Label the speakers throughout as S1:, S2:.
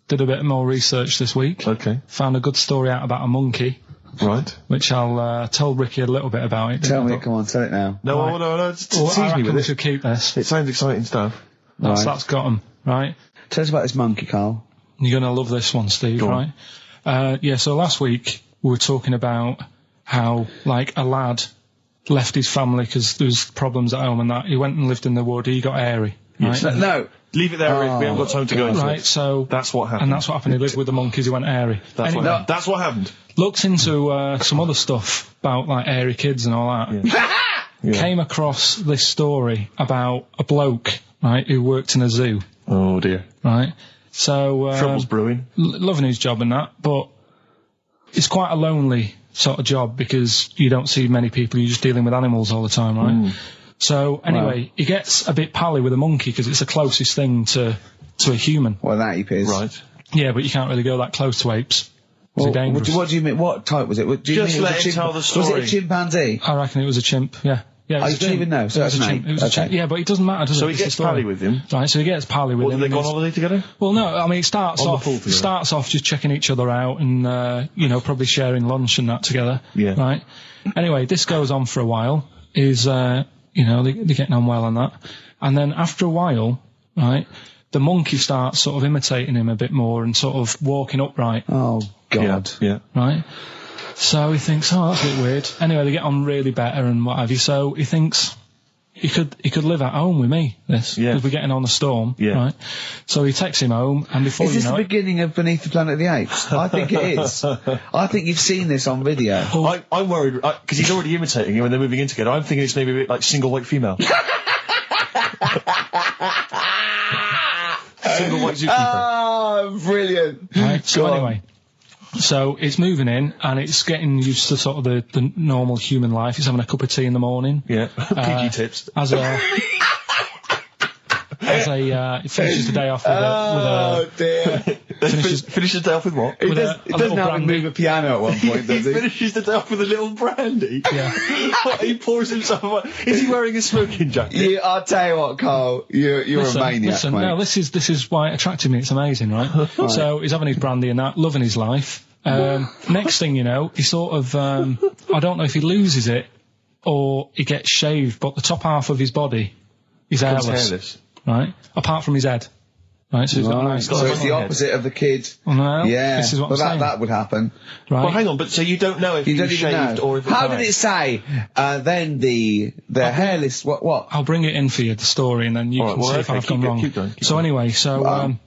S1: did a bit more research this week.
S2: Okay.
S1: Found a good story out about a monkey.
S2: Right.
S1: Which I'll tell Ricky a little bit about it.
S3: Tell me, come on, tell it now.
S2: No, no, tease
S1: I
S2: me
S1: reckon
S2: with
S1: we
S2: it.
S1: should keep this.
S2: It sounds exciting stuff.
S1: That's got him, right?
S3: Tell us about this monkey, Carl.
S1: You're going to love this one, Steve, right? So last week we were talking about how, like, a lad left his family because there was problems at home and that. He went and lived in the wood. He got airy. Right?
S2: Yes. No. Leave it there, Rick. We haven't got time to go into it.
S1: Right, so...
S2: That's what happened.
S1: And that's what happened. He lived with the monkeys. He went airy.
S2: That's what happened.
S1: Looked into some other stuff about, like, airy kids and all that.
S2: Yeah.
S1: Came across this story about a bloke, right, who worked in a zoo.
S2: Oh, dear.
S1: Right? So...
S2: Trouble's brewing.
S1: Loving his job and that, but it's quite a lonely sort of job because you don't see many people. You're just dealing with animals all the time, right? So, anyway, he gets a bit pally with a monkey because it's the closest thing to a human.
S3: Well, that ape is.
S2: Right.
S1: Yeah, but you can't really go that close to apes.
S3: Well,
S1: They're dangerous.
S3: What do you mean? What type was it? Do you
S2: Just
S3: mean
S2: let him tell the story.
S3: Was it a chimpanzee?
S1: I reckon it was a chimp, yeah. Yeah,
S3: You don't even know, so
S1: it was
S3: that's
S1: a
S3: an
S1: chimp.
S3: ape.
S1: It was a chimp. Yeah, but it doesn't matter, does it?
S2: So he
S1: It's the
S2: gets
S1: story.
S2: pally with him.
S1: Right, so he gets pally with him.
S2: Did they go on holiday together?
S1: Well, no, I mean, it starts
S2: On the
S1: off
S2: pool together.
S1: starts off just checking each other out and, probably sharing lunch and that together.
S2: Yeah.
S1: Right? Anyway, this goes on for a while. They're getting on well on that. And then after a while, right, the monkey starts sort of imitating him a bit more and sort of walking upright.
S3: Oh, God.
S2: Yeah.
S1: Right? So he thinks, oh, that's a bit weird. Anyway, they get on really better and what have you. So he thinks he could live at home with me, this.
S2: Yeah.
S1: Because we're getting on the storm.
S2: Yeah.
S1: Right? So he takes him home and before
S3: Is
S1: you
S3: this
S1: know
S3: the
S1: it...
S3: beginning of Beneath the Planet of the Apes? I think it is. I think you've seen this on video.
S2: I'm worried, because he's already imitating him when they're moving in together. I'm thinking it's maybe a bit like Single White Female. Single White Zookeeper.
S3: Oh, brilliant.
S1: Right, so anyway, so it's moving in and it's getting used to sort of the normal human life. It's having a cup of tea in the morning.
S2: Yeah. PG tips.
S1: He finishes the day off with a
S3: dear.
S2: Finishes the day off with what?
S3: He
S1: with
S3: doesn't have to move a piano at one point, does
S2: He
S3: he?
S2: finishes the day off with a little brandy.
S1: Yeah.
S2: He pours himself. Is he wearing a smoking jacket?
S3: I'll tell you what, Carl. You're a maniac, mate.
S1: No, this is why it attracted me. It's amazing, right? So he's having his brandy and that, loving his life. Next thing you know, he sort of, I don't know if he loses it or he gets shaved, but the top half of his body is hairless. Right? Apart from his head. Right, so he's got a nice
S3: So it's the opposite of the kid.
S1: Well,
S3: yeah.
S1: this is what I'm saying.
S3: that would happen.
S1: Right.
S2: Well, hang on, but so you don't know if
S3: You
S2: he
S3: don't
S2: was
S3: even
S2: shaved
S3: know.
S2: or if
S3: How did it say? Then the hairless. What?
S1: I'll bring it in for you, the story, and then you can see if I've gone wrong.
S2: Keep going.
S1: Anyway, so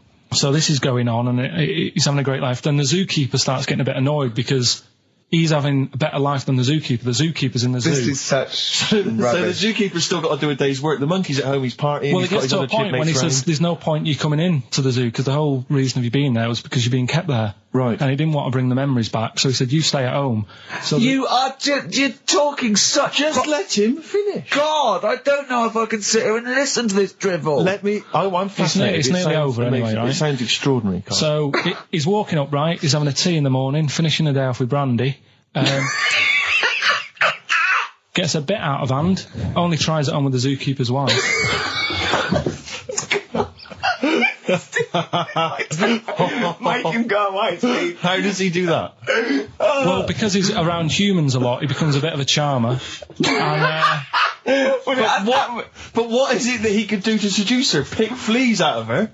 S1: this is going on, and he's having a great life. Then the zookeeper starts getting a bit annoyed because he's having a better life than the zookeeper. The zookeeper's in the zoo.
S3: This is such
S2: So the
S3: rubbish.
S2: zookeeper's still got to do a day's work. The monkey's at home, he's partying.
S1: Well, it
S2: he's got
S1: gets
S2: his
S1: to a
S2: other
S1: point when he
S2: chipmates
S1: says there's no point you coming in to the zoo because the whole reason of you being there was because you're being kept there.
S2: Right.
S1: And he didn't want to bring the memories back, so he said, you stay at home. So
S3: You're talking such.
S2: Just let him finish.
S3: God, I don't know if I can sit here and listen to this drivel.
S2: I'm fascinated.
S1: It's nearly over anyway, right?
S2: It sounds extraordinary, Carl.
S1: So he's walking up right, he's having a tea in the morning, finishing the day off with brandy. Gets a bit out of hand, only tries it on with the zookeeper's wife.
S3: Make him go away, Steve.
S2: How does he do that?
S1: Well, because he's around humans a lot, he becomes a bit of a charmer. And,
S2: But what is it that he could do to seduce her? Pick fleas out of her?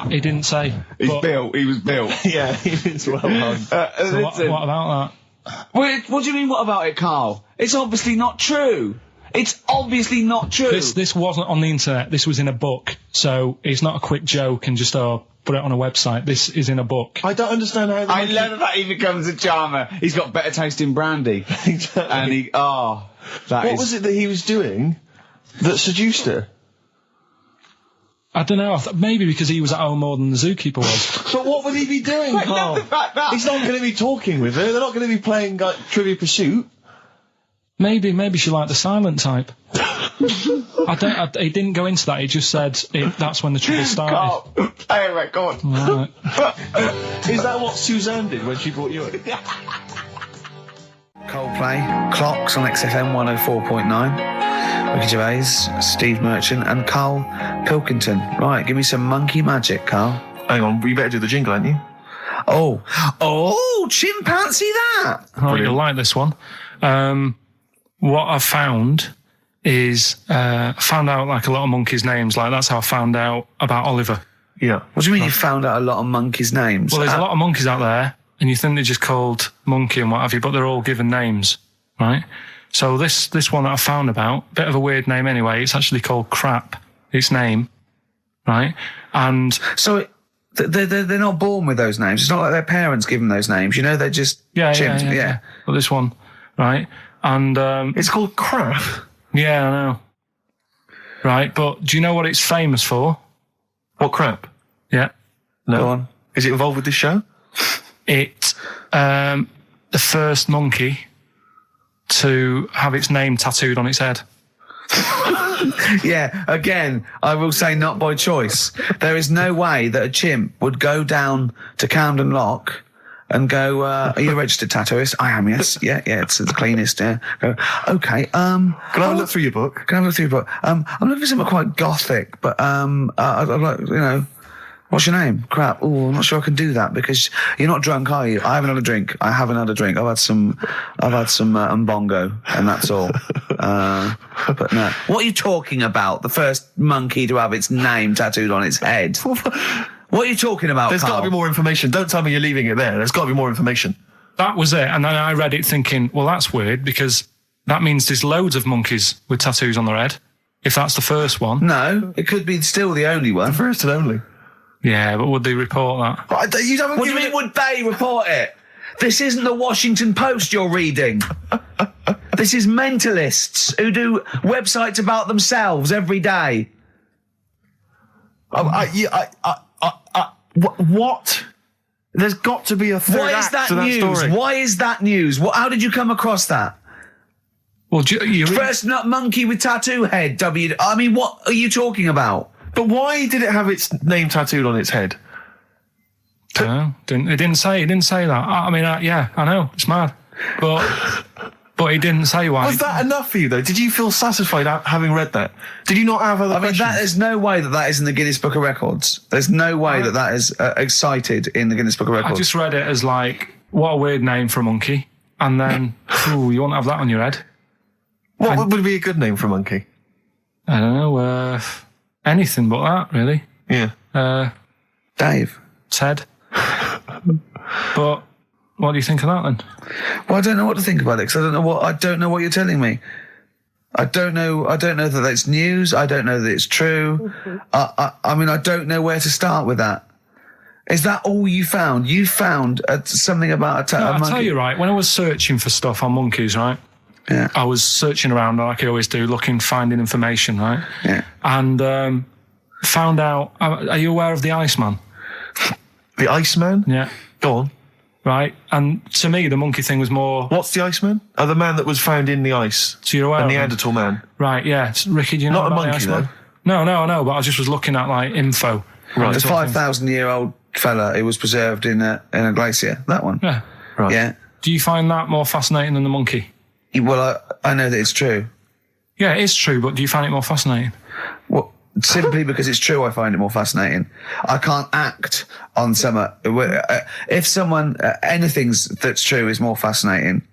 S1: he didn't say.
S3: He was
S1: but-
S3: built.
S2: Yeah, it's well done.
S1: So what about that?
S3: Wait, what do you mean, what about it, Carl? It's obviously not true. It's obviously not true.
S1: This wasn't on the internet, this was in a book, so it's not a quick joke and just put it on a website. This is in a book.
S2: I don't understand how...
S3: I love that he becomes a charmer. He's got better taste in brandy.
S2: Exactly.
S3: And
S2: What was it that he was doing that seduced her?
S1: I don't know, maybe because he was at home more than the zookeeper was.
S2: But what would he be doing,
S3: Wait,
S2: Carl?
S3: no, the fact that-
S2: He's not going to be talking with her. They're not going to be playing Trivia Pursuit.
S1: Maybe she liked the silent type. He didn't go into that, he just said that's when the trouble started.
S3: Carl, play a record.
S1: Right.
S2: Is that what Suzanne did when she brought you in?
S3: Coldplay, Clocks on XFM 104.9. Ricky Gervais, Steve Merchant and Karl Pilkington. Right, give me some monkey magic, Carl.
S2: Hang on, you better do the jingle, ain't you?
S3: Oh, chimpanzee that!
S1: Oh, you'll like this one. What I found is, I found out like a lot of monkeys' names. Like that's how I found out about Oliver.
S2: Yeah.
S3: What do you mean you found out a lot of monkeys' names?
S1: Well, there's a lot of monkeys out there, and you think they're just called monkey and what have you, but they're all given names, right? So this one that I found about, bit of a weird name anyway. It's actually called Crap. Its name, right? And
S3: so they're not born with those names. It's not like their parents give them those names. You know, they're just chimps. Yeah.
S1: Well, this one, right? And
S2: it's called Crap.
S1: Yeah, I know. Right, but do you know what it's famous for?
S2: What crap?
S1: Yeah.
S2: No.
S3: Go on.
S2: Is it involved with this show?
S1: It's the first monkey to have its name tattooed on its head.
S3: Yeah, again, I will say not by choice. There is no way that a chimp would go down to Camden Lock and go, are you a registered tattooist? I am, yes. Yeah, it's the cleanest, yeah. Go, okay,
S2: Can I have a look through your book?
S3: Can I have a look through your book? I'm looking for something quite gothic, but, I'd like, you know, what's your name? Crap. Oh, I'm not sure I can do that because you're not drunk, are you? I haven't had a drink. I haven't had a drink. I've had some Mbongo, and that's all. But no. What are you talking about? The first monkey to have its name tattooed on its head. What are you talking about,
S2: There's got
S3: Carl?
S2: to be more information. Don't tell me you're leaving it there. There's got to be more information.
S1: That was it. And then I read it thinking, well, that's weird because that means there's loads of monkeys with tattoos on their head. If that's the first one.
S3: No, it could be still the only one.
S2: First and only.
S1: Yeah, but would they report that?
S3: What do you mean, would they report it? This isn't the Washington Post you're reading. This is mentalists who do websites about themselves every day.
S2: What? There's got to be a third
S3: Why is
S2: act
S3: that
S2: to that
S3: news?
S2: story.
S3: Why is that news? How did you come across that?
S1: Well,
S3: First nut monkey with tattoo head. I mean, what are you talking about?
S2: But why did it have its name tattooed on its head?
S1: No, it didn't say that. I mean, yeah, I know, it's mad. But he didn't say why.
S2: Was that enough for you, though? Did you feel satisfied having read that? Did you not have other questions?
S3: There's no way that is in the Guinness Book of Records. There's no way that is cited in the Guinness Book of Records.
S1: I just read it as like, what a weird name for a monkey. And then, you won't have that on your head.
S2: What would be a good name for a monkey?
S3: I
S1: don't know, anything but that, really.
S2: Yeah.
S3: Dave.
S1: Ted. But what do you think of that then?
S3: Well, I don't know what to think about it because I don't know what you're telling me. I don't know that that's news. I don't know that it's true. I mean, I don't know where to start with that. Is that all you found? You found something about a monkey?
S1: I'll tell you, right, when I was searching for stuff on monkeys, right?
S3: Yeah.
S1: I was searching around like I always do, finding information, right?
S3: Yeah.
S1: And found out, are you aware of the Iceman?
S2: The Iceman?
S1: Yeah.
S2: Go on.
S1: Right, and to me, the monkey thing was more...
S2: What's the Iceman? The man that was found in the ice.
S1: So you're aware
S2: of
S1: Neanderthal
S2: man.
S1: Right, yeah. Ricky, do you know
S2: Not
S1: about
S2: a monkey,
S1: the Iceman?
S2: though.
S1: No, I know, but I just was looking at, like, info.
S3: Right. The 5,000-year-old fella who was preserved in a glacier. That one.
S1: Yeah.
S2: Right.
S3: Yeah.
S1: Do you find that more fascinating than the monkey?
S3: Well, I know that it's true.
S1: Yeah, it is true, but do you find it more fascinating?
S3: Well, simply because it's true, I find it more fascinating. I can't act on some... if someone... anything that's true is more fascinating.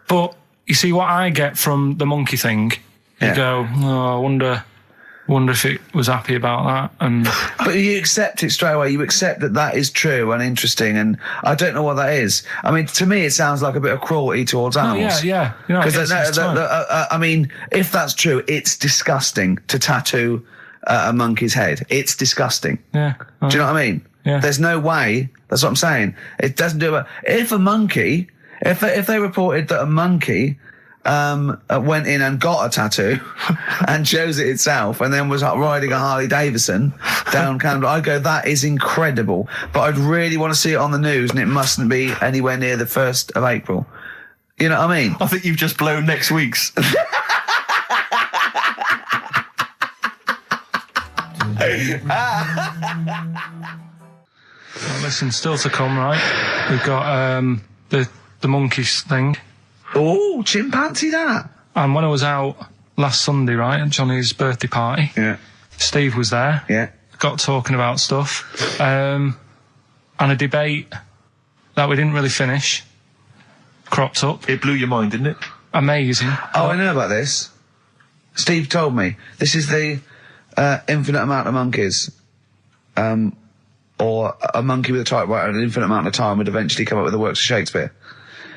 S1: But, you see, what I get from the monkey thing, you go, I wonder if it was happy about that. And
S3: But you accept it straight away. You accept that is true and interesting, and I don't know what that is. I mean, to me, it sounds like a bit of cruelty towards animals.
S1: Yeah. You know,
S3: I mean, if that's true, it's disgusting to tattoo a monkey's head. It's disgusting.
S1: Yeah.
S3: Do you know what I mean?
S1: Yeah.
S3: There's no way. That's what I'm saying. It doesn't do it. If a monkey, if they reported that a monkey went in and got a tattoo and chose it itself and then was riding a Harley Davidson down Camden, I'd go, that is incredible. But I'd really want to see it on the news, and it mustn't be anywhere near the 1st of April. You know what I mean?
S2: I think you've just blown next week's.
S1: Well, listen, still to come, right? We've got the monkeys thing.
S3: Oh, chimpanzee that.
S1: And when I was out last Sunday, right, at Johnny's birthday party,
S3: yeah,
S1: Steve was there.
S3: Yeah.
S1: got talking about stuff, and a debate that we didn't really finish cropped up.
S2: It blew your mind, didn't it?
S1: Amazing.
S3: Oh, I know about this. Steve told me. This is the infinite amount of monkeys. Or a monkey with a typewriter and an infinite amount of time would eventually come up with the works of Shakespeare.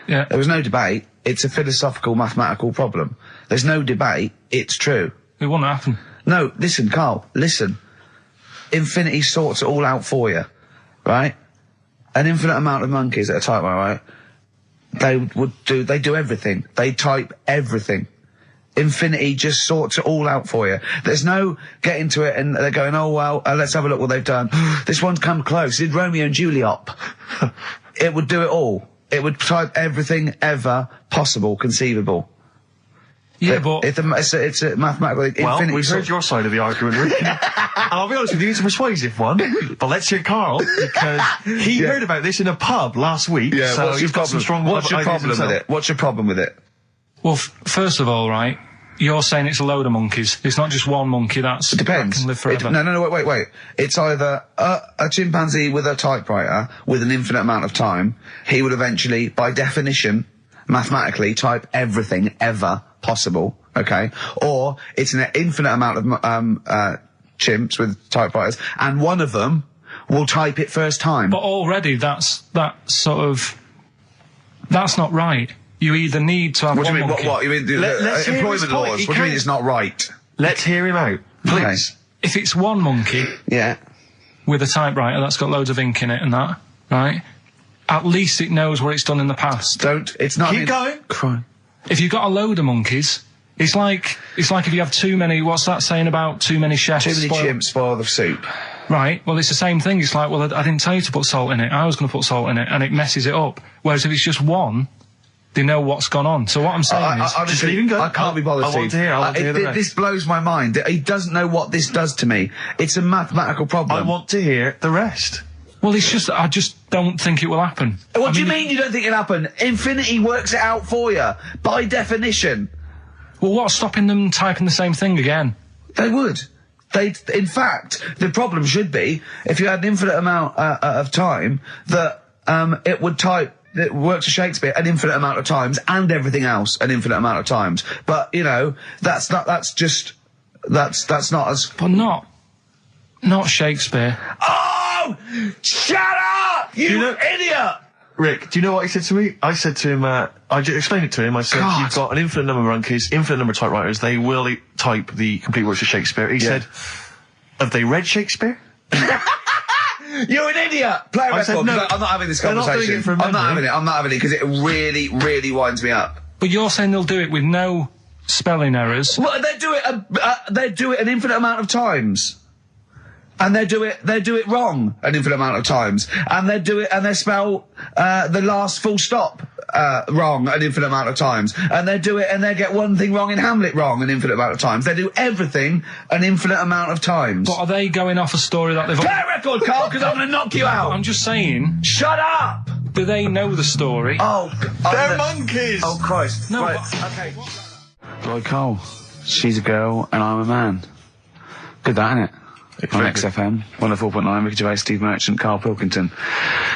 S1: Yeah.
S3: There was no debate. It's a philosophical, mathematical problem. There's no debate. It's true.
S1: It wouldn't happen.
S3: No, listen, Carl, listen. Infinity sorts it all out for you, right? An infinite amount of monkeys at a typewriter, right? They do everything. They type everything. Infinity just sorts it all out for you. There's no getting to it and they're going, oh, well, let's have a look what they've done. This one's come close. Did Romeo and Juliet. It would do it all. It would type everything ever possible, conceivable.
S1: Yeah, but...
S3: It's a mathematical...
S2: Well, we've heard your side of the argument, Rick. And I'll be honest with you, it's a persuasive one. But let's hear Carl, because he heard about this in a pub last week.
S3: Yeah,
S2: so he's got some strong
S3: What's your
S2: ideas
S3: problem with
S2: himself.
S3: it? What's your problem with it?
S1: Well, first of all, right, you're saying it's a load of monkeys. It's not just one monkey that
S3: Depends.
S1: can live forever.
S3: No, wait. It's either a chimpanzee with a typewriter with an infinite amount of time. He would eventually, by definition, mathematically, type everything ever possible, okay? Or it's an infinite amount of chimps with typewriters, and one of them will type it first time.
S1: But already that's not right. You either need to have
S3: What do
S1: one
S3: you mean?
S1: monkey.
S3: What? You mean
S2: Let's hear his
S3: employment
S2: point.
S3: laws?
S2: He
S3: What do you mean
S2: can't-
S3: it's not right?
S2: Let's hear him out, please.
S1: If it's one monkey
S3: Yeah.
S1: with a typewriter that's got loads of ink in it and that, right, at least it knows what it's done in the past.
S3: It's not...
S2: Keep going.
S3: Cry.
S1: If you've got a load of monkeys, it's like if you have too many, what's that saying about too many chefs?
S3: Too many chimps spoil the soup.
S1: Right, well, it's the same thing. It's like, well, I didn't tell you to put salt in it. I was going to put salt in it, and it messes it up. Whereas if it's just one, they know what's gone on. So what I'm saying is...
S2: just leave him go.
S3: I can't be bothered,
S2: I want to hear. I want to hear the rest.
S3: This blows my mind. He doesn't know what this does to me. It's a mathematical problem.
S2: I want to hear the rest.
S1: Well, it's just, I just don't think it will happen.
S3: What do you mean you don't think it'll happen? Infinity works it out for you, by definition.
S1: Well, what's stopping them typing the same thing again?
S3: They would. In fact, the problem should be, if you had an infinite amount of time, that it would type the works of Shakespeare an infinite amount of times, and everything else an infinite amount of times. But, you know, that's not as...
S1: But not Shakespeare.
S3: Oh! Shut up! You idiot!
S2: Rick, do you know what he said to me? I said to him, I explained it to him. I said,
S3: God.
S2: you've got an infinite number of monkeys, infinite number of typewriters. They will type the complete works of Shakespeare. He said, have they read Shakespeare?
S3: You're an idiot! Play a
S2: I said,
S3: record,
S2: no,
S3: 'cause I'm not having this
S2: they're not doing
S3: conversation.
S2: it from
S3: I'm not
S2: memory.
S3: having it, because it really, really winds me up.
S1: But you're saying they'll do it with no spelling errors.
S3: Well, they do it an infinite amount of times. And they do it wrong an infinite amount of times. And they spell the last full stop wrong an infinite amount of times. And they get one thing wrong in Hamlet wrong an infinite amount of times. They do everything an infinite amount of times.
S1: But are they going off a story that they've...
S3: Play a record, Carl, because I'm going to knock you out.
S1: I'm just saying,
S3: Shut up!
S1: do they know the story?
S3: Oh,
S2: They're monkeys!
S3: Oh, Christ.
S1: No,
S3: Right.
S1: okay.
S3: Right, Carl. She's a girl and I'm a man. Good, that, innit? On XFM, 104.9, Ricky Gervais, Steve Merchant, Karl Pilkington.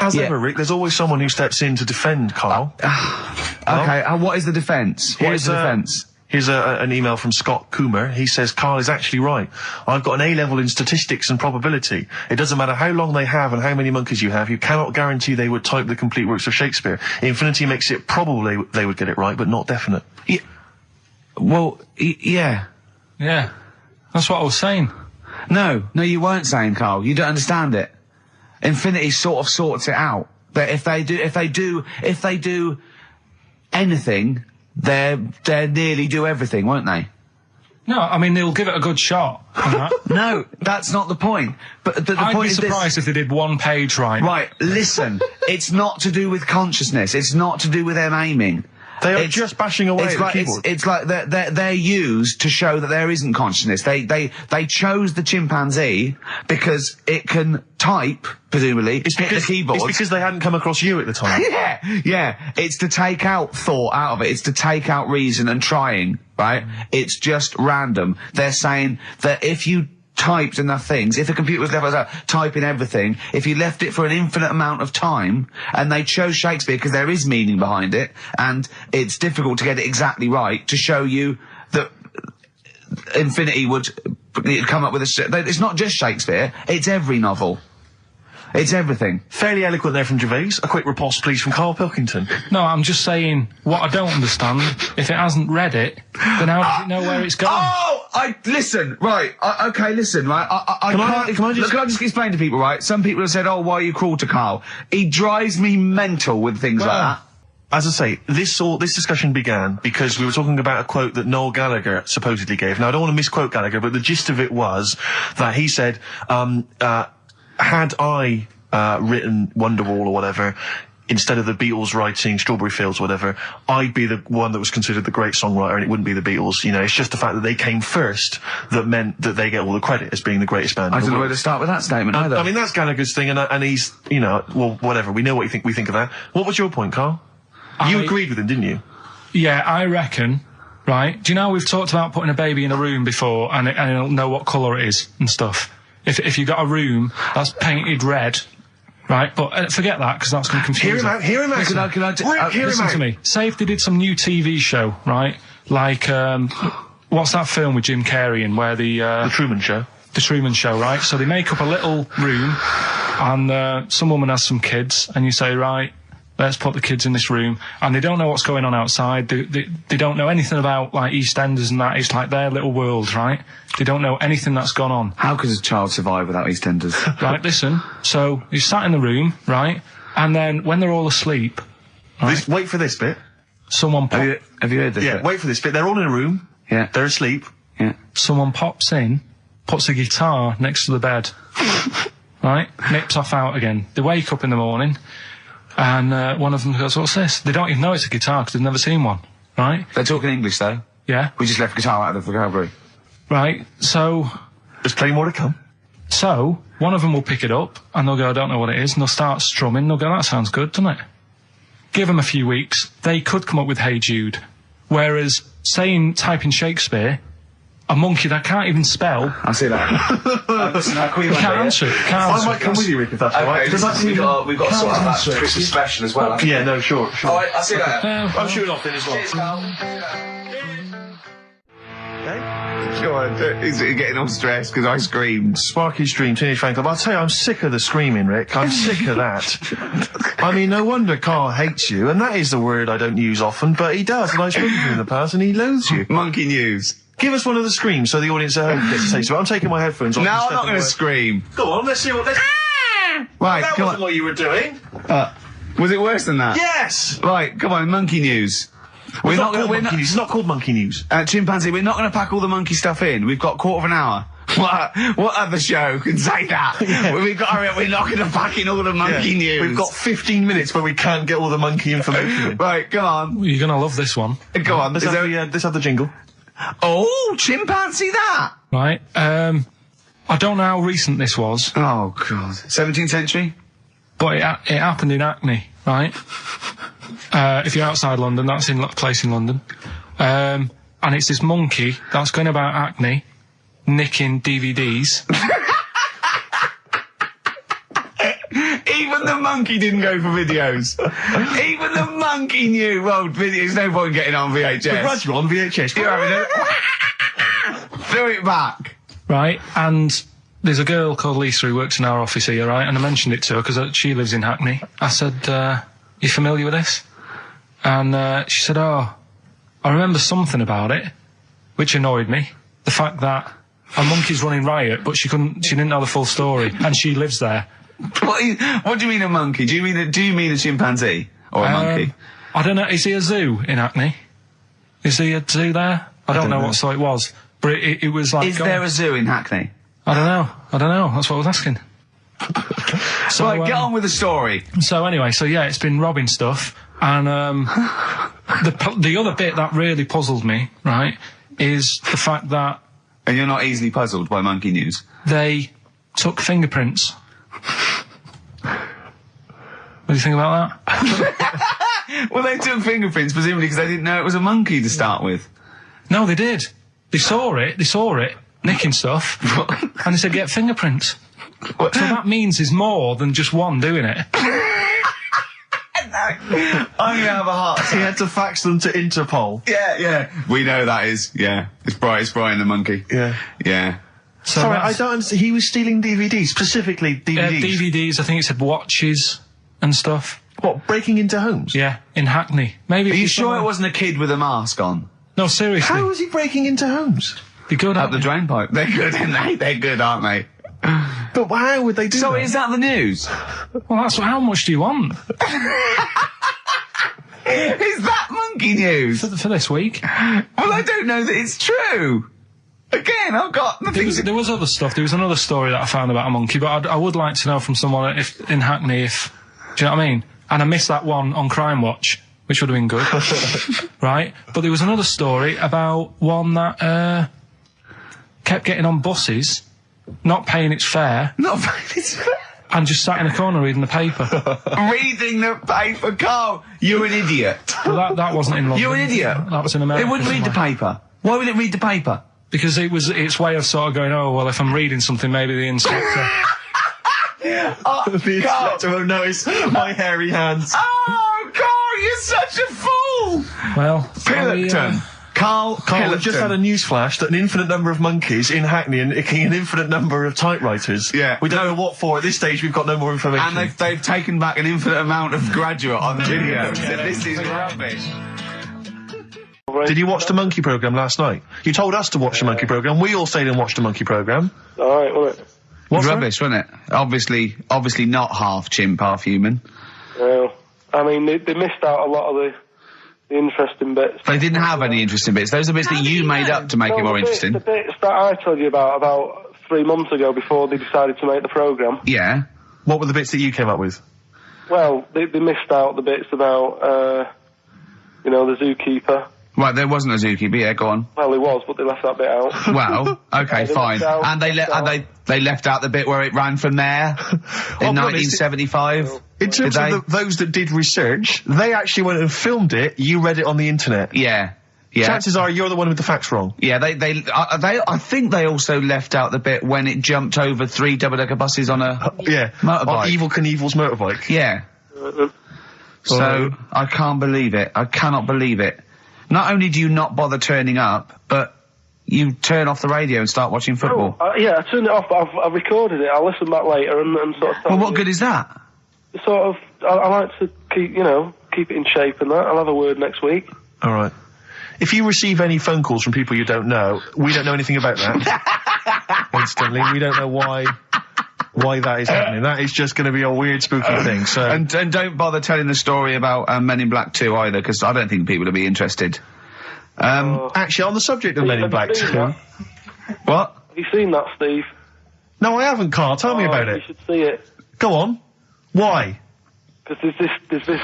S2: As ever, Rick, there's always someone who steps in to defend Carl.
S3: Okay, what is the defence? What is the defence?
S2: Here's an email from Scott Coomer. He says, Carl is actually right. I've got an A-level in statistics and probability. It doesn't matter how long they have and how many monkeys you have. You cannot guarantee they would type the complete works of Shakespeare. Infinity makes it probably they would get it right, but not definite.
S3: Yeah. Well, yeah.
S1: Yeah, that's what I was saying.
S3: No, you weren't saying, Carl. You don't understand it. Infinity sort of sorts it out. That if they do anything, they nearly do everything, won't they?
S1: No, I mean, they'll give it a good shot. on that.
S3: No, that's not the point. But the
S1: I'd
S3: point
S1: be
S3: is this.
S1: surprised if they did one page right.
S3: Right, listen. It's not to do with consciousness. It's not to do with them aiming.
S2: They are just bashing away at the keyboard.
S3: It's like they're used to show that there isn't consciousness. They chose the chimpanzee because it can type, presumably, hit the keyboard.
S2: It's because they hadn't come across you at the time.
S3: Yeah. It's to take out thought out of it. It's to take out reason and trying, right? It's just random. They're saying that if you typed enough things, if the computer was left like that, typing everything, if you left it for an infinite amount of time, and they chose Shakespeare because there is meaning behind it, and it's difficult to get it exactly right, to show you that infinity would come up with it's not just Shakespeare, it's every novel. It's everything.
S2: Fairly eloquent there from Gervais. A quick riposte, please, from Karl Pilkington.
S1: No, I'm just saying, what I don't understand, if it hasn't read it, then how does it know where it's going?
S3: Listen, right, okay, listen, right, Can I just explain to people, right? Some people have said, oh, why are you cruel to Karl? He drives me mental with things like that.
S2: As I say, this discussion began because we were talking about a quote that Noel Gallagher supposedly gave. Now, I don't want to misquote Gallagher, but the gist of it was that he said, had I written Wonderwall or whatever, instead of the Beatles writing Strawberry Fields or whatever, I'd be the one that was considered the great songwriter and it wouldn't be the Beatles. You know, it's just the fact that they came first that meant that they get all the credit as being the greatest band.
S3: I don't know where to start with that statement either.
S2: I mean, that's Gallagher's thing, and he's, you know, well, whatever. We know what we think of that. What was your point, Karl? You agreed with him, didn't you?
S1: Yeah, I reckon. Right? Do you know we've talked about putting a baby in a room before and it'll know what colour it is and stuff? If you got a room that's painted red, right? But forget that because that's going to confuse
S2: him. Hear him out.
S1: Listen to me. Say if they did some new TV show, right? Like what's that film with Jim Carrey in where the
S2: Truman Show.
S1: The Truman Show, right? So they make up a little room, and some woman has some kids, and you say, right, let's put the kids in this room, and they don't know what's going on outside. They don't know anything about like EastEnders and that. It's like their little world, right? They don't know anything that's gone on.
S3: How could a child survive without EastEnders?
S1: Right, listen. So he's sat in the room, right? And then when they're all asleep, right,
S2: wait for this bit.
S1: Someone
S3: have you heard this?
S2: Yeah,
S3: bit?
S2: Wait for this bit. They're all in a room.
S3: Yeah.
S2: They're asleep.
S3: Yeah.
S1: Someone pops in, puts a guitar next to the bed, right? Nips off out again. They wake up in the morning, and one of them goes, "What's this?" They don't even know it's a guitar because they've never seen one, right?
S3: They're talking English though.
S1: Yeah.
S3: We just left guitar out of the vocabulary.
S1: Right. So
S2: there's plenty more to come.
S1: So one of them will pick it up and they'll go, "I don't know what it is," and they'll start strumming. They'll go, "That sounds good, doesn't it?" Give them a few weeks, they could come up with Hey Jude. Whereas typing Shakespeare, a monkey that can't even spell.
S3: I see that.
S1: Can't answer it.
S2: I might come with you, Rick, if that's all right.
S3: Because we've got to sort out that Christmas special as well.
S2: Yeah, no, sure.
S3: All right, I'll see you later.
S2: I'm shooting off then as well.
S3: Cheers, Carl. Go on, he's getting all stressed because I screamed.
S2: Sparky's Dream, Teenage Fan Club. I'll tell you, I'm sick of the screaming, Rick. I'm sick of that. I mean, no wonder Karl hates you, and that is the word I don't use often, but he does, and I've spoken to him in the past, and he loathes you.
S3: Monkey news.
S2: Give us one of the screams so the audience at home gets a taste of it. I'm taking my headphones off.
S3: No, I'm not going to scream.
S2: Go on, let's see what...
S3: Right,
S2: that
S3: come
S2: wasn't what you were doing.
S3: Was it worse than that?
S2: Yes!
S3: Right, come on, monkey news.
S2: It's not called monkey news.
S3: Chimpanzee, we're not going to pack all the monkey stuff in. We've got a quarter of an hour. What other show can say that? Yeah. We're not going to pack in all the monkey news.
S2: We've got 15 minutes where we can't get all the monkey information in.
S3: Right, come on.
S1: You're going to love this one.
S3: Go on.
S2: Let's have the jingle.
S3: Oh, chimpanzee that!
S1: Right, I don't know how recent this was.
S3: Oh, God. 17th century?
S1: But it happened in Hackney, right? If you're outside London, that's in a place in London. And it's this monkey that's going about Hackney, nicking DVDs.
S3: Even the monkey didn't go for videos. Even the monkey knew, well, there's no point getting on VHS.
S2: But Brad, you're on VHS.
S3: You're having it. Throw it back.
S1: Right, and there's a girl called Lisa who works in our office here, right? And I mentioned it to her because she lives in Hackney. I said, you familiar with this? And she said, oh, I remember something about it, which annoyed me. The fact that a monkey's running riot, but she didn't know the full story, and she lives there.
S3: What do you mean a monkey? Do you mean a chimpanzee or a monkey?
S1: I don't know. Is he a zoo in Hackney? Is he a zoo there? I don't know what sort it was, but it was like.
S3: Is there a zoo in Hackney?
S1: I don't know. That's what I was asking.
S3: So get on with the story.
S1: So anyway, yeah, it's been robbing stuff, and the other bit that really puzzled me, right, is the fact that.
S3: And you're not easily puzzled by monkey news.
S1: They took fingerprints. What do you think about
S3: that? Well, they took fingerprints presumably because they didn't know it was a monkey to start with.
S1: No, they did. They saw it, nicking stuff. And he said, get fingerprints. So that means there's more than just one doing it.
S4: I'm gonna have a heart attack.
S2: He had to fax them to Interpol.
S4: Yeah. We know that is. Yeah. It's Brian the monkey.
S2: Yeah.
S4: Yeah.
S1: So
S2: Sorry, I don't understand. He was stealing DVDs, specifically DVDs.
S1: DVDs, I think it said watches and stuff.
S2: What, breaking into homes?
S1: Yeah, in Hackney. Maybe.
S4: Are you sure it wasn't a kid with a mask on?
S1: No, seriously.
S2: How was he breaking into homes?
S1: Be good
S4: Up the drain pipe. They're good, aren't they? They're good, aren't they?
S2: But how would they do that?
S4: So is that the news?
S1: Well, that's how much do you want
S4: Is that monkey news?
S1: for this week?
S4: Well, I don't know that it's true. Again, I've got nothing.
S1: There was other stuff. There was another story that I found about a monkey, but I would like to know from someone in Hackney do you know what I mean? And I missed that one on Crime Watch, which would have been good. Right? But there was another story about one that kept getting on buses, not paying its fare, and just sat in a corner reading the paper.
S4: Reading the paper, Carl. You're an idiot.
S1: Well, that wasn't in London.
S4: You're an idiot.
S1: That was in America.
S4: It wouldn't read the paper. Why would it read the paper?
S1: Because it was its way of sort of going, oh, well, if I'm reading something, maybe the inspector...
S2: The inspector won't notice my hairy hands.
S4: Oh, Carl, you're such a fool!
S1: Well...
S4: Pilkington. Karl
S2: We've just had a news flash that an infinite number of monkeys in Hackney and an infinite number of typewriters.
S4: Yeah.
S2: We don't know what for. At this stage, we've got no more information.
S4: And they've taken back an infinite amount of graduate on video. This is rubbish.
S2: Did you watch the monkey programme last night? You told us to watch the monkey programme. We all stayed and watched the monkey programme.
S5: Alright, wasn't it?
S4: What's rubbish, wasn't it? Obviously not half chimp, half human.
S5: Well, I mean, they missed out a lot of the interesting bits.
S4: They didn't have any interesting bits. Those are bits that you made up to make it more interesting.
S5: The bits that I told you about 3 months ago before they decided to make the programme.
S4: Yeah.
S2: What were the bits that you came up with?
S5: Well, they missed out the bits about, the zookeeper.
S4: Right, there wasn't a zookeeper. Yeah, go on.
S5: Well, there was, but they left that bit out.
S4: Well, okay, fine. And they left out the bit where it ran from there in 1975.
S2: In terms of those that did research, they actually went and filmed it. You read it on the internet.
S4: Yeah.
S2: Chances are you're the one with the facts wrong.
S4: Yeah, I think they also left out the bit when it jumped over 3 double-decker buses on a motorbike.
S2: On Evel Knievel's motorbike.
S4: Yeah. So I can't believe it. I cannot believe it. Not only do you not bother turning up, but you turn off the radio and start watching football.
S5: Yeah, I turned it off, but I've recorded it. I'll listen back later and sort of...
S4: Well, what good is that?
S5: Sort of, I like to keep it in shape and that. I'll have a word next week.
S2: All right. If you receive any phone calls from people you don't know, we don't know anything about that. Instantly, we don't know why that is happening. That is just going to be a weird, spooky thing. So
S4: and don't bother telling the story about Men in Black 2 either, because I don't think people will be interested.
S2: Actually, on the subject of Men in Black 2, what?
S5: Have you seen that, Steve?
S2: No, I haven't, Carl. Tell me about it.
S5: You should see it.
S2: Go on. Why?
S5: Because there's this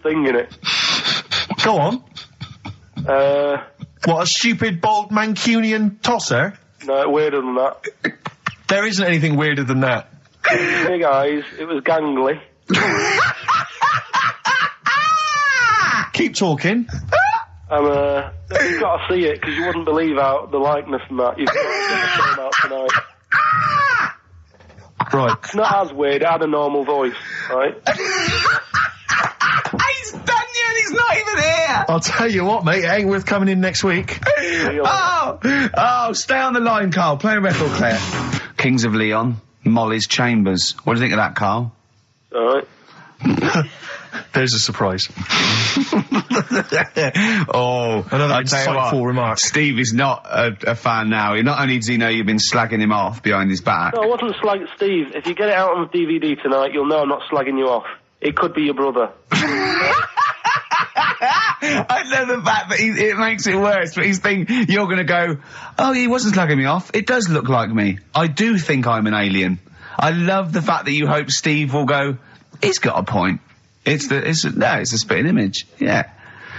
S5: thing in it.
S2: Go on. What, a stupid, bald Mancunian tosser?
S5: No, weirder than that.
S2: There isn't anything weirder than that.
S5: Big eyes, it was gangly.
S2: Keep talking.
S5: And, you've got to see it, because you wouldn't believe how the likeness and that. You've got to film out tonight.
S2: Right.
S5: It's not as weird, it had a normal voice, right?
S4: He's done you and he's not even here!
S2: I'll tell you what, mate, it ain't worth coming in next week.
S4: Stay on the line, Carl. Play a record player. Kings of Leon, Molly's Chambers. What do you think of that, Carl?
S5: Alright.
S2: There's a surprise.
S4: Another
S2: insightful remark.
S4: Steve is not a fan now. Not only does he know you've been slagging him off behind his back.
S5: No, I wasn't slagging Steve. If you get it out on the DVD tonight, you'll know I'm not slagging you off. It could be your brother.
S4: I love the fact that it makes it worse, but he's thinking you're going to go, oh, he wasn't slagging me off. It does look like me. I do think I'm an alien. I love the fact that you hope Steve will go, he's got a point. It's a spitting image. Yeah.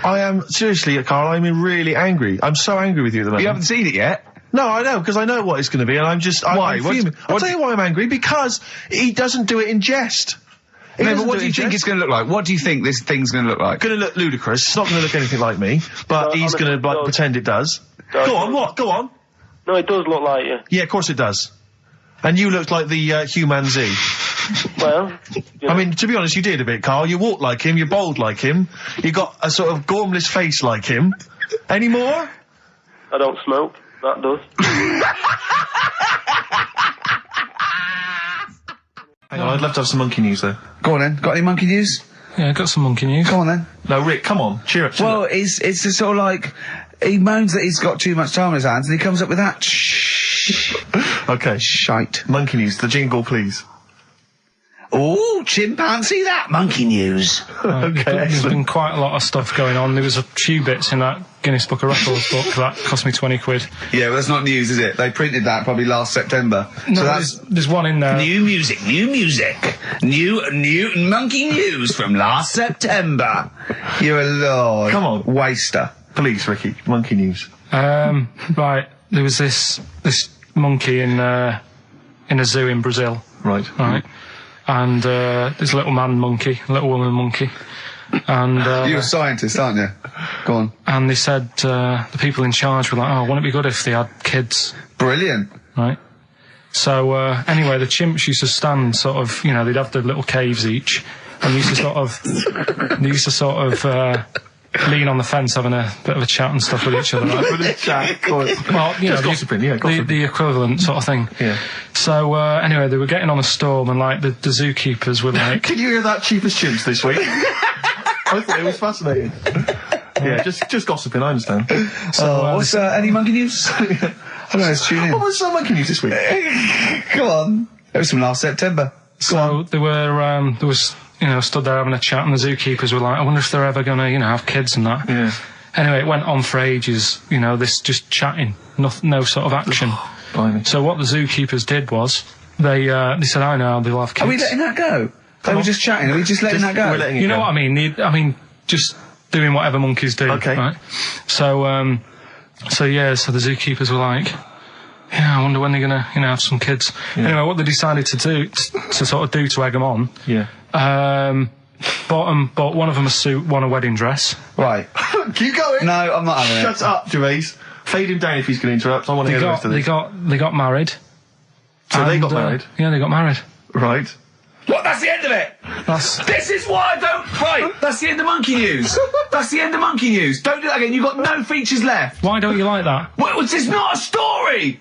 S2: I am, seriously, Carl, I'm really angry. I'm so angry with you at the moment.
S4: You haven't seen it yet?
S2: No, I know, because I know what it's going to be, and I'm just...
S4: Why?
S2: I'll tell you why I'm angry, because he doesn't do it in jest.
S4: No, but what do you think it's going to look like? What do you think this thing's going to look like?
S2: Going to look ludicrous. It's not going to look anything like me, but he's going to pretend it does. Go on, what? Go on.
S5: No, it does look like you.
S2: Yeah, of course it does. And you looked like the humanzee.
S5: Well,
S2: I mean, to be honest, you did a bit, Carl. You walk like him, you're bold like him, you got a sort of gormless face like him. Any more?
S5: I don't smoke. That does.
S2: Hang on, I'd love to have some monkey news, though.
S3: Go on then. Got any monkey news?
S1: Yeah, got some monkey news.
S3: Go on then.
S2: No, Rick, come on, cheer up.
S3: Well, it's a sort of like, he moans that he's got too much time on his hands, and he comes up with that
S2: Okay.
S3: shite.
S2: Monkey news, the jingle, please.
S3: Oh, chimpanzee, that monkey news.
S2: Okay,
S1: There's
S2: excellent.
S1: been quite a lot of stuff going on. There was a few bits in that Guinness Book of Records book that cost me 20 quid.
S3: Yeah, well, that's not news, is it? They printed that probably last September.
S1: No,
S3: so that's
S1: there's one in there.
S3: new music. New monkey news from last September. You're a lord.
S2: Come on.
S3: Waster.
S2: Please, Ricky, monkey news.
S1: Right, there was this monkey in a zoo in Brazil.
S2: Right.
S1: Right. And there's a little man monkey, a little woman monkey. And
S3: You're a scientist, aren't you? Go on.
S1: and they said the people in charge were like, oh, wouldn't it be good if they had kids?
S3: Brilliant.
S1: Right. So anyway, the chimps used to stand sort of, you know, they'd have their little caves each, and they used to sort of lean on the fence having a bit of a chat and stuff with each other. Right? Well, you know,
S2: Just gossiping, yeah, gossiping.
S1: the equivalent sort of thing.
S2: Yeah.
S1: So anyway, they were getting on a storm, and like the zookeepers were like,
S2: Can you hear that cheapest chimps this week? I thought it was fascinating. Yeah, just gossiping, I understand.
S3: What's any monkey news? I don't know, let's tune in.
S2: What was some monkey news this week?
S3: Come on. It was from last September.
S1: so they were there was, you know, stood there having a chat, and the zookeepers were like, I wonder if they're ever gonna, you know, have kids and that.
S2: Yeah.
S1: Anyway, it went on for ages, you know, this just chatting, no sort of action.
S2: Blimey.
S1: So what the zookeepers did was, they said, I know, they'll have kids.
S3: Are we letting that go? They were just chatting. Are we just letting that go?
S2: We're letting it
S1: You know
S2: go.
S1: what I mean? I mean, just doing whatever monkeys do.
S2: Okay.
S1: Right? So the zookeepers were like, yeah, I wonder when they're gonna, you know, have some kids.
S2: Yeah.
S1: Anyway, what they decided to do, to egg them on,
S2: Yeah.
S1: bought one of them a suit, one a wedding dress.
S3: Right.
S2: Keep going.
S3: No, I'm not having it.
S2: Shut up, Gervais. Fade him down if he's going to interrupt. I want to hear the rest of this.
S1: They got married.
S2: So they
S1: And,
S2: got married.
S1: Yeah, they got married.
S2: Right.
S3: What? That's the end of it. This is why I don't. Right. That's the end of monkey news. That's the end of monkey news. Don't do that again. You've got no features left.
S1: Why don't you like that?
S3: Well, it's not a story.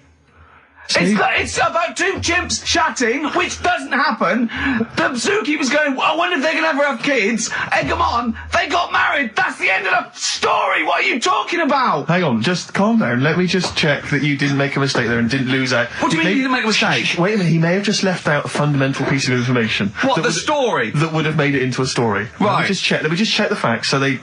S3: It's about two chimps chatting, which doesn't happen. The zookeeper's going, I wonder if they're going to ever have kids. Egg them on. They got married. That's the end of the story. What are you talking about?
S2: Hang on, just calm down. Let me just check that you didn't make a mistake there and didn't lose out.
S3: What do you mean you didn't make a mistake?
S2: Wait a minute, he may have just left out a fundamental piece of information.
S3: What,
S2: that
S3: the
S2: would-
S3: story?
S2: That would have made it into a story.
S3: Right.
S2: Let me just check the facts. So they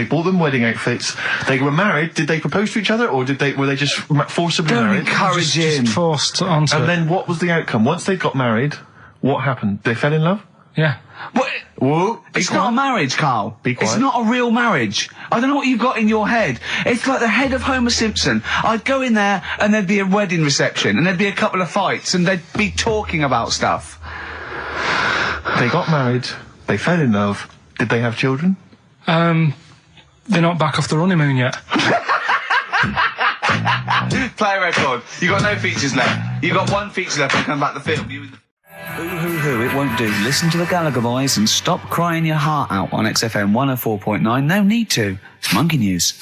S2: bought them wedding outfits. They were married. Did they propose to each other, or were they just forcibly
S3: Don't
S2: married?
S3: encourage him.
S1: Just forced onto
S2: And
S1: it.
S2: then what was the outcome? Once they got married, what happened? They fell in love?
S1: Yeah.
S3: What?
S2: Whoa.
S3: It's not a marriage, Carl.
S2: Be quiet.
S3: It's not a real marriage. I don't know what you've got in your head. It's like the head of Homer Simpson. I'd go in there and there'd be a wedding reception and there'd be a couple of fights and they'd be talking about stuff.
S2: They got married. They fell in love. Did they have children?
S1: They're not back off the honeymoon yet.
S3: Play a record. You got no features left. You got one feature left and come back to the film. Hoo, it won't do. Listen to the Gallagher Boys and stop crying your heart out on XFM 104.9. No need to. It's monkey news.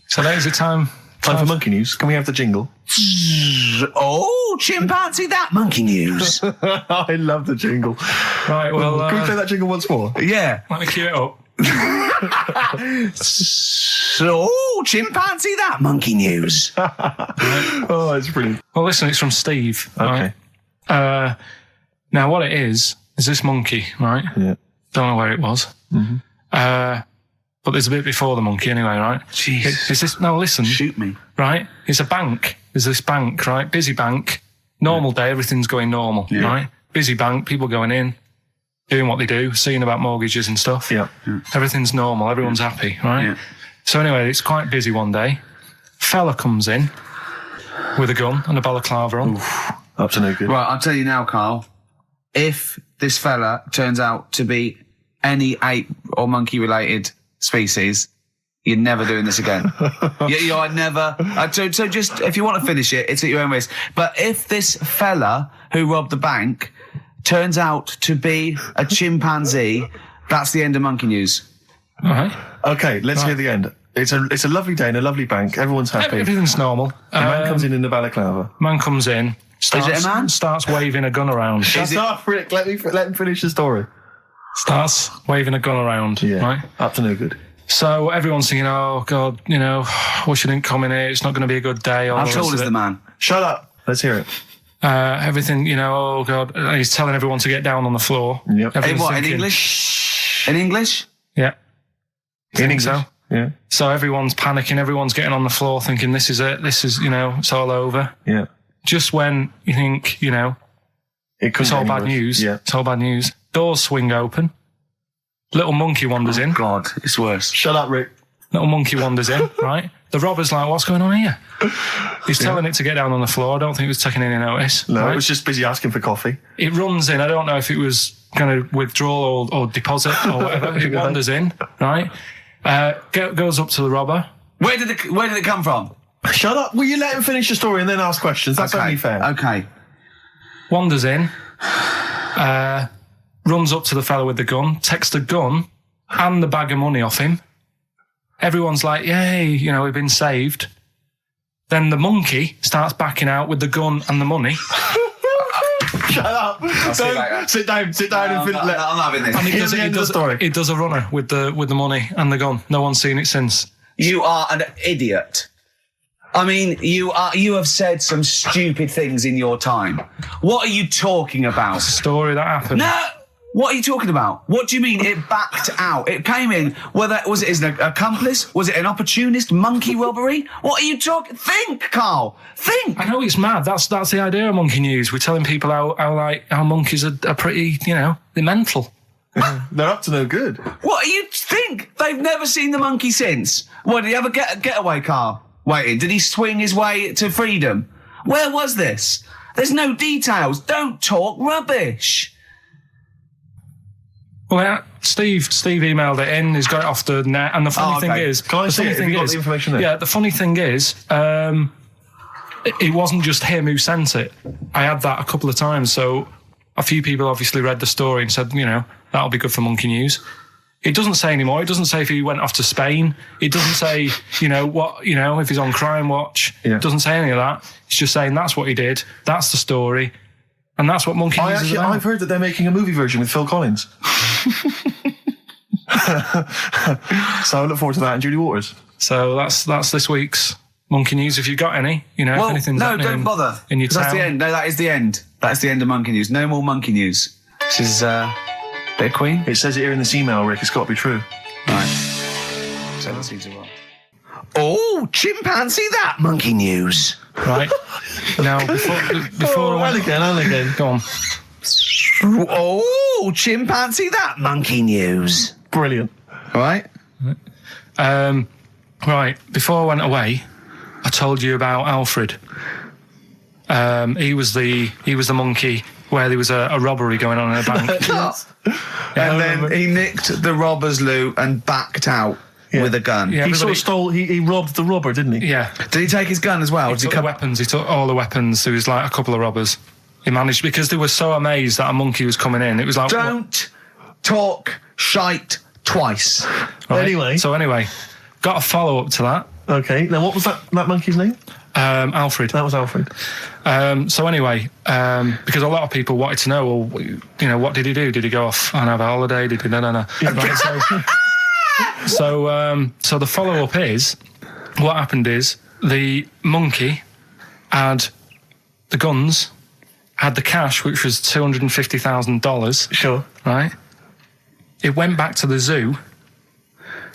S1: So that is the time.
S2: Time for monkey news. Can we have the jingle?
S3: Oh, chimpanzee, that monkey news.
S2: I love the jingle.
S1: Right, well,
S2: Can we play that jingle once more?
S3: Yeah.
S1: let me cue it up.
S3: So, chimpanzee, that monkey news.
S2: Oh, it's brilliant.
S1: Well, listen, it's from Steve.
S2: Okay.
S1: Right? Now, what it is this monkey, right?
S2: Yeah.
S1: Don't know where it was. Mm-hmm. But there's a bit before the monkey anyway, right?
S3: Jeez.
S1: Is this, no, listen.
S3: Shoot me.
S1: Right? It's a bank. There's this bank, right? Busy bank. Normal day, everything's going normal, right? Busy bank, people going in, doing what they do, seeing about mortgages and stuff.
S2: Yeah.
S1: Everything's normal, everyone's happy, right?
S3: Yeah.
S1: So anyway, it's quite busy one day. Fella comes in with a gun and a balaclava on.
S2: Up to no good.
S3: Right, I'll tell you now, Carl. If this fella turns out to be any ape or monkey related species,
S4: You're never doing this again. You're never. So just, if you want to finish it, it's at your own risk. But if this fella who robbed the bank turns out to be a chimpanzee, that's the end of Monkey News.
S1: All right.
S2: Okay, let's hear the end. It's a lovely day in a lovely bank. Everyone's happy.
S1: Everything's normal.
S2: A man comes in the balaclava.
S1: Man comes in.
S4: Is it a man?
S1: Starts waving a gun around.
S2: Shut up, Rick. Let him finish the story.
S1: Starts waving a gun around.
S2: Yeah.
S1: Right?
S2: Up to no good.
S1: So everyone's thinking, oh, God, wish I didn't come in here. It's not going to be a good day.
S4: How tall is the man?
S2: Shut up. Let's hear it.
S1: Everything, oh, God. He's telling everyone to get down on the floor.
S2: Yep.
S4: In what, in English? In English?
S1: Yeah.
S2: In English.
S1: So.
S2: Yeah.
S1: So everyone's panicking. Everyone's getting on the floor thinking, this is it. This is, it's all over.
S2: Yeah.
S1: Just when you think, it's all bad news.
S2: Yeah.
S1: It's all bad news. Doors swing open. Little monkey wanders in.
S4: God, it's worse.
S2: Shut up, Rick.
S1: Little monkey wanders in, right? The robber's like, what's going on here? He's telling it to get down on the floor. I don't think it was taking any notice.
S2: No,
S1: right?
S2: it was just busy asking for coffee.
S1: It runs in. I don't know if it was going to withdraw or deposit or whatever. It wanders in, right? Goes up to the robber.
S4: Where did it come from?
S2: Shut up. Will you let him finish the story and then ask questions? That's only fair.
S4: Okay.
S1: Wanders in. Runs up to the fellow with the gun, takes the gun and the bag of money off him. Everyone's like, yay, we've been saved. Then the monkey starts backing out with the gun and the money.
S2: Shut up. Sit down and
S4: I'm not having this.
S1: And
S2: Here's the end of the story.
S1: It does a runner with the money and the gun. No one's seen it since.
S4: You are an idiot. I mean, you have said some stupid things in your time. What are you talking about?
S1: It's a story that happened.
S4: No! What are you talking about? What do you mean it backed out? It came in, was it an accomplice? Was it an opportunist monkey robbery? What are you talking? Think, Carl. Think.
S1: I know it's mad. That's the idea of Monkey News. We're telling people how monkeys are pretty, they're mental.
S2: They're up to no good.
S4: What do you think? They've never seen the monkey since. What, did he have a getaway car waiting? Did he swing his way to freedom? Where was this? There's no details. Don't talk rubbish.
S1: Well, Steve emailed it in. He's got it off the net. And the funny thing is...
S2: Can I see it? Have you got the information there?
S1: Yeah, the funny thing is, it wasn't just him who sent it. I had that a couple of times. So a few people obviously read the story and said, that'll be good for Monkey News. It doesn't say anymore. It doesn't say if he went off to Spain. It doesn't say, if he's on Crime Watch. Yeah. It doesn't say any of that. It's just saying that's what he did. That's the story. And that's what Monkey News is about.
S2: I've heard that they're making a movie version with Phil Collins. So I look forward to that and Judy Waters.
S1: So that's this week's Monkey News. If you've got any, if anything's happening
S4: don't bother.
S1: In your town.
S4: That's the end. No, that is the end. That's the end of Monkey News. No more Monkey News. This is bit of Queen.
S2: It says it here in this email, Rick. It's got to be true.
S4: Right. So that seems right.
S3: Oh, chimpanzee that Monkey News.
S1: Right. Now, before
S2: and again.
S1: Go on.
S3: Oh, chimpanzee that Monkey News.
S2: Brilliant.
S3: Right.
S1: Right. Before I went away, I told you about Alfred. He was the monkey where there was a robbery going on in a bank.
S3: And then he nicked the robber's loot and backed out with a gun.
S1: Yeah,
S2: he sort of stole. He robbed the robber, didn't he?
S1: Yeah.
S3: Did he take his gun as well?
S1: He took the weapons. He took all the weapons. There was like a couple of robbers. He managed because they were so amazed that a monkey was coming in. It was like
S3: don't talk shite twice.
S1: Right?
S2: Anyway,
S1: got a follow up to that.
S2: Okay. Now, what was that monkey's name?
S1: Alfred.
S2: That was Alfred.
S1: So anyway, because a lot of people wanted to know, well, what did he do? Did he go off and have a holiday? Did he? No. Right, so the follow up is, what happened is the monkey had the guns, had the cash, which was $250,000.
S2: Sure.
S1: Right. It went back to the zoo.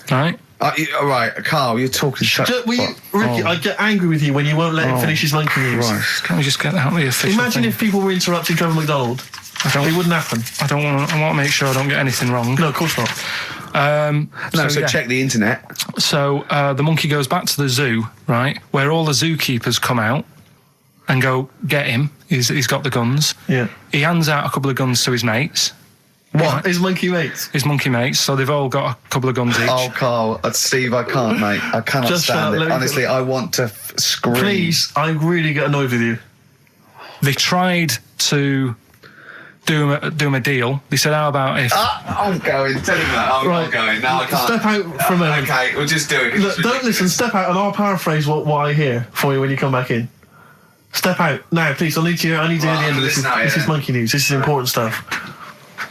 S1: Right.
S3: All right, Carl, you're talking shit.
S2: Ricky, I get angry with you when you won't let him finish his Monkey News.
S3: Right.
S1: Can we just get out the official
S2: Imagine
S1: thing?
S2: if people were interrupting Trevor McDonald. It wouldn't happen.
S1: I want to make sure I don't get anything wrong.
S2: No, of course not.
S3: Check the internet.
S1: So the monkey goes back to the zoo, right, where all the zookeepers come out and go, get him. He's got the guns.
S2: Yeah.
S1: He hands out a couple of guns to his mates,
S2: What? His monkey mates?
S1: His monkey mates. So they've all got a couple of guns each.
S3: Oh, Carl, Steve, I can't, mate. I cannot stand it. Honestly, I want to scream.
S2: Please, I really get annoyed with you.
S1: They tried to do him a deal. They said, how about if...
S3: I'm going. Tell him that. I'm not going. No, I can't.
S2: Step out for a minute.
S3: Okay, we'll just do it.
S2: Look, don't listen. Step out and I'll paraphrase what I hear for you when you come back in. Step out. Now, please, I need to hear the end of this. This is monkey news. This is important stuff.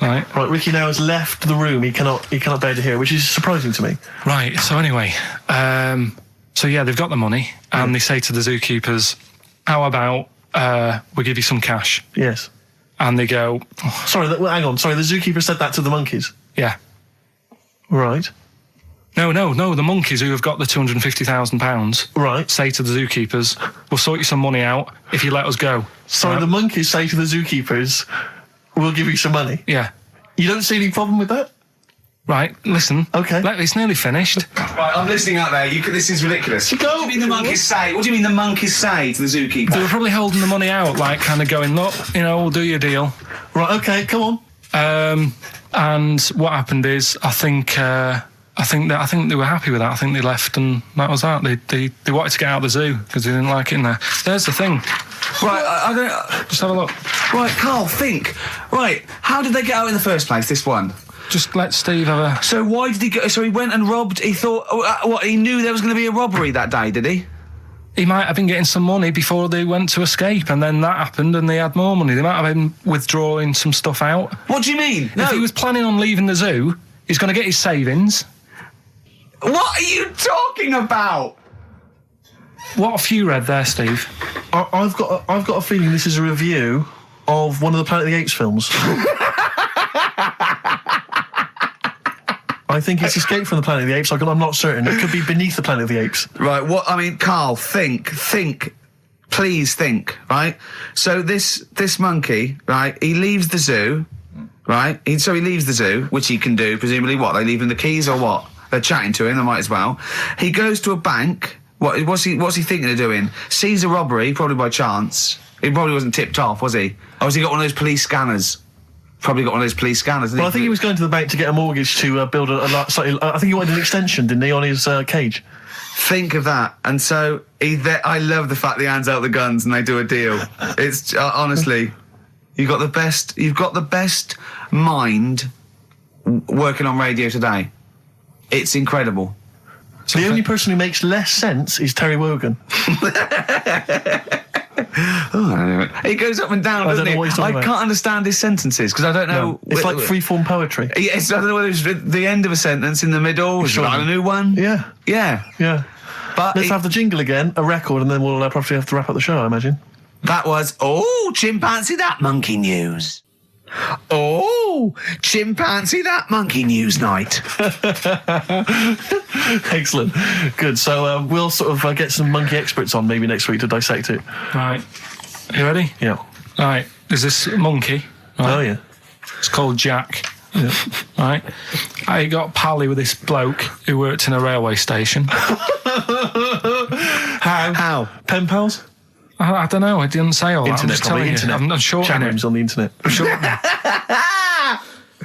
S1: Right,
S2: Ricky now has left the room. He cannot bear to hear, which is surprising to me.
S1: Right, so anyway, so yeah, they've got the money, and they say to the zookeepers, how about we give you some cash?
S2: Yes.
S1: And they go...
S2: Oh. Sorry, hang on. Sorry, the zookeeper said that to the monkeys?
S1: Yeah.
S2: Right.
S1: No, the monkeys who have got the £250,000
S2: right.
S1: say to the zookeepers, we'll sort you some money out if you let us go.
S2: Sorry, the monkeys say to the zookeepers... We'll give you some money.
S1: Yeah.
S2: You don't see any problem with that?
S1: Right, listen.
S2: Okay.
S1: It's nearly finished.
S4: Right, I'm listening out there. This is ridiculous. What do you mean the monkeys say? What do you mean the monkeys say to the zookeeper?
S1: They were probably holding the money out, like kind of going, look, we'll do your deal.
S2: Right, okay, come on.
S1: And what happened is, I think they were happy with that. I think they left, and that was that. They wanted to get out of the zoo because they didn't like it in there. There's the thing.
S4: Right, I don't...
S1: Just have a look.
S4: Right, Carl, think. Right, how did they get out in the first place, this one?
S1: Just let Steve have a...
S4: So why did he go... So he went and robbed... He thought... he knew there was going to be a robbery that day, did he?
S1: He might have been getting some money before they went to escape, and then that happened and they had more money. They might have been withdrawing some stuff out.
S4: What do you mean?
S1: If he was planning on leaving the zoo, he's going to get his savings.
S4: What are you talking about?
S1: What have you read there, Steve?
S2: I've got a feeling this is a review of one of the Planet of the Apes films. I think it's Escape from the Planet of the Apes. I'm not certain. It could be Beneath the Planet of the Apes.
S4: Right, Carl, think. Please think, right? So this monkey, right, he leaves the zoo, right? So he leaves the zoo, which he can do, presumably what? They leave him the keys or what? They're chatting to him, they might as well. He goes to a bank. What's he thinking of doing? Sees a robbery, probably by chance. He probably wasn't tipped off, was he? Or has he got one of those police scanners? Probably got one of those police scanners.
S2: Well, I think he was going to the bank to get a mortgage to build I think he wanted an extension, didn't he, on his cage?
S4: Think of that. And so I love the fact that he hands out the guns and they do a deal. It's honestly, you've got the best mind working on radio today. It's incredible.
S2: The only person who makes less sense is Terry Wogan.
S4: He goes up and down, doesn't he? I can't understand his sentences because I don't know.
S2: No, it's like free-form poetry.
S4: Yes, I don't know whether it's the end of a sentence, in the middle, sure. A new one.
S2: Yeah. But let's have the jingle again, a record, and then we'll probably have to wrap up the show, I imagine.
S4: That was chimpanzee that monkey news. Chimpanzee that monkey news night.
S2: Excellent. Good. So we'll sort of get some monkey experts on maybe next week to dissect it.
S1: Right. You ready?
S2: Yeah.
S1: Right. There's this monkey. Right?
S2: Oh, yeah.
S1: It's called Jack.
S2: Yeah.
S1: Right. I got pally with this bloke who worked in a railway station.
S2: How? Pen pals?
S1: I don't know. I didn't say all that. I'm just telling you. I'm not sure.
S2: Chat rooms on the internet.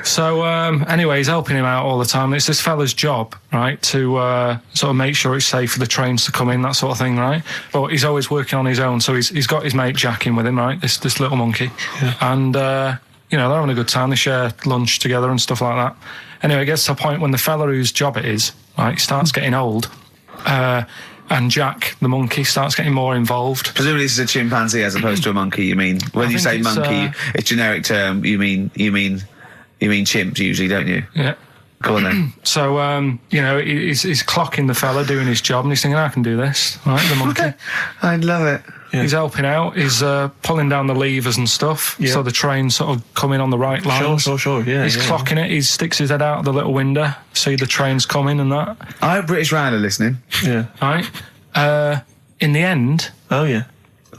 S1: So anyway, he's helping him out all the time. It's this fella's job, right, to sort of make sure it's safe for the trains to come in, that sort of thing, right? But he's always working on his own, so he's got his mate Jack in with him, right? This little monkey, and they're having a good time. They share lunch together and stuff like that. Anyway, it gets to a point when the fella whose job it is, right, starts getting old. And Jack, the monkey, starts getting more involved.
S4: Presumably this is a chimpanzee as opposed to a monkey, you mean? When you say monkey, it's generic term, you mean chimps usually, don't you?
S1: Yeah.
S4: Go on then.
S1: So, he's clocking the fella doing his job and he's thinking, I can do this, right, the monkey.
S4: I love it.
S1: Yeah. He's helping out, he's pulling down the levers and stuff, so the train's sort of coming on the right lines.
S2: Sure, yeah.
S1: He's clocking it, he sticks his head out the little window, see the train's coming and that.
S4: I hope British Ryan are listening.
S2: Yeah.
S1: Right? In the end...
S2: Oh, yeah.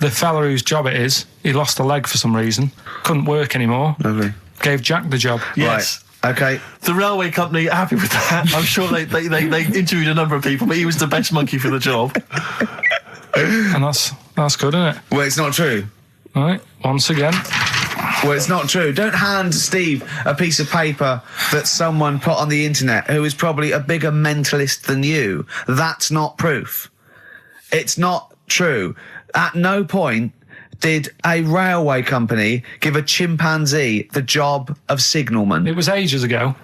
S1: The fella whose job it is, he lost a leg for some reason, couldn't work anymore.
S4: Lovely.
S1: Gave Jack the job.
S2: Yes.
S4: Right. Okay.
S2: The railway company are happy with that. I'm sure they interviewed a number of people, but he was the best monkey for the job.
S1: And that's good, isn't it?
S4: Well, it's not true.
S1: Right, once again.
S3: Well, it's not true. Don't hand Steve a piece of paper that someone put on the internet who is probably a bigger mentalist than you. That's not proof. It's not true. At no point did a railway company give a chimpanzee the job of signalman.
S1: It was ages ago.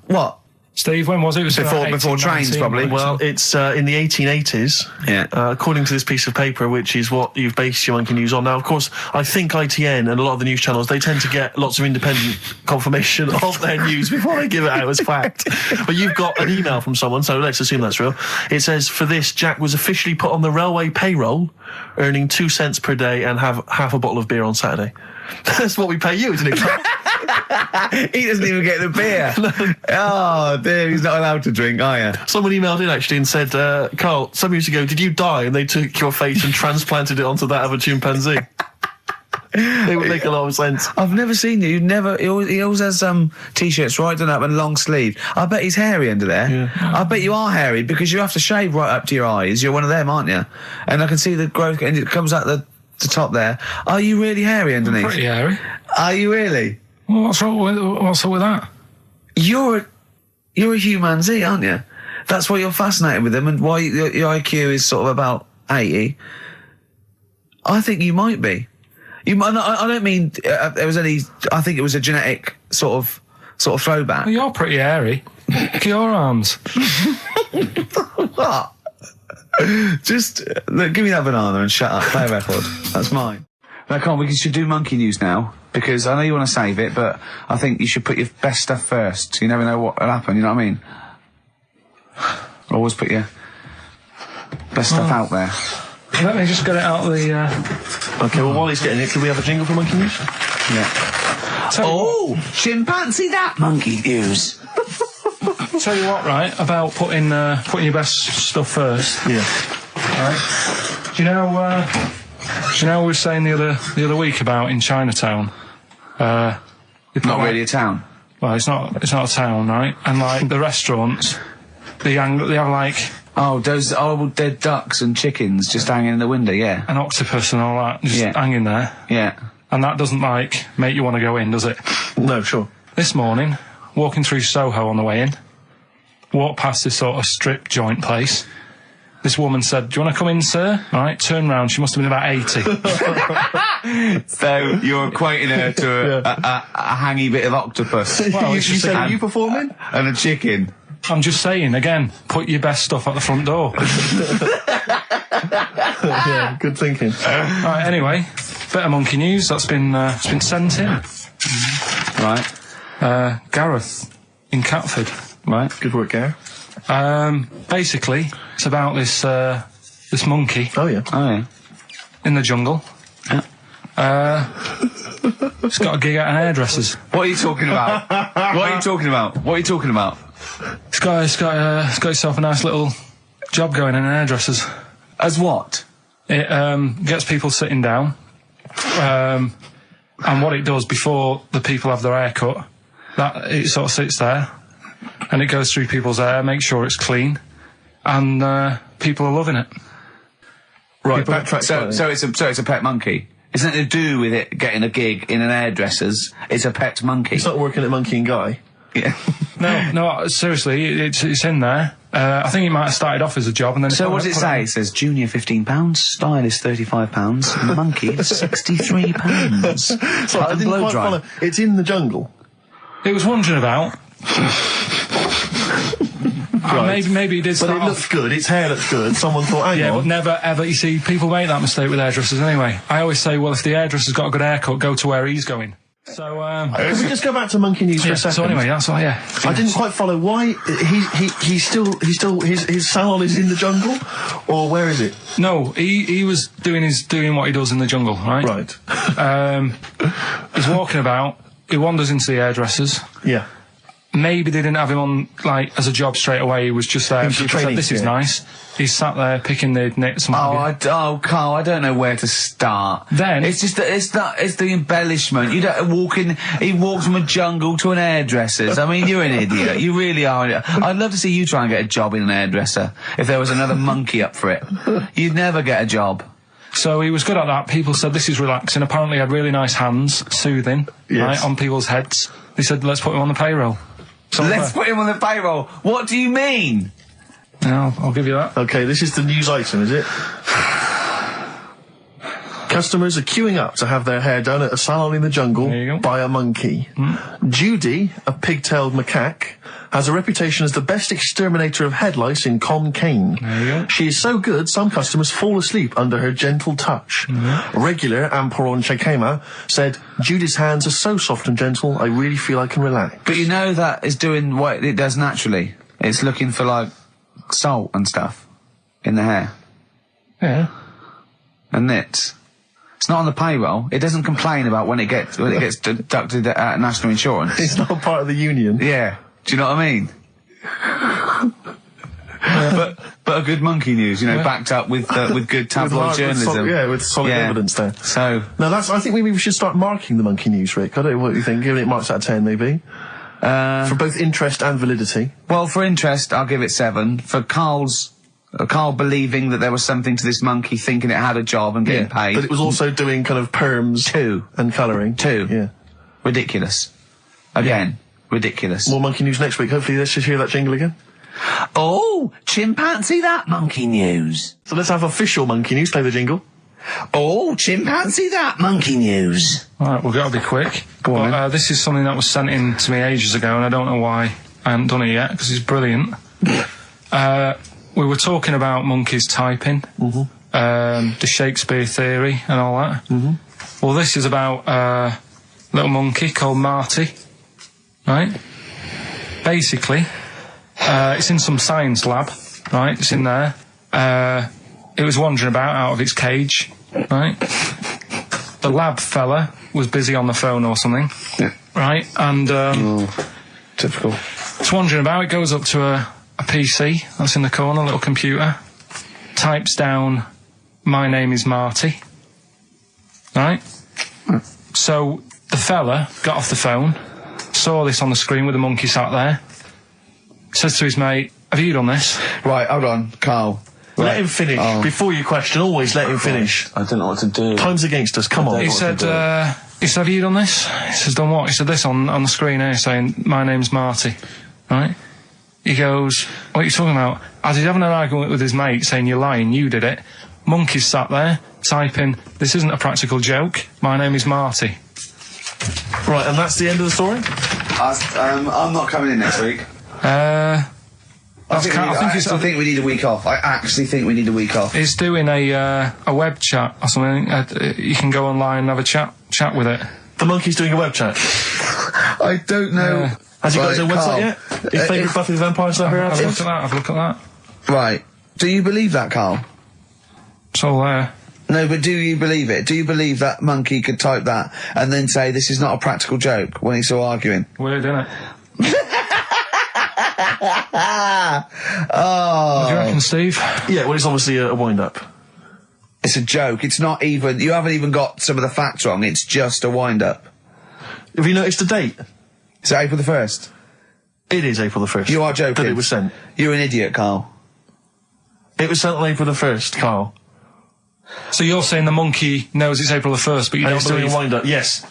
S3: What?
S1: Steve, when was it? It was
S3: Before trains, probably.
S2: Well, it's in the 1880s, according to this piece of paper, which is what you've based your monkey news on. Now, of course, I think ITN and a lot of the news channels, they tend to get lots of independent confirmation of their news before they give it out as fact. But you've got an email from someone, so let's assume that's real. It says, for this, Jack was officially put on the railway payroll, earning 2 cents per day and have half a bottle of beer on Saturday. That's what we pay you, isn't it?
S3: He doesn't even get the beer. No. Oh, dear, he's not allowed to drink, are you?
S2: Someone emailed in, actually, and said, Carl, some years ago, did you die? And they took your face and transplanted it onto that of a chimpanzee. It would make a lot of sense.
S3: I've never seen you. He always has T-shirts right done up and long sleeve. I bet he's hairy under there. Yeah. I bet you are hairy because you have to shave right up to your eyes. You're one of them, aren't you? And I can see the growth, and it comes out the top there. Are you really hairy underneath?
S1: Pretty hairy.
S3: Are you really?
S1: Well, what's wrong with that?
S3: You're a humanzee, aren't you? That's why you're fascinated with them, and why your IQ is sort of about 80. I think you might be. You might. I don't mean there was any. I think it was a genetic sort of throwback.
S1: Well, you're pretty hairy. Look at your arms.
S3: What? Just look, give me that banana and shut up. Play a record. That's mine. Now, come on, we should do monkey news now, because I know you want to save it, but I think you should put your best stuff first. You never know what will happen, you know what I mean? Always put your best stuff out there.
S1: Let me just get it out of the...
S2: Okay, well, while he's getting it, can we have a jingle for monkey news?
S3: Yeah. Chimpanzee that monkey news.
S1: Tell you what, right, about putting your best stuff first.
S2: Yeah.
S1: Right. Do you know what we were saying the other week about in Chinatown?
S3: Not really a town.
S1: Well, it's not a town, right? And like the restaurants, they have like
S3: those horrible dead ducks and chickens just hanging in the window, yeah.
S1: An octopus and all that just hanging there.
S3: Yeah.
S1: And that doesn't make you want to go in, does it?
S2: No, sure.
S1: This morning, walking through Soho on the way in, walked past this sort of strip joint place. This woman said, "Do you want to come in, sir?" All right, turn round. She must have been about 80.
S3: So you're equating her to a hangy bit of octopus.
S2: Well, you said, are you performing?
S3: And a chicken.
S1: I'm just saying, again, put your best stuff at the front door.
S2: Yeah, good thinking.
S1: Right, anyway, bit of monkey news that's been sent in.
S3: Right.
S1: Gareth in Catford.
S3: Right.
S2: Good work, Gareth.
S1: Basically, it's about this monkey.
S2: Oh yeah.
S1: In the jungle.
S3: Yeah.
S1: It's got a gig at an hairdresser's.
S3: What are you talking about? What are you talking about?
S1: It's got itself a nice little job going in an hairdresser's.
S3: As what?
S1: It gets people sitting down, and what it does before the people have their hair cut, that it sort of sits there, and it goes through people's hair, makes sure it's clean, and people are loving it.
S2: Right, backtrack.
S3: So it's a pet monkey. It's nothing to do with it getting a gig in an hairdresser's. It's a pet monkey.
S2: It's not working at Monkey and Guy.
S3: Yeah.
S1: No, seriously, it's in there. I think it might have started off as a job, and then.
S3: So what does it say? It says junior £15, stylist £35, monkey £63.
S2: So I didn't quite follow. It's in the jungle.
S1: It was wandering about.
S2: Right.
S1: Maybe it did.
S2: But it looks good. Its hair looks good. Someone thought, hang on.
S1: But never ever. You see, people make that mistake with hairdressers anyway. I always say, well, if the hairdresser's got a good haircut, go to where he's going. So,
S2: can we just go back to monkey news for a second?
S1: So anyway, that's all. Yeah.
S2: I didn't quite follow why he's still his salon is in the jungle, or where is it?
S1: No, he was doing what he does in the jungle, right?
S2: Right.
S1: He's walking about. He wanders into the hairdressers.
S2: Yeah.
S1: Maybe they didn't have him on, like, as a job straight away. He was just there.
S2: He was
S1: said, this is nice. He's sat there picking the knits.
S3: Carl, I don't know where to start.
S1: Then
S3: it's just it's the embellishment. You don't walk in. He walks from a jungle to an hairdresser's. I mean, you're an idiot. You really are. I'd love to see you try and get a job in an hairdresser if there was another monkey up for it. You'd never get a job.
S1: So he was good at that. People said this is relaxing. Apparently he had really nice hands, soothing, right, on people's heads. They said, let's put him on the payroll. So
S4: Let's put him on the payroll. What do you mean?
S1: Yeah, I'll give you that.
S2: Okay, this is the news item, is it? Customers are queuing up to have their hair done at a salon in the jungle
S1: There you go.
S2: by a monkey. Judy, a pig-tailed macaque, has a reputation as the best exterminator of head lice in Kane.
S1: There you go.
S2: She is so good, some customers fall asleep under her gentle touch. Regular Amporon Chekema said, Judy's hands are so soft and gentle, I really feel I can relax.
S4: But you know that is doing what it does naturally. It's looking for, like, salt and stuff in the hair.
S1: Yeah.
S4: And nits. It's not on the payroll. It doesn't complain about when it gets deducted at national insurance.
S2: It's not part of the union.
S4: Yeah. Do you know what I mean? But a good monkey news, you know, backed up with good tabloid journalism.
S2: With solid evidence there.
S4: So
S2: Now I think maybe we should start marking the monkey news, Rick. I don't know what you think. Giving it marks out of 10, maybe. For both interest and validity.
S4: well, for interest, I'll give it 7. For Carl believing that there was something to this monkey, thinking it had a job and getting paid.
S2: But it was also doing kind of perms
S4: 2.
S2: and colouring.
S4: 2.
S2: Yeah.
S4: Ridiculous. Again, ridiculous.
S2: More monkey news next week. Hopefully let's just hear that jingle again.
S4: Oh, chimpanzee that monkey news.
S2: So let's have official monkey news. Play the jingle.
S4: Oh, chimpanzee that monkey news.
S1: Alright, we've got to be quick.
S2: Go on,
S1: But this is something that was sent in to me ages ago, and I don't know why I haven't done it yet, because it's brilliant. We were talking about monkeys typing, the Shakespeare theory and all that. Well, this is about a little monkey called Marty, right? Basically, it's in some science lab, right? It's in there. It was wandering about out of its cage, right? The lab fella was busy on the phone or something, right? And
S3: Typical.
S1: it's wandering about. It goes up to a PC that's in the corner, a little computer, types down, my name is Marty, right? So the fella got off the phone, saw this on the screen with the monkey sat there, says to his mate, have you done this?
S3: Right, hold on, Carl.
S2: Let him finish. Before you question, always let him finish.
S3: I don't know what to do.
S2: Time's against us, come on.
S1: He said, have you done this? He says, done what? He said, this on the screen here saying, my name's Marty, right? He goes, what are you talking about? As he's having an argument with his mate saying, you're lying, you did it. Monkey's sat there, typing, this isn't a practical joke, my name is Marty.
S2: Right, and that's the end of the story?
S3: I'm not coming in next week.
S1: I
S3: I think we need a week off. I actually think we need a week off.
S1: He's doing a web chat or something. You can go online and have a chat with it.
S2: The monkey's doing a web chat.
S3: I don't know.
S2: Has he got his own website yet? His favourite Buffy the Vampire Slayer?
S1: Have a look at that.
S3: Right. Do you believe that, Carl?
S1: It's all there.
S3: No, but do you believe it? Do you believe that monkey could type that and then say this is not a practical joke when he's still arguing?
S1: Weird, isn't it?
S3: Oh.
S1: What do you reckon, Steve?
S2: Yeah, well, it's obviously a wind-up.
S3: It's a joke. It's not even... You haven't even got some of the facts wrong. It's just a wind-up.
S2: Have you noticed the date?
S3: Is it April the 1st?
S2: It is April the 1st.
S3: You are joking.
S2: That it was sent.
S3: You're an idiot, Carl.
S2: It was sent on April the 1st, Carl.
S1: So you're saying the monkey knows it's April the 1st, but you
S2: And
S1: don't
S2: it's doing
S1: believe...
S2: a wind-up, yes.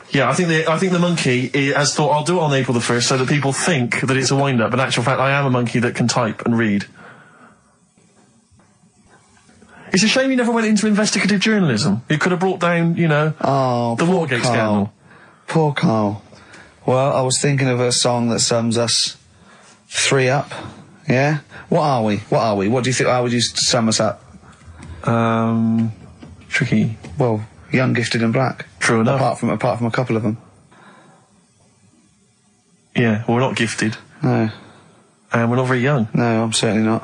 S2: Yeah, I think the monkey has thought, I'll do it on April the 1st so that people think that it's a wind-up. In actual fact, I am a monkey that can type and read. It's a shame you never went into investigative journalism. You could have brought down, you know, the Watergate scandal.
S3: Poor Carl. Well, I was thinking of a song that sums us 3 up. Yeah? What are we? What do you think? How would you sum us up?
S2: Tricky.
S3: Well, young, gifted and black.
S2: True enough.
S3: Apart from a couple of them.
S2: Yeah, well, we're not gifted.
S3: No.
S2: And we're not very young.
S3: No, I'm certainly not.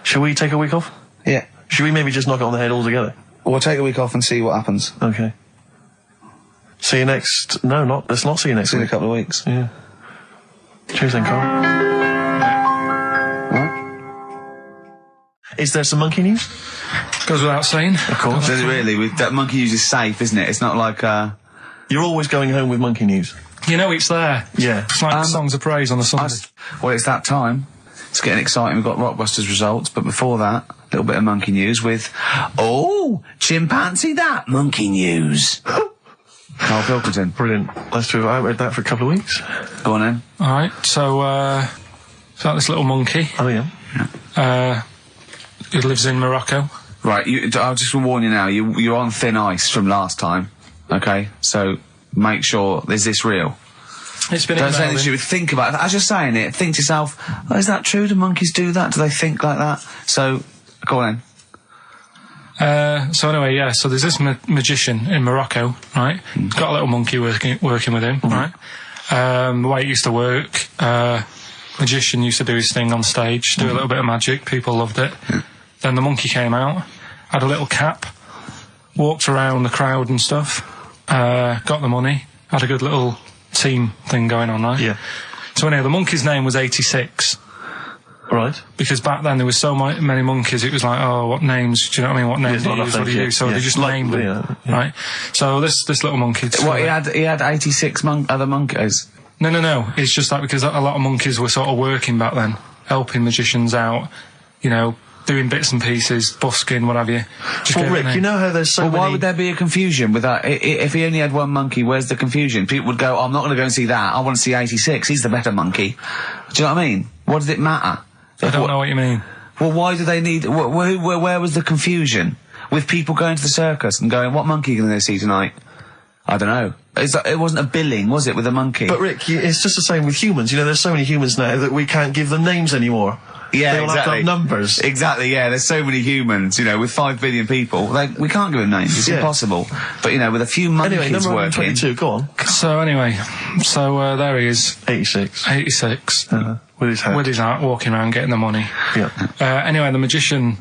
S2: Shall we take a week off?
S3: Yeah.
S2: Should we maybe just knock it on the head altogether?
S3: We'll take a week off and see what happens.
S2: Okay. See you next... No, let's not see you next
S3: See you in
S2: week.
S3: a couple of weeks.
S2: Yeah. Cheers then, Carl.
S3: Alright.
S2: Is there some monkey news?
S1: Goes without saying.
S2: Of course.
S4: Does it really? That monkey news is safe, isn't it? It's not like,
S2: You're always going home with monkey news.
S1: You know it's there.
S2: Yeah.
S1: It's like songs of praise on a Sunday.
S4: well, it's that time. It's getting exciting. We've got Rockbusters results, but before that, a little bit of monkey news with, chimpanzee that monkey news. Karl Pilkington.
S2: Brilliant. Nice to have. I haven't read that for a couple of weeks.
S4: Go on then.
S1: All right, so this little monkey.
S2: Oh yeah.
S1: He lives in Morocco.
S4: Right, I'll just warn you now, you're on thin ice from last time, okay? So make sure, is this real?
S1: It's been
S4: Don't say this, you would think about it. As you're saying it, think to yourself, is that true? Do monkeys do that? Do they think like that? So, go on then.
S1: So anyway, yeah, so there's this magician in Morocco, right? He's got a little monkey working with him, right? The way it used to work, magician used to do his thing on stage, do a little bit of magic, people loved it. Then the monkey came out, had a little cap, walked around the crowd and stuff, got the money, had a good little team thing going on, right?
S2: Yeah.
S1: So anyway, the monkey's name was 86.
S2: Right.
S1: Because back then there was so many monkeys, it was like, oh, what names, do you know what I mean? What names do you use, what do you do? So they just named them, right? So this little monkey...
S4: He had 86 other monkeys?
S1: No. It's just that because a lot of monkeys were sort of working back then, helping magicians out, you know, doing bits and pieces, busking, what have you.
S2: Well, Rick, you know how there's so many...
S4: why would there be a confusion with that? If he only had one monkey, where's the confusion? People would go, I'm not going to go and see that. I want to see 86. He's the better monkey. Do you know what I mean? What does it matter?
S1: I don't know what you mean.
S4: Well, why do they need... Where was the confusion? With people going to the circus and going, what monkey are you going to go see tonight? I don't know. It wasn't a billing, was it, with a monkey?
S2: But Rick, it's just the same with humans. You know, there's so many humans now that we can't give them names anymore.
S4: Yeah,
S2: they all have to have numbers.
S4: Exactly, yeah. There's so many humans, you know, with 5 billion people. We can't give them names. It's impossible. But, you know, with a few monkeys
S2: anyway, number
S4: working...
S2: 22, go on.
S1: So, anyway, there he is.
S2: 86.
S1: 86.
S2: With his hat.
S1: With his hat, walking around, getting the money.
S2: Yeah.
S1: Anyway, the magician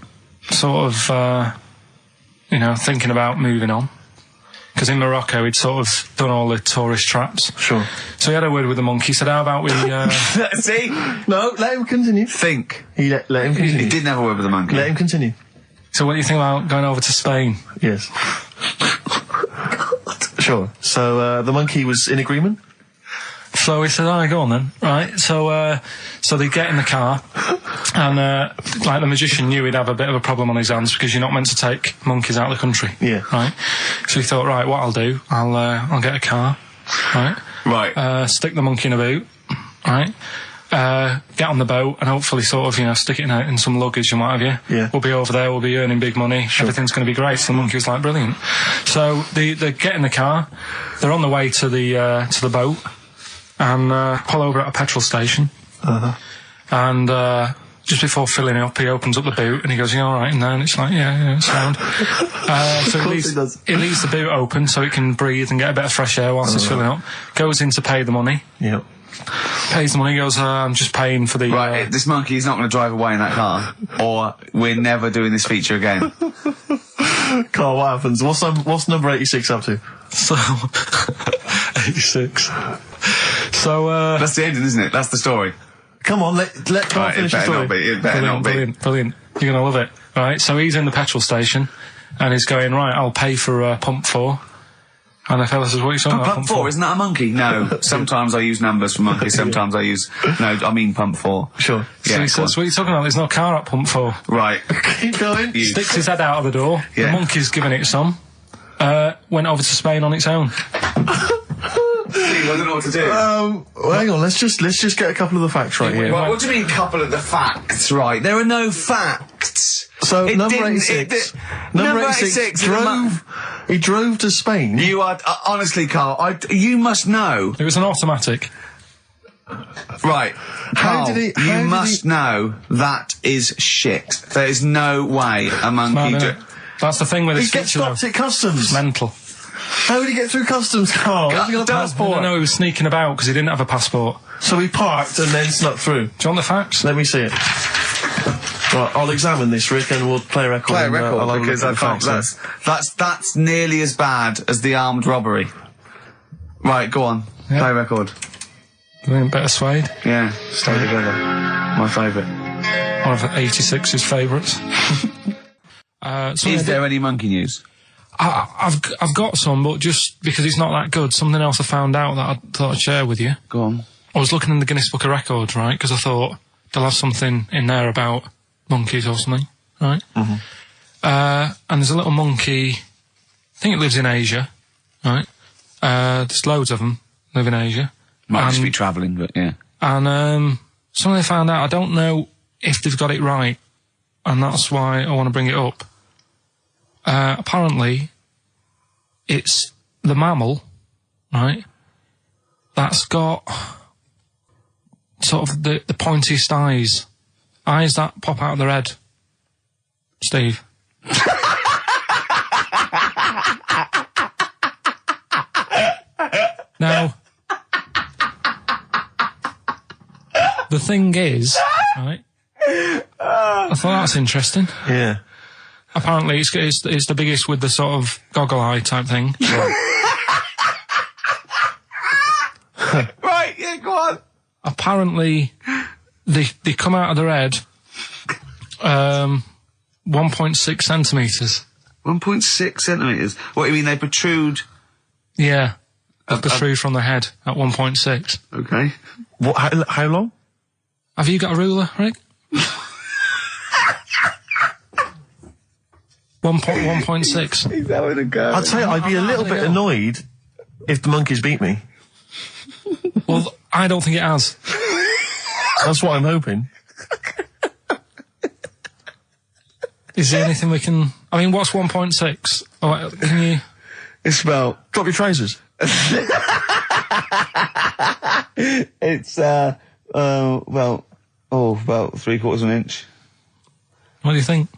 S1: sort of, thinking about moving on. Because in Morocco, he'd sort of done all the tourist traps.
S2: Sure.
S1: So he had a word with the monkey, said, how about we...
S4: See?
S2: No, let him continue.
S4: Think.
S2: Let him continue.
S4: He didn't have a word with the monkey.
S2: Let him continue.
S1: So what do you think about going over to Spain?
S2: Yes. Sure. So, the monkey was in agreement?
S1: So he said, go on then. Right, so they get in the car, and, the magician knew he'd have a bit of a problem on his hands because you're not meant to take monkeys out of the country.
S2: Yeah.
S1: Right? So he thought, right, what I'll do, I'll get a car, right?
S4: Right.
S1: Stick the monkey in a boot, right? Get on the boat and hopefully sort of, stick it in some luggage and what have you.
S2: Yeah.
S1: We'll be over there, we'll be earning big money, everything's going to be great. So the monkey was like, brilliant. So they get in the car, they're on the way to the boat, and pull over at a petrol station. And just before filling it up, he opens up the boot and he goes, all right in there? And it's like, yeah, it's sound. So he leaves the boot open so it can breathe and get a bit of fresh air whilst it's filling up. Goes in to pay the money.
S2: Yep.
S1: Pays the money, goes, I'm just paying for the...
S4: Right, this monkey is not going to drive away in that car, or we're never doing this feature again.
S2: Carl, what happens? What's number 86 up to?
S1: So... 86. So,
S4: That's the ending, isn't it? That's the story.
S2: Come on, let Carl finish the story.
S4: It better not be.
S1: Brilliant. You're gonna love it. Right, so he's in the petrol station, and he's going, right, I'll pay for pump 4. And the fella says, what are you talking about?
S4: Pump 4, isn't that a monkey? No. Sometimes I use numbers for monkeys, sometimes I use... No, I mean pump 4.
S2: Sure.
S1: So he says, what are you talking about? There's no car at pump 4.
S4: Right.
S2: Keep going.
S1: Sticks his head out of the door.
S4: Yeah.
S1: The monkey's giving it some. Went over to Spain on its own.
S4: I don't know what to do.
S2: Well, hang on, let's just get a couple of the facts right here.
S4: Right, what do you mean, couple of the facts, right? There are no facts.
S2: So, number 86 he drove to Spain.
S4: You are, honestly, Carl, you must know.
S1: It was an automatic.
S4: Right. Carl, you must know that is shit. There is no way a monkey...
S1: That's the thing with this.
S2: He gets stopped at customs.
S1: It's mental.
S2: How did he get through customs, Carl? Has he got a passport?
S1: No, he was sneaking about because he didn't have a passport.
S2: So he parked and then snuck through.
S1: Do you want the facts?
S2: Let me see it. Right, I'll examine this, Rick, and we'll play a record.
S4: Play a record, because I can't... That's nearly as bad as the armed robbery. Right, go on.
S1: Yeah.
S4: Play a record.
S1: Better Suede.
S4: Yeah, stay together. My favourite.
S1: One of 86's favourites.
S4: Is there any monkey news?
S1: I've got some, but just because it's not that good, something else I found out that I thought I'd share with you.
S4: Go on.
S1: I was looking in the Guinness Book of Records, right, because I thought, they'll have something in there about monkeys or something, right?
S2: Mm-hmm.
S1: And there's a little monkey, I think it lives in Asia, right? There's loads of them live in Asia.
S4: Might just be travelling, but yeah.
S1: And something they found out, I don't know if they've got it right, and that's why I want to bring it up. Apparently, it's the mammal, right, that's got sort of the pointiest eyes that pop out of their head. Steve. Now, the thing is, right, I thought that's interesting.
S2: Yeah.
S1: Apparently, it's the biggest with the sort of goggle eye type thing.
S4: Right, yeah, go on.
S1: Apparently, they come out of their head 1.6 centimetres.
S4: 1.6 centimetres? What, you mean they protrude?
S1: Yeah. They protrude from the head at 1.6.
S4: Okay.
S2: What? How long?
S1: Have you got a ruler, Rick? 1.6.
S4: He's having a go.
S2: I'd say I'd be a little bit annoyed if the monkeys beat me.
S1: Well, I don't think it has.
S2: That's what I'm hoping.
S1: Is there anything we can... I mean, what's 1.6? Oh, can you...
S3: It's about...
S2: Drop your trousers.
S3: It's, about 3/4 of an inch.
S1: What do you think?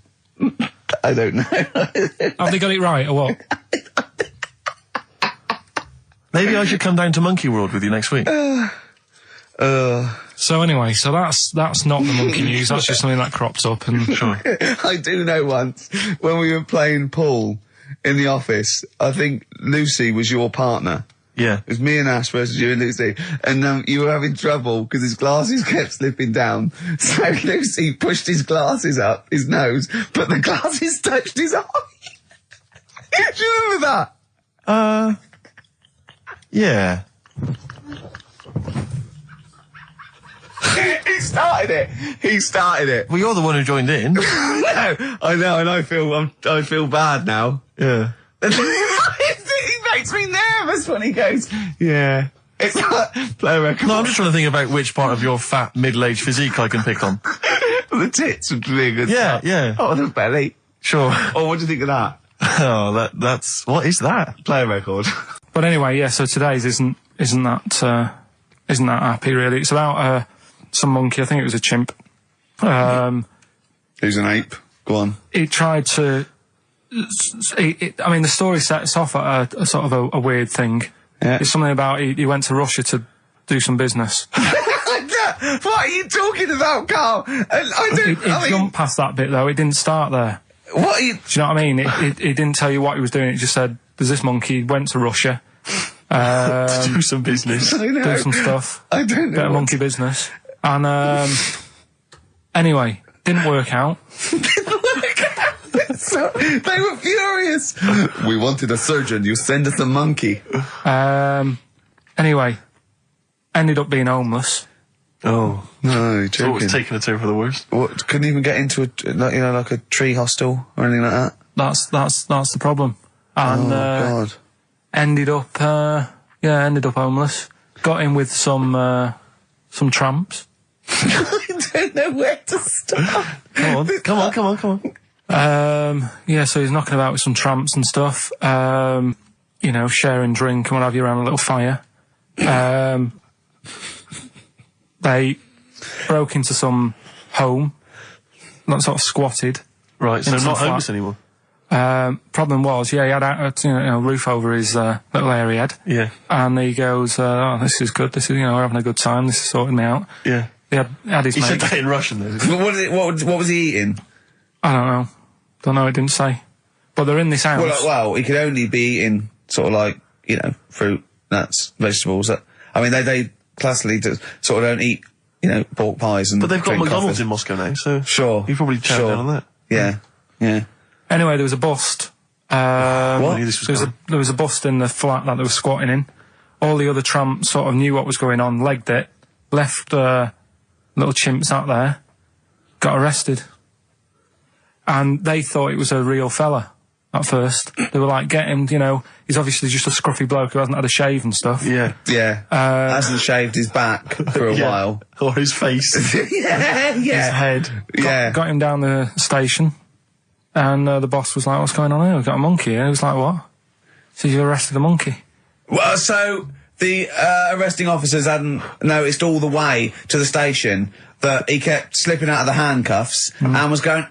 S3: I don't know.
S1: Have they got it right, or what?
S2: Maybe I should come down to Monkey World with you next week.
S1: So anyway, so that's not the monkey news. That's just something that cropped up. And
S2: Sure.
S3: I do know once, when we were playing pool in the office, I think Lucy was your partner.
S2: Yeah.
S3: It was me and Ash versus you and Lucy. And you were having trouble because his glasses kept slipping down. So Lucy pushed his glasses up his nose, but the glasses touched his eye. Do you remember that?
S2: Yeah.
S3: He started it.
S2: Well, you're the one who joined in.
S3: No, I know, and I feel bad now.
S2: Yeah.
S3: He makes me nervous when he goes, yeah. It's like, play a record.
S2: No, I'm just trying to think about which part of your fat, middle-aged physique I can pick on.
S3: The tits would be a good
S2: Yeah,
S3: start.
S2: yeah.
S3: Oh, the belly.
S2: Sure.
S3: Oh, what do you think of that?
S2: Oh, that's... What is that?
S3: Play a record.
S1: but anyway, yeah. So today's isn't that happy really. It's about some monkey. I think it was a chimp.
S3: Who's an ape? Go on.
S1: He tried to. I mean, the story sets off at a sort of a weird thing.
S3: Yeah.
S1: It's something about he went to Russia to do some business.
S3: What are you talking about, Carl?
S1: It jumped past that bit though. It didn't start there.
S3: What are you...
S1: Do you know what I mean? It didn't tell you what he was doing. It just said, "There's this monkey went to Russia
S2: to do some business,
S3: I know.
S1: do some stuff,
S3: I don't know.
S1: bit of monkey business." And anyway, didn't work out.
S3: So, they were furious. We wanted a surgeon. You send us a monkey.
S1: Anyway, ended up being homeless.
S2: Oh.
S3: No, you're
S2: So
S3: joking.
S2: it's taking a turn for the worst.
S3: What, couldn't even get into like a tree hostel or anything like that?
S1: That's the problem. And
S3: God.
S1: ended up homeless. Got in with some tramps.
S3: I don't know where to start.
S2: Come on.
S1: Yeah, so he's knocking about with some tramps and stuff. Sharing drink and what have you around a little fire. They broke into some home, not sort of squatted.
S2: Right, so
S1: Into
S2: not
S1: the flat.
S2: homeless anymore.
S1: Problem was, he had a roof over his little area he had.
S2: Yeah.
S1: And he goes, "Oh, this is good. This is, we're having a good time. This is sorting me out."
S2: Yeah.
S1: He had his
S2: He said
S1: mate.
S2: that in Russian, though.
S3: What was he eating?
S1: I don't know. It didn't say. But they're in this house.
S3: Well, he could only be eating sort of like, fruit, nuts, vegetables. I mean, they classically sort of don't eat, pork pies and.
S2: But they've got
S3: drink
S2: McDonald's
S3: coffee.
S2: in Moscow now, so...
S3: Sure.
S2: You probably chow down on that.
S3: Yeah.
S1: Anyway, there was a bust.
S2: I knew this was coming.
S1: There was a bust in the flat that they were squatting in. All the other tramps sort of knew what was going on, legged it, left the little chimps out there, got arrested. And they thought it was a real fella at first. They were like, get him, you know, he's obviously just a scruffy bloke who hasn't had a shave and stuff.
S2: Yeah.
S3: Yeah. Hasn't shaved his back for a while.
S2: Or his face.
S3: Yeah.
S2: His head.
S1: Got him down the station, and the boss was like, what's going on here? We've got a monkey here. He was like, what? So you arrested a monkey?
S3: Well, so the arresting officers hadn't noticed all the way to the station that he kept slipping out of the handcuffs and was going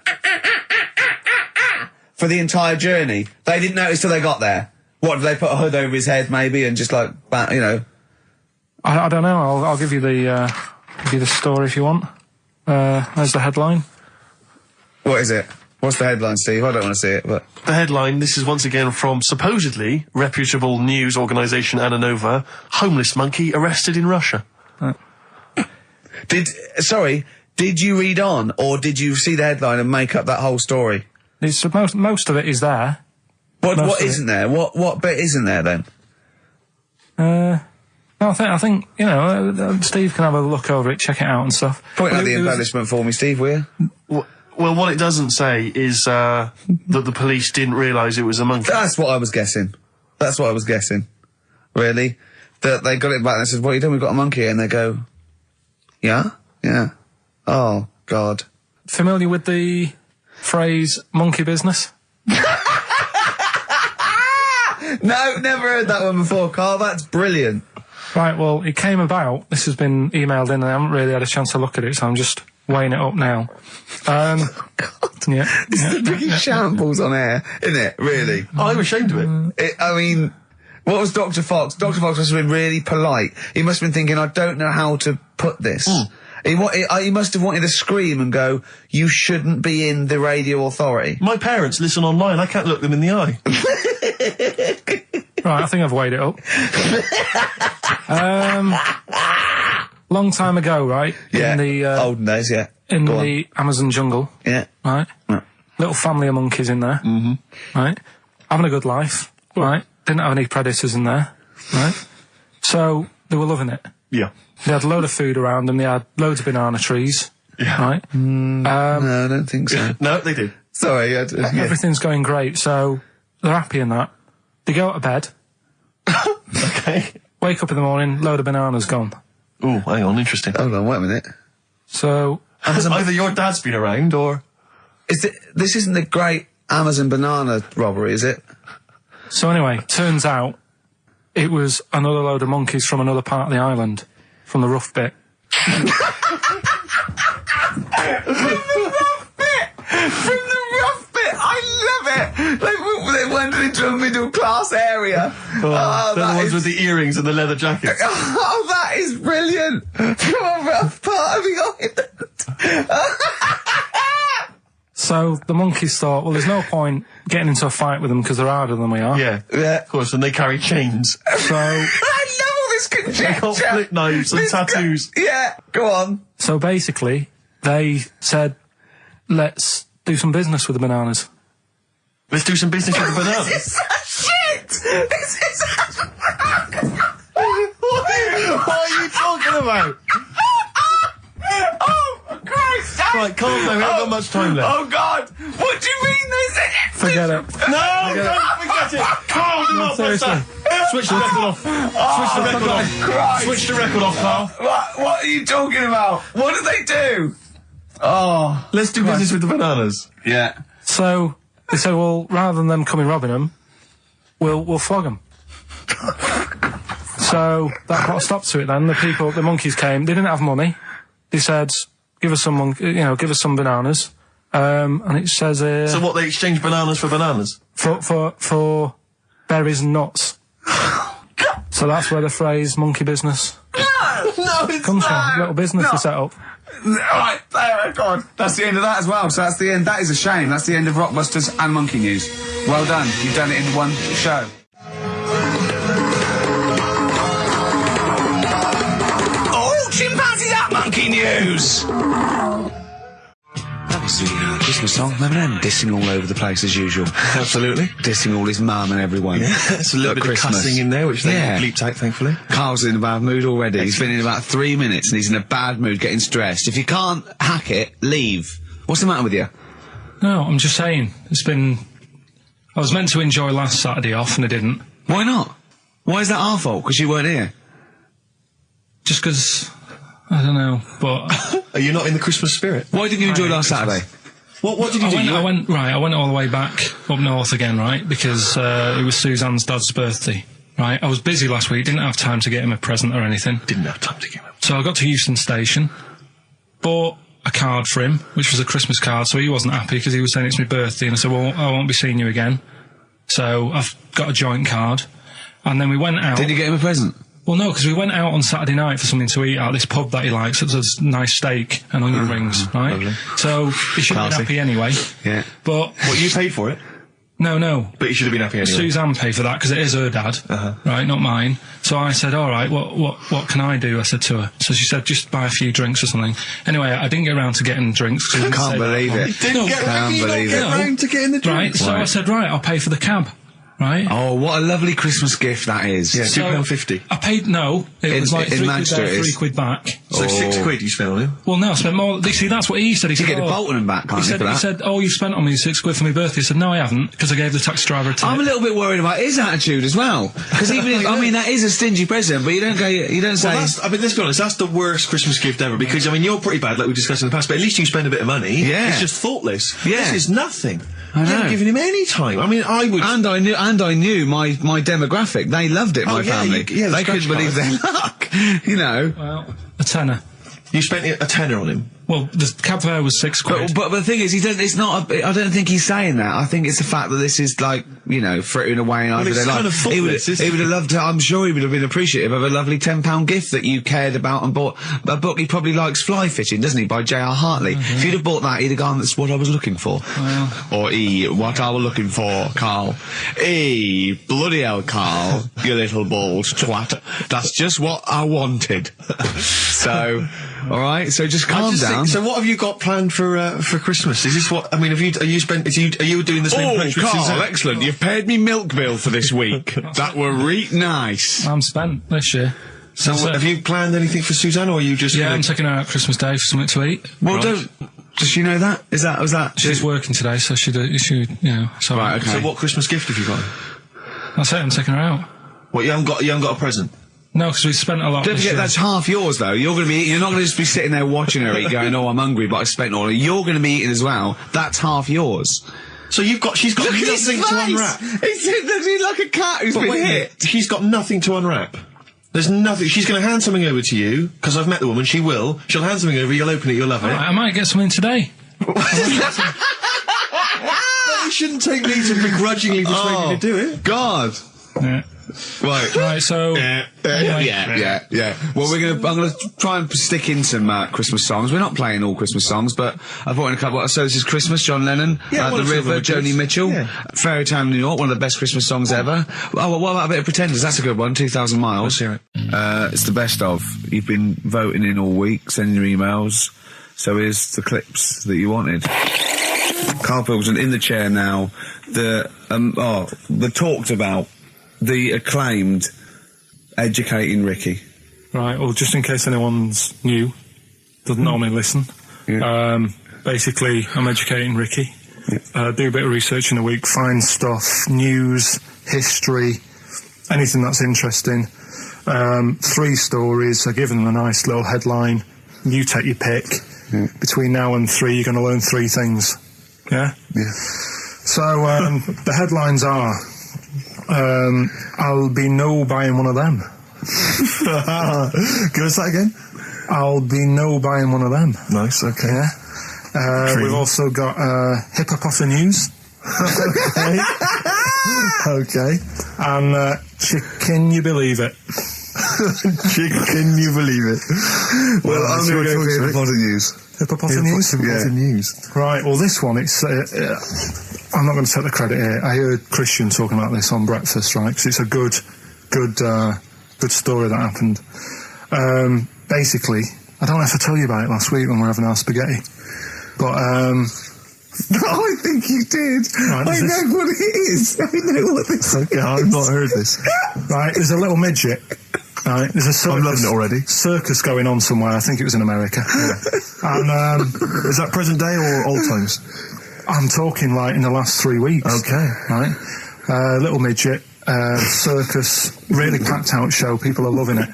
S3: for the entire journey. They didn't notice till they got there. What, did they put a hood over his head maybe and just like, you know?
S1: I don't know. I'll give you the story if you want. There's the headline.
S3: What is it? What's the headline, Steve? I don't want to see it, but...
S2: The headline, this is once again from supposedly reputable news organisation Ananova, homeless monkey arrested in Russia.
S3: Did you read on, or did you see the headline and make up that whole story?
S1: It's most of it is there.
S3: What isn't there? What bit isn't there then?
S1: No, I think you know, Steve can have a look over it, check it out and stuff.
S3: Point out the embellishment for me, Steve, will you?
S2: Well, what it doesn't say is that the police didn't realise it was a monkey.
S3: That's what I was guessing. Really? That they got it back and they said, what are you doing? We've got a monkey here. And they go, yeah? Yeah. Oh, God.
S1: Familiar with the phrase monkey business?
S3: No, never heard that one before, Carl. That's brilliant.
S1: Right, well, it came about. This has been emailed in and I haven't really had a chance to look at it, so I'm just weighing it up now.
S3: God.
S1: Yeah.
S3: This is a big shambles on air, isn't it? Really?
S2: I'm ashamed of it.
S3: I mean, what was Dr. Fox? Dr. Fox must have been really polite. He must have been thinking, I don't know how to put this. He must have wanted to scream and go, you shouldn't be in the radio authority.
S2: My parents listen online. I can't look them in the eye.
S1: Right, I think I've weighed it up. Long time ago, right?
S3: Yeah.
S1: In the
S3: olden days, yeah.
S1: In the Amazon jungle.
S3: Yeah.
S1: Right?
S3: Yeah.
S1: Little family of monkeys in there. Mm-hmm. Right? Having a good life. Right? Didn't have any predators in there. Right? So, they were loving it.
S2: Yeah.
S1: They had a load of food around them. They had loads of banana trees.
S2: Yeah.
S1: Right?
S3: No, I don't think so.
S2: No, they did.
S3: Sorry.
S1: Everything's going great. So, they're happy in that. They go to bed.
S2: Okay.
S1: Wake up in the morning, load of bananas gone.
S2: Oh, hang on, interesting.
S3: Hold on, wait a minute.
S1: So...
S2: Either your dad's been around, or...
S3: This isn't the great Amazon banana robbery, is it?
S1: So anyway, turns out it was another load of monkeys from another part of the island, from the rough bit.
S3: From the rough bit! I love it! They wandered into a middle-class area.
S2: They're the ones with the earrings and the leather jackets.
S3: Oh, that is brilliant! From a rough part of the island.
S1: So the monkeys thought, well, there's no point getting into a fight with them because they're harder than we are.
S2: Yeah, of course, and they carry chains.
S1: So...
S3: I love all this conjecture.
S2: They got flip knives and tattoos.
S3: Yeah, go on.
S1: So basically, they said, let's do some business with the bananas.
S2: Let's do some business with the bananas.
S3: This is shit! This is...
S2: What are you talking about?
S3: Oh, Christ!
S2: Right, calm down, we haven't got much time left.
S3: Oh, God! What do you mean this?
S1: Forget it.
S2: No, don't forget it! Carl, do not press
S1: Seriously.
S2: that! Switch the record off. Switch the record off.
S3: Christ.
S2: Switch the record off, Carl.
S3: What are you talking about? What do they do? Oh.
S2: Let's do business with the bananas.
S3: Yeah.
S1: So they said, well, rather than them coming robbing them, we'll flog them. So that put a stop to it then. The monkeys came. They didn't have money. They said, give us some bananas. And it says
S2: so what, they exchange bananas for bananas?
S1: For berries and nuts. So that's where the phrase monkey business comes from. Little business they set up.
S3: Right, there, God. That's the end of that as well. So that's the end. That is a shame. That's the end of Rockbusters and Monkey News. Well done. You've done it in one show. All chimpanzees at Monkey News! That was the Christmas song. Remember them dissing all over the place as usual?
S2: Absolutely.
S3: Dissing all his mum and everyone.
S2: Yeah, it's a little bit
S3: Christmas.
S2: of cussing in there, which they bleeped out, thankfully.
S3: Carl's in a bad mood already. He's been in about 3 minutes and he's in a bad mood, getting stressed. If you can't hack it, leave. What's the matter with you?
S1: No, I'm just saying. I was meant to enjoy last Saturday off and I didn't.
S3: Why not? Why is that our fault? Because you weren't here?
S1: Just because, I don't know, but...
S2: Are you not in the Christmas spirit?
S3: Why didn't you enjoy last Saturday?
S2: What did you do?
S1: I went all the way back up north again, right? Because it was Suzanne's dad's birthday, right? I was busy last week, didn't have time to get him a present or anything.
S2: Didn't have time to get him.
S1: So I got to Euston Station, bought a card for him, which was a Christmas card, so he wasn't happy because he was saying it's my birthday, and I said, well, I won't be seeing you again. So I've got a joint card, and then we went out.
S3: Did you get him a present?
S1: Well, no, because we went out on Saturday night for something to eat at this pub that he likes. It was a nice steak and onion rings, right?
S2: Lovely.
S1: So he should have been happy anyway.
S3: Yeah.
S1: But...
S2: What, you paid for it?
S1: No.
S2: But you should have been happy anyway.
S1: Suzanne paid for that because it is her dad, right, not mine. So I said, all right, what can I do? I said to her. So she said, just buy a few drinks or something. Anyway, I didn't get around to getting drinks.
S3: I can't believe it.
S2: Can't believe it. Round to getting the drinks.
S1: Right, so I said, right, I'll pay for the cab. Right.
S3: Oh, what a lovely Christmas gift that is.
S2: Yeah,
S1: So,
S2: £2.50.
S1: I paid, it was like
S3: in
S1: £3
S3: Manchester
S1: there,
S3: it is.
S1: £3 back.
S2: So £6 you spent on him?
S1: Well, no, I spent more. You see, that's what he said. He
S3: You
S1: said,
S3: get the Bolton and back, can't
S1: he
S3: you, for that?
S1: said, oh, you spent on me £6 for my birthday. I said, no, I haven't, because I gave the taxi driver a tip.
S3: I'm a little bit worried about his attitude as well. Because even if, I mean, that is a stingy present, but you don't say...
S2: Well, let's be honest, that's the worst Christmas gift ever, because, I mean, you're pretty bad, like we discussed in the past, but at least you spend a bit of money.
S3: Yeah.
S2: It's just thoughtless.
S3: Yeah.
S2: This is nothing.
S3: I know.
S2: You haven't given him any time. I mean, I would...
S3: And I knew my demographic. They loved it, my family.
S2: the
S3: They couldn't
S2: scratch
S3: believe
S2: card.
S3: their luck. You know.
S1: Well, a tenner.
S2: You spent a tenner on him.
S1: Well, the cab fare was £6.
S3: But the thing is, I don't think he's saying that. I think it's the fact that this is like, you know, frittering away and
S2: Well, it's kind of thoughtless, isn't
S3: he
S2: it?
S3: would have loved to, I'm sure he would have been appreciative of a lovely £10 gift that you cared about and bought. A book he probably likes, Fly Fishing, doesn't he, by J.R. Hartley. If you'd have bought that, he'd have gone, that's what I was looking for. Or what I was looking for, Carl. Bloody hell, Carl, you little bald twat. That's just what I wanted. So, alright, so just calm down.
S2: So what have you got planned for Christmas? Is this what, I mean, are you doing the same approach with
S3: Carl,
S2: Suzanne?
S3: excellent. You've paid me milk bill for this week. That were nice.
S1: I'm spent this year.
S2: So have you planned anything for Suzanne, or are you just...
S1: Yeah, I'm taking her out Christmas Day for something to eat.
S3: Well, does she know that? Was that?
S1: She's working today, so she, you know, so...
S3: Right, okay.
S2: So what Christmas gift have you got?
S1: That's it, I'm taking her out.
S2: What, you haven't got a present?
S1: No, because we spent a lot
S3: Don't
S1: this
S3: forget,
S1: year.
S3: that's half yours, though. You're not going to just be sitting there watching her eat, going, oh, I'm hungry, but I spent all. You're going to be eating as well. That's half yours.
S2: So she's got nothing to unwrap.
S3: He's like a cat who's been hit.
S2: She's got nothing to unwrap. There's nothing. She's going to hand something over to you, because I've met the woman, she will. She'll hand something over, you'll open it, you'll love it.
S1: Right, I might get something today.
S2: You shouldn't take me to begrudgingly persuade me to do it.
S3: God.
S1: Yeah.
S3: Right,
S1: so...
S3: Yeah. Well, I'm gonna try and stick in some Christmas songs. We're not playing all Christmas songs, but I brought in a couple. So this is Christmas, John Lennon, The River, Joni Mitchell, Fairy Tale New York, one of the best Christmas songs ever. Oh, what about a bit of Pretenders? That's a good one, 2,000 Miles.
S2: Let's hear it.
S3: It's the best of. You've been voting in all week, sending your emails. So here's the clips that you wanted. Karl Pilkington in the chair now. The talked about the acclaimed Educating Ricky.
S1: Right, well, just in case anyone's new, doesn't normally listen.
S3: Yeah.
S1: Basically, I'm educating Ricky. Yeah. Do a bit of research in the week, find stuff, news, history, anything that's interesting. 3 stories, I give them a nice little headline. You take your pick. Yeah. Between now and 3, you're going to learn 3 things. Yeah?
S3: Yeah.
S1: So, the headlines are... I'll be no buying one of them.
S2: Give us that again.
S1: I'll be no buying one of them.
S2: Nice, okay.
S1: Yeah. We've also got hippopotamus. Okay. Okay. And can you believe it?
S2: Can you believe it? Well, I'm going to go for hippopotamus.
S1: Hippopotamus?
S2: Yeah.
S1: Right, well, this one, it's... I'm not going to take the credit here. I heard Christian talking about this on breakfast, right? Because it's a good story that happened. Basically, I don't know if I told you about it last week when we were having our spaghetti, but
S3: I think you did.
S1: Right,
S3: I know what it is. I know what this is.
S2: Okay, I've not heard this.
S1: Right, there's a little midget. Right, there's a circus,
S2: I'm loving it already.
S1: circus going on somewhere. I think it was in America. And
S2: Is that present day or old times?
S1: I'm talking like in the last 3 weeks.
S2: Okay.
S1: Right, little midget. Circus, really packed out show. People are loving it.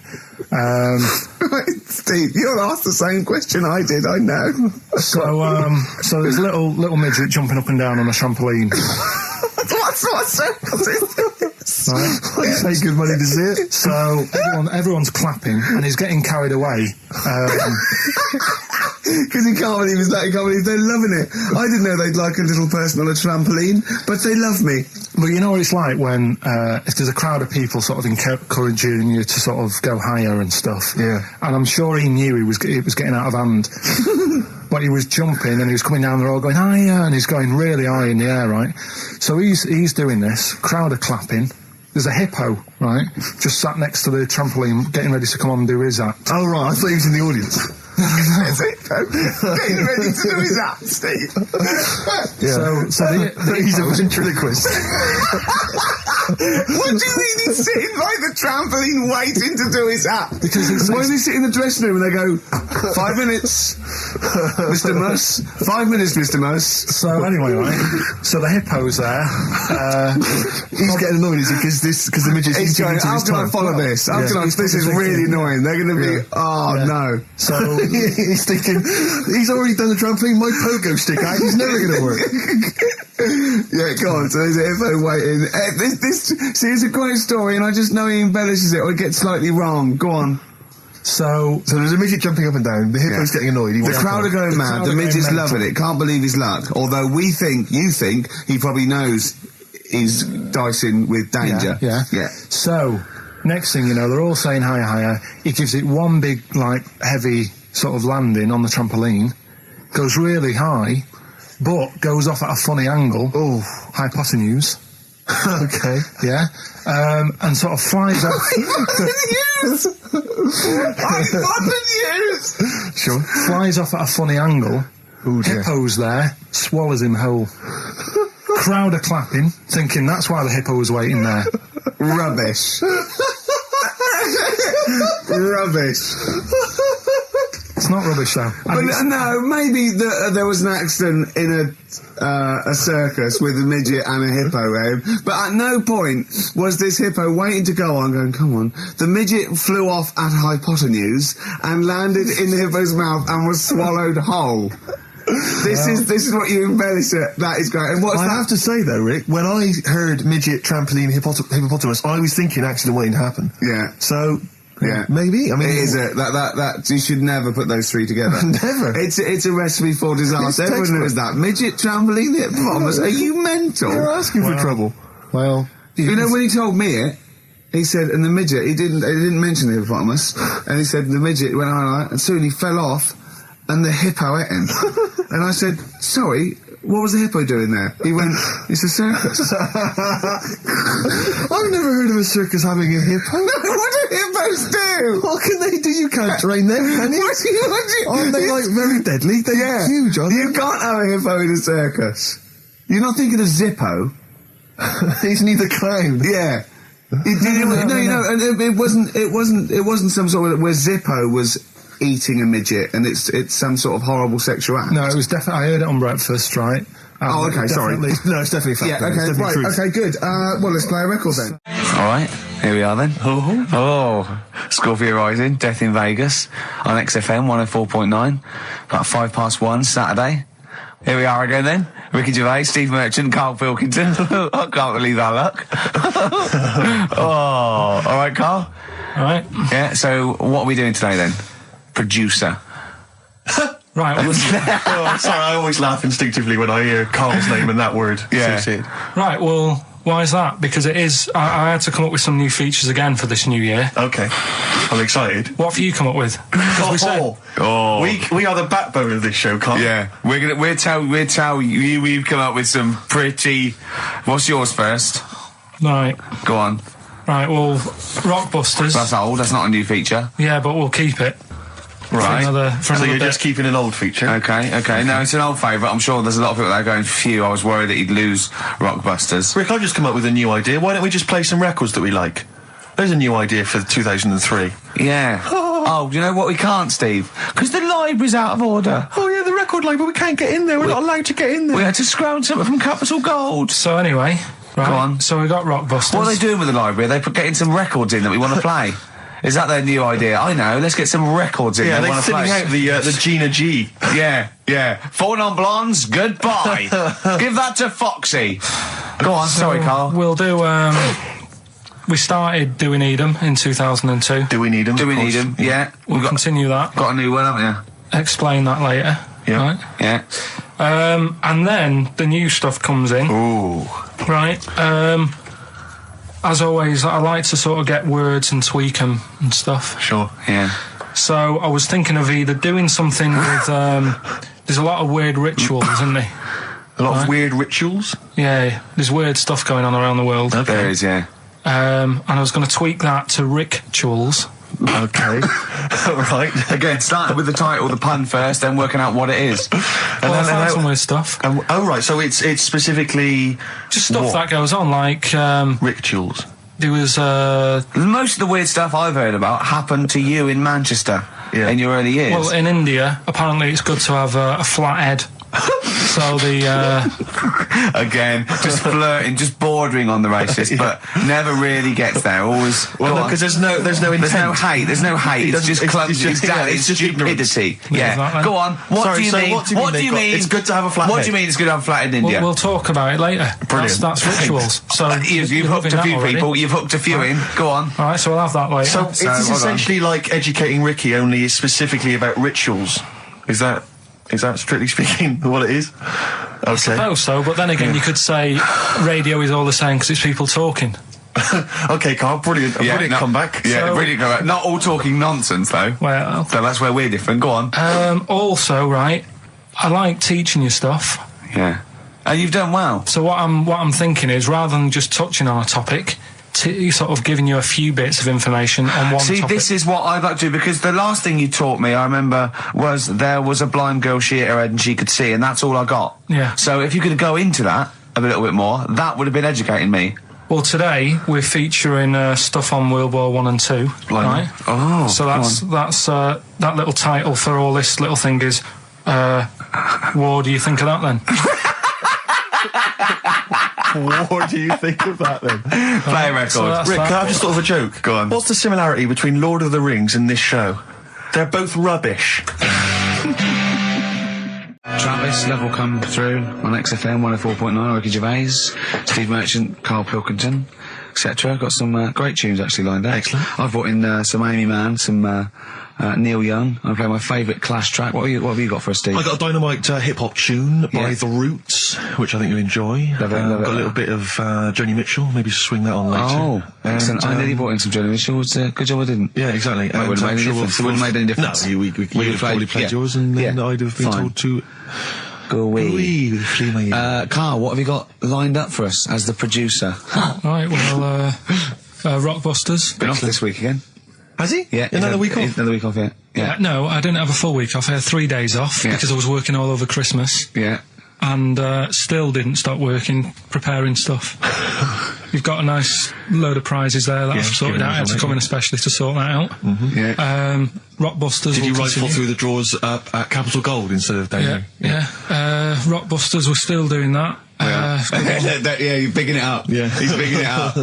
S3: Right, Steve, you're asked the same question I did. I know.
S1: So there's little midget jumping up and down on a trampoline.
S3: What circus is this?
S1: Right?
S2: I pay good money to see it.
S1: So everyone's clapping and he's getting carried away.
S3: Because he can't believe he can't believe they're loving it. I didn't know they'd like a little person on a trampoline, but they love me.
S1: But you know what it's like when if there's a crowd of people sort of encouraging you to sort of go higher and stuff.
S2: Yeah.
S1: And I'm sure he knew it was getting out of hand. But he was jumping and he was coming down, they're all going higher, and he's going really high in the air, right? So he's doing this, crowd are clapping. There's a hippo, right, just sat next to the trampoline getting ready to come on and do his act.
S2: Oh, right, I thought he was in the audience.
S3: There's a hippo getting ready to do his act, Steve.
S2: Yeah.
S1: So
S2: he's a ventriloquist.
S3: What do you mean he's sitting by the trampoline waiting to do his act?
S1: Because
S3: why does he sit in the dressing room and they go, 5 minutes, Mr. Muss, 5 minutes, Mr. Muss.
S1: So anyway, right, so the hippo's there.
S2: He's getting annoyed because the midget's
S3: He's going, how can I follow this? How can I, this is really annoying. They're going to be, no.
S2: So he's thinking, he's already done the trampoline, my pogo stick out, he's never going to work.
S3: Yeah, go on. So there's a hippo waiting. See, it's a great story, and I just know he embellishes it or it gets slightly wrong. Go on.
S2: So there's a midget jumping up and down. The hippo's getting annoyed.
S3: The crowd are going mad. The midget's loving it. Can't believe his luck. Although you think he probably knows he's dicing with danger.
S1: Yeah. So next thing you know, they're all saying higher, higher. He gives it one big, like, heavy sort of landing on the trampoline. Goes really high, but goes off at a funny angle. Oh, hypotenuse.
S2: Okay.
S1: Yeah. And sort of flies out.
S3: Hypotenuse!
S2: Sure.
S1: Flies off at a funny angle.
S2: Ooh, dear.
S1: Hippo's there, swallows him whole. Crowd are clapping, thinking that's why the hippo was waiting there.
S3: Rubbish. Rubbish.
S1: It's not rubbish though.
S3: But no, maybe there was an accident in a circus with a midget and a hippo, but at no point was this hippo waiting to go on, going, come on. The midget flew off at hypotenuse and landed in the hippo's mouth and was swallowed whole. This is what you embellish it. That is great. And what's
S2: I
S3: that?
S2: have to say though, Rick, when I heard midget, trampoline, hippopotamus, I was thinking accident waiting to happen.
S3: Yeah.
S2: So.
S3: Yeah,
S2: maybe. I mean,
S3: it is that you should never put those three together.
S2: Never.
S3: It's a recipe for disaster. Everyone knows that. Midget, trampoline, hippopotamus. Are you mental?
S2: You're asking for trouble.
S1: Well,
S3: you know when he told me it, he said, and the midget, he didn't mention the hippopotamus, and he said the midget went on, and soon he fell off, and the hippo ate him. And I said, sorry. What was the hippo doing there? He went, it's a circus.
S2: I've never heard of a circus having a hippo.
S3: No, what do hippos do?
S2: What can they do? You can't train them, can you? Aren't they like very deadly? They're huge, aren't
S3: You can't have a hippo in a circus. You're not thinking of Zippo.
S2: they? Isn't he the clown?
S3: Yeah. And it wasn't some sort of where Zippo was eating a midget and it's some sort of horrible sexual act.
S1: No, it was definitely. I heard it on breakfast, right?
S3: Oh, okay, sorry.
S2: No, it's definitely fact.
S3: Yeah, okay, right,
S2: truth.
S3: okay, good. Well, let's play a record then.
S4: All right, here we are then. Oh, Scorpio Rising, Death in Vegas on XFM 104.9, about 1:05 Saturday. Here we are again then. Ricky Gervais, Steve Merchant, Karl Pilkington. I can't believe our luck. Oh, all right, Karl.
S1: All right.
S4: Yeah. So what are we doing today then? Producer.
S1: Right. Well,
S2: Oh, sorry, I always laugh instinctively when I hear Carl's name and that word.
S4: Yeah.
S2: associated.
S1: right. Well, why is that? Because it is. I had to come up with some new features again for this new year.
S2: Okay, I'm excited.
S1: What have you come up with? 'Cause we said,
S2: We are the backbone of this show, Carl.
S4: Yeah, we'll tell you we've come up with some pretty. What's yours first?
S1: right.
S4: Go on.
S1: Right. Well, Rockbusters.
S4: That's old. That's not a new feature.
S1: Yeah, but we'll keep it.
S4: Right.
S1: For
S2: So
S1: another
S2: you're
S1: bit.
S2: just keeping an old feature.
S4: Okay. No, it's an old favourite. I'm sure there's a lot of people that are going, phew, I was worried that he'd lose Rockbusters.
S2: Rick, I've just come up with a new idea. Why don't we just play some records that we like? There's a new idea for 2003.
S4: Yeah. Oh, you know what we can't, Steve? Because the library's out of order.
S2: Oh yeah, the record label, we can't get in there. We're not allowed to get in there.
S4: We had to scrounge something from Capital Gold.
S1: So anyway, right.
S4: Go on.
S1: So we got Rockbusters.
S4: What are they doing with the library? Are they getting some records in that we want to play? Is that their new idea? I know. Let's get some records in.
S2: Yeah,
S4: they
S2: they're
S4: want to
S2: thinning
S4: play.
S2: out the Gina G.
S4: Yeah. Four non-blondes. Goodbye. Give that to Foxy. Go on. Sorry, Carl.
S1: We'll do. We started Do We Need 'Em in 2002.
S2: Do we need them?
S4: Do we need them? Yeah.
S1: We'll continue that.
S4: Got a new one, haven't
S1: Explain that later.
S2: Yeah.
S1: Right.
S4: you? Yeah.
S1: And then the new stuff comes in.
S2: Ooh.
S1: Right. As always, I like to sort of get words and tweak them and stuff.
S2: Sure.
S4: Yeah.
S1: So I was thinking of either doing something with. There's a lot of weird rituals, isn't there?
S2: A lot of weird rituals.
S1: Yeah, there's weird stuff going on around the world.
S4: There is, yeah.
S1: And I was going to tweak that to rituals.
S2: Okay. Right.
S4: Again, starting with the title, the pun first, then working out what it is.
S1: Well, I found some weird stuff.
S2: Oh right, so it's specifically
S1: Just stuff that goes on, like
S2: rituals.
S1: there was
S4: Most of the weird stuff I've heard about happened to you in Manchester in your early years.
S1: well, in India, apparently it's good to have a flat head. So the
S4: Again, just flirting, just bordering on the racist, but never really gets there. Always.
S2: Well, because there's no intent.
S4: There's no hate. There's no hate. It's just clumsy.
S2: it's just
S4: stupidity.
S1: Yeah,
S4: Yeah.
S1: exactly.
S4: Go on. What do you mean?
S2: what do you mean? It's good to have a flat
S4: What
S2: head.
S4: do you mean? It's good to have a flat head in India?
S1: we'll talk about it later.
S2: Brilliant.
S1: That's rituals. So
S4: You've
S1: you're
S4: hooked
S1: loving
S4: a few
S1: that already.
S4: people. You've hooked a few in. Go on.
S1: All right, so we'll have that later.
S2: So it's
S4: hold on.
S2: essentially like Educating Ricky, only it's specifically about rituals. Is that strictly speaking what it is? Okay.
S1: suppose so, but then again, you could say radio is all the same because it's people talking.
S2: Okay, Carl, brilliant. Brilliant comeback.
S4: Yeah,
S1: So-
S4: brilliant comeback. Not all talking nonsense though.
S1: Well,
S4: So that's where we're different. Go on.
S1: also, right, I like teaching you stuff.
S4: Yeah. And you've done well.
S1: So what I'm thinking is, rather than just touching on a topic, sort of giving you a few bits of information on one
S4: See,
S1: topic.
S4: this is what I'd like to do, because the last thing you taught me, I remember, was there was a blind girl, she hit her head and she could see, and that's all I got.
S1: Yeah.
S4: So if you could go into that a little bit more, that would have been educating me.
S1: Well, today we're featuring stuff on World War 1 and 2, right?
S4: Oh.
S1: So that's that little title for all this little thing is, what do you think of that then?
S2: What do you think of that then?
S4: Play a record.
S1: So that's
S2: Rick,
S1: that.
S2: I've just thought of a joke.
S4: Go on.
S2: What's the similarity between Lord of the Rings and this show? They're both rubbish.
S3: Travis, Level come through on XFM 104.9, Ricky Gervais, Steve Merchant, Karl Pilkington, etc. Got some great tunes actually lined up.
S2: Excellent.
S3: I've brought in some Amy Mann, some Neil Young. I play my favourite Clash track. What have you got for us, Steve?
S2: I got a dynamite hip-hop tune by
S3: Yeah.
S2: The Roots, which I think you'll enjoy.
S3: Love it, love it.
S2: Got a little bit of Joni Mitchell, maybe swing that on later.
S3: Oh, excellent. I nearly brought in some Joni Mitchell. It's a good job I didn't.
S2: Yeah, exactly.
S3: It wouldn't have made any difference. It wouldn't have made any difference.
S2: No, you would have probably played yours, and then I'd have been told to
S3: go away.
S2: with a flea in my ear.
S3: Carl, what have you got lined up for us as the producer?
S1: Right, well, Rockbusters.
S3: Been off this week again.
S2: Has he?
S3: Yeah.
S2: Another week off?
S3: Another week off, yeah. Yeah.
S1: No, I didn't have a full week off. I had 3 days off
S3: Yeah.
S1: because I was working all over Christmas.
S3: Yeah.
S1: And still didn't stop working, preparing stuff. You've got a nice load of prizes there that I've sorted out. I had to come in especially to sort that out.
S3: Yeah.
S1: Rockbusters.
S2: Did you
S1: will
S2: rifle
S1: continue.
S2: through the drawers at Capital Gold instead of down
S1: Yeah,
S2: here?
S1: yeah. Rockbusters, we're still doing that.
S3: Yeah, you're bigging it up.
S2: Yeah.
S3: He's bigging it up.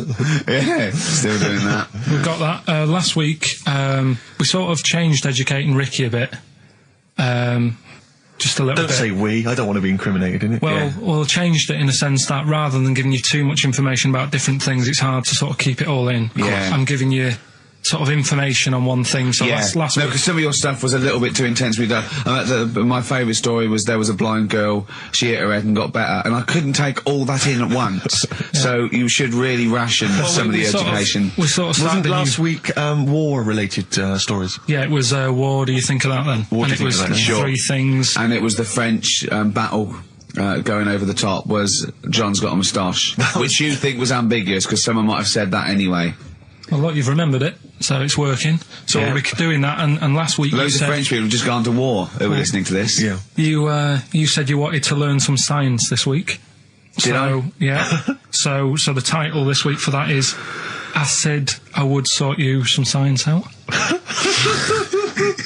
S3: Yeah, still doing that.
S1: We've got that. Last week, we sort of changed Educating Ricky a bit. Just a little
S2: Don't
S1: bit.
S2: say we. I don't want to be incriminated in it.
S1: Well, changed it in the sense that rather than giving you too much information about different things, it's hard to sort of keep it all in.
S3: Yeah.
S1: I'm giving you sort of information on one thing. So last
S3: no,
S1: week,
S3: because some of your stuff was a little bit too intense. My favourite story was there was a blind girl, she hit her head and got better, and I couldn't take all that in at once. So you should really ration some of the education.
S1: We sort of started
S2: Wasn't last week war-related stories?
S1: Yeah, it was war. Do you think of that then?
S2: What
S1: and
S2: do you
S1: it
S2: think
S1: was
S2: of that?
S1: three things.
S3: And it was the French battle. Going over the top was John's got a moustache, which you think was ambiguous because someone might have said that anyway.
S1: Well, look, you've remembered it, so it's working. So we'll be doing that. And last week
S4: loads of French people have just gone to war who were listening to this.
S2: Yeah.
S1: You said you wanted to learn some science this week.
S4: Did I?
S1: Yeah. so the title this week for that is I Said I Would Sort You Some Science Out.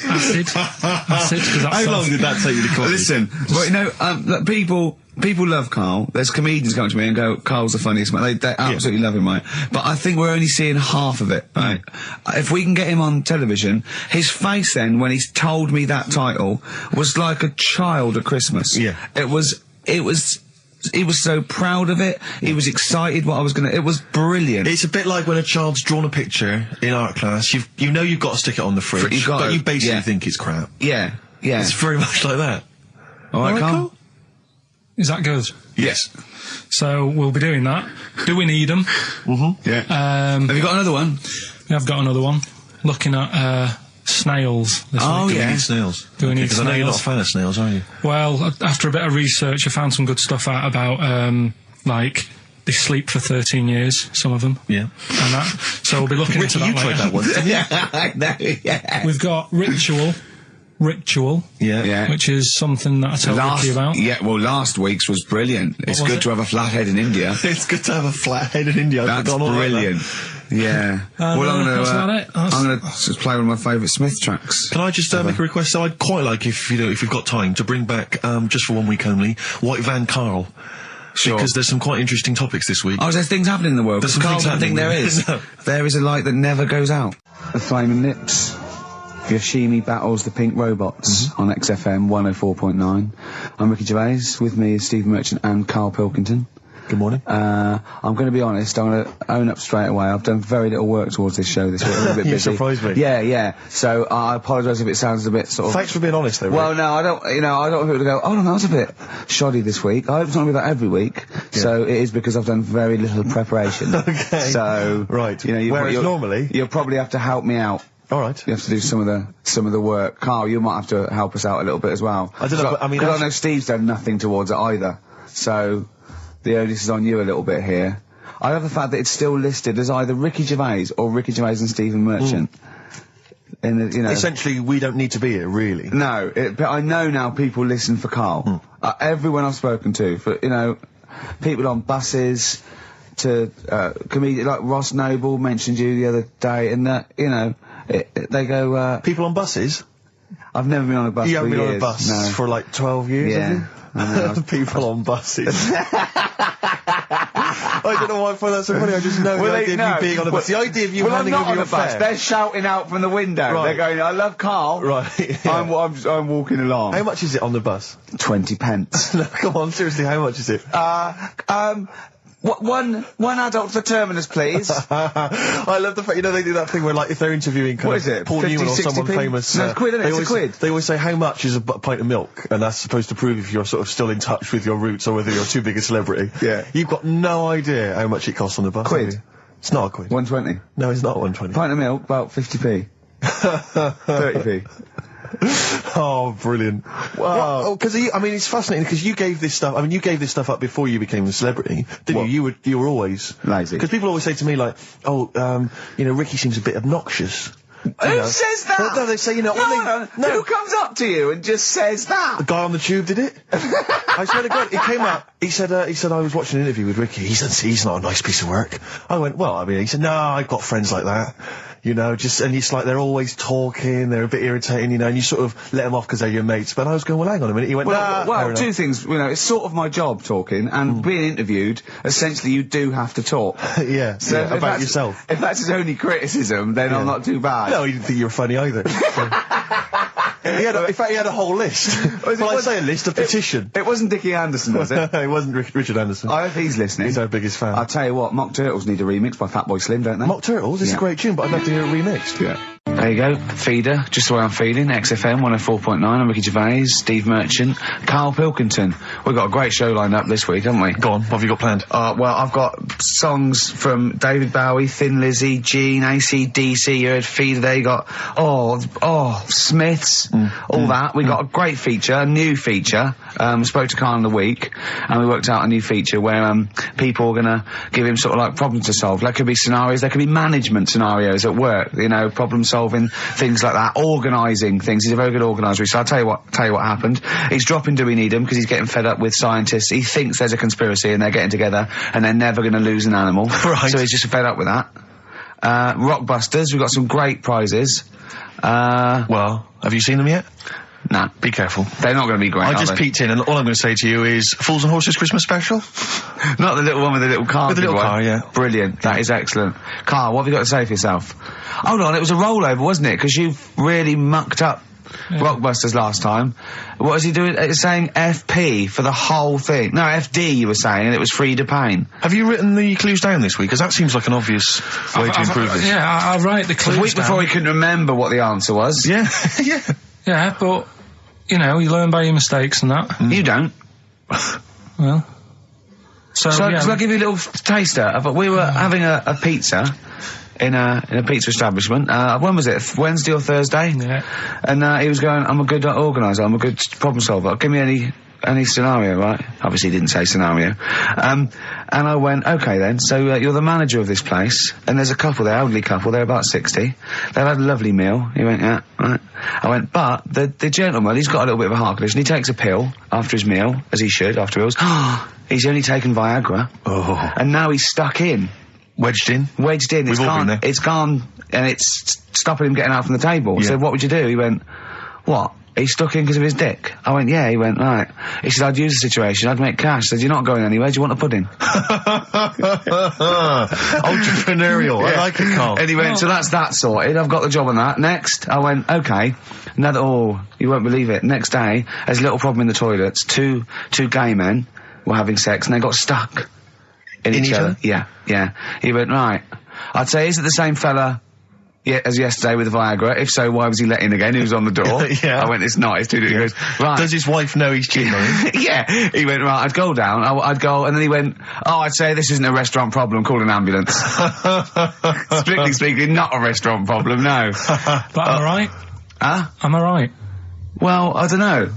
S1: Acid.
S2: How long did that take you to come?
S4: Listen, well, look, people love Karl. There's comedians come to me and go, Karl's the funniest man. They absolutely love him, right? But I think we're only seeing half of it, right? If we can get him on television, his face then, when he's told me that title, was like a child at Christmas.
S2: Yeah.
S4: He was so proud of it. He was excited what I was gonna. It was brilliant.
S2: It's a bit like when a child's drawn a picture in art class. You know you've got to stick it on the fridge, but you basically think it's crap.
S4: Yeah.
S2: It's very much like that.
S4: All right, Karl?
S1: Is that good?
S2: Yes.
S1: So we'll be doing that. Do we need them?
S2: Mm-hmm.
S4: Yeah. Have you got another one?
S1: We have got another one. Looking at snails this week.
S2: Do we need snails?
S1: Do we need
S2: Because I know you're not a fan of snails, are you?
S1: Well, after a bit of research, I found some good stuff out about, like, they sleep for 13 years, some of them.
S2: Yeah.
S1: And that. So we'll be looking into that
S2: you
S1: later.
S2: tried that once, didn't you?
S4: I know, yeah.
S1: We've got Ritual,
S2: Yeah.
S1: which is something that I told Ricky about.
S4: Yeah, well, last week's was brilliant. It's
S1: was
S4: good
S1: it?
S4: to have a flathead in India.
S2: It's good to have a flathead in India.
S4: That's brilliant. Yeah. Well,
S1: that's about it.
S4: I'm going to just play one of my favourite Smith tracks.
S2: Can I just make a request? So I'd quite like, if we've got time, to bring back, just for 1 week only, White Van Karl.
S4: Sure.
S2: Because there's some quite interesting topics this week.
S4: Oh, there's things happening in the world.
S2: There's some
S4: Karl
S2: things
S4: doesn't think
S2: happening.
S4: there is.
S2: No.
S4: There is a light that never goes out. The Flaming Lips. Yoshimi battles the Pink Robots on XFM 104.9. I'm Ricky Gervais. With me is Steve Merchant and Karl Pilkington.
S2: Good morning.
S4: I'm going to be honest. I'm going to own up straight away. I've done very little work towards this show this week. I'm a bit busy.
S2: You surprised me.
S4: Yeah. So I apologise if it sounds a bit sort of.
S2: Thanks for being honest, though.
S4: Well, no, I don't want people to go, oh, no, that was a bit shoddy this week. I hope it's not going to be that every week. Yeah. So it is because I've done very little preparation.
S2: Okay.
S4: So.
S2: Right.
S4: Whereas
S2: normally.
S4: You'll probably have to help me out.
S2: All right.
S4: You have to do some of the work. Karl, you might have to help us out a little bit as well.
S2: I don't know, but I mean...
S4: Because I know Steve's done nothing towards it either. So, the onus is on you a little bit here. I love the fact that it's still listed as either Ricky Gervais or Ricky Gervais and Stephen Merchant. In the,
S2: Essentially, we don't need to be here, really.
S4: No, but I know now people listen for Karl. Everyone I've spoken to, for, people on buses, to comedians like Ross Noble mentioned you the other day, and that, they go...
S2: People on buses?
S4: I've never been on a bus for years.
S2: You haven't been on a bus for like 12 years, have you? People on buses. I don't know why I find that so funny. I just know the idea of you being on a bus. The idea of you handing over your fare.
S4: They're shouting out from the window. Right. They're going, I love Karl.
S2: Right. Yeah.
S4: I'm walking along.
S2: How much is it on the bus?
S4: 20 pence.
S2: No, come on, seriously, how much is it?
S4: One adult for Terminus, please.
S2: I love the fact, they do that thing where, like, if they're interviewing
S4: Paul 50,
S2: Newman or someone
S4: 60p?
S2: famous...
S4: No, it's quid, isn't it? It's a quid.
S2: They always say, how much is a pint of milk? And that's supposed to prove if you're sort of still in touch with your roots or whether you're too big a celebrity.
S4: Yeah.
S2: You've got no idea how much it costs on the bus.
S4: Quid?
S2: It's not a quid.
S4: 120?
S2: No, it's not 120.
S4: Pint of milk, about 50p. 30p.
S2: Oh, brilliant. Wow. Because, it's fascinating because you gave this stuff up before you became a celebrity, didn't you? You were always...
S4: lazy.
S2: Because people always say to me, like, Ricky seems a bit obnoxious.
S4: Who says that?
S2: No, they say,
S4: No. Who comes up to you and just says that?
S2: The guy on the tube did it. I swear to God, he came up, he said, I was watching an interview with Ricky, he's not a nice piece of work. I went, he said, no, I've got friends like that. And it's like they're always talking, they're a bit irritating, and you sort of let them off because they're your mates. But I was going, well, hang on a minute. He went,
S4: well, two things, it's sort of my job talking, and being interviewed, essentially you do have to talk.
S2: Yeah, so about yourself.
S4: If that's his only criticism, then I'm not too bad.
S2: No, he didn't think you were funny either. In fact, he had a whole list. Well, I say a list, a petition.
S4: It wasn't Dickie Anderson, was it?
S2: It wasn't Richard Anderson.
S4: I hope he's listening.
S2: He's our biggest fan.
S4: I'll tell you what, Mock Turtles need a remix by Fatboy Slim, don't they?
S2: Mock Turtles? It's a great tune, but I'd love to hear it remixed.
S4: Yeah. There you go, Feeder, just the way I'm feeling, XFM 104.9, I'm Ricky Gervais, Steve Merchant, Karl Pilkington. We've got a great show lined up this week, haven't we?
S2: Go on, what have you got planned?
S4: Well, I've got songs from David Bowie, Thin Lizzy, Gene, AC/DC, you heard Feeder there, you got, Smiths, all that. We got a great feature, a new feature, spoke to Karl in the week, and we worked out a new feature where people are going to give him sort of like problems to solve. There could be scenarios, there could be management scenarios at work, you know, problem solving, things like that, organising things. He's a very good organiser. So I'll tell you what happened. He's dropping Do We Need Him because he's getting fed up with scientists. He thinks there's a conspiracy and they're getting together and they're never going to lose an animal.
S2: Right.
S4: So he's just fed up with that. Rockbusters, we've got some great prizes.
S2: Well, have you seen them yet?
S4: Nah.
S2: Be careful.
S4: They're not going to be great,
S2: I just peeked in, and all I'm going to say to you is Fools and Horses Christmas special?
S4: Not the little one with the little car.
S2: With the little car, yeah.
S4: Brilliant. That is excellent. Karl, what have you got to say for yourself? Hold on, it was a rollover, wasn't it? Because you really mucked up Rockbusters last time. What was he doing? It's saying FP for the whole thing. No, FD you were saying, and it was Frida Payne.
S2: Have you written the clues down this week? Because that seems like an obvious way to improve it.
S1: Yeah, I'll write the clues
S4: A week before he couldn't remember what the answer was.
S2: Yeah, yeah.
S1: Yeah, but, you know, you learn by your mistakes and that.
S4: You don't.
S1: Well. So yeah.
S4: I'll give you a little taster. We were having a pizza in a pizza establishment. When was it? Wednesday or Thursday?
S1: Yeah.
S4: And he was going, I'm a good organiser, I'm a good problem solver. Give me any scenario, right? Obviously he didn't say scenario. And I went, okay then, so you're the manager of this place, and there's a couple there, elderly couple, they're about 60. They've had a lovely meal. He went, yeah, right. I went, but the gentleman, he's got a little bit of a heart condition. He takes a pill after his meal, as he should, after meals. He's only taken Viagra.
S2: Oh.
S4: And now he's stuck in.
S2: Wedged in?
S4: Wedged in.
S2: We've all been there.
S4: It's gone, and it's stopping him getting out from the table.
S2: Yeah.
S4: So what would you do? He went, what? He's stuck in because of his dick. I went, yeah. He went, right. He said, I'd use the situation, I'd make cash. I said, you're not going anywhere, do you want a pudding?
S2: Entrepreneurial.
S4: Yeah.
S2: I like it, Karl.
S4: And he went, so that's that sorted, I've got the job on that. Next, I went, okay. You won't believe it. Next day, there's a little problem in the toilets. Two gay men were having sex and they got stuck in each other. Yeah, yeah. He went, right. I'd say, is it the same fella as yesterday with the Viagra? If so, why was he let in again? He was on the door.
S2: Yeah.
S4: I went, it's not, it's too different. He goes, right.
S2: Does his wife know he's cheating on him?
S4: Yeah. He went, right, I'd go down, I'd go, and then he went, I'd say this isn't a restaurant problem, call an ambulance. Strictly speaking, not a restaurant problem, no.
S1: But am I right?
S4: Huh?
S1: Am I right?
S4: Well, I don't know.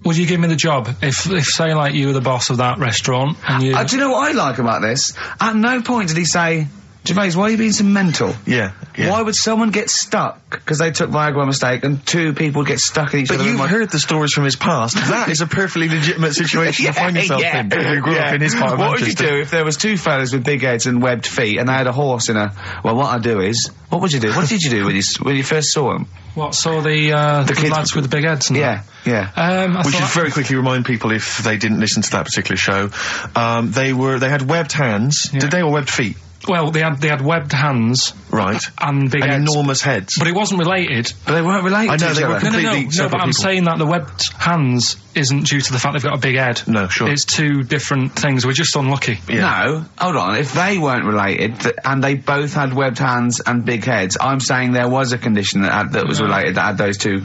S1: Would you give me the job if say, like, you were the boss of that restaurant and you...
S4: Do you know what I like about this? At no point did he say, Gervais, why are you being so mental?
S2: Yeah, yeah.
S4: Why would someone get stuck because they took Viagra by mistake and two people get stuck in each other?
S2: But you've heard the stories from his past. That is a perfectly legitimate situation to find yourself in. You grew up in his part of
S4: What would
S2: Manchester.
S4: you do if there was two fellas with big heads and webbed feet and they had a horse in a... Well, what I'd do is... What would you do? What did you do when you first saw them?
S1: What, saw the
S4: kids
S1: lads with the big heads and
S4: Yeah, yeah.
S2: We should very quickly remind people, if they didn't listen to that particular show, they had webbed hands.
S1: Yeah.
S2: Did they, or webbed feet?
S1: Well, they had webbed hands.
S2: Right.
S1: And big
S2: and
S1: heads.
S2: enormous heads.
S1: But it wasn't related.
S4: But they weren't related
S2: I know,
S4: to each
S2: they were
S4: other.
S2: completely
S1: No,
S2: separate
S1: but I'm
S2: people.
S1: saying that the webbed hands isn't due to the fact they've got a big head.
S2: No, sure.
S1: It's two different things. We're just unlucky.
S2: Yeah.
S4: No, hold on. If they weren't related and they both had webbed hands and big heads, I'm saying there was a condition that was related that had those two.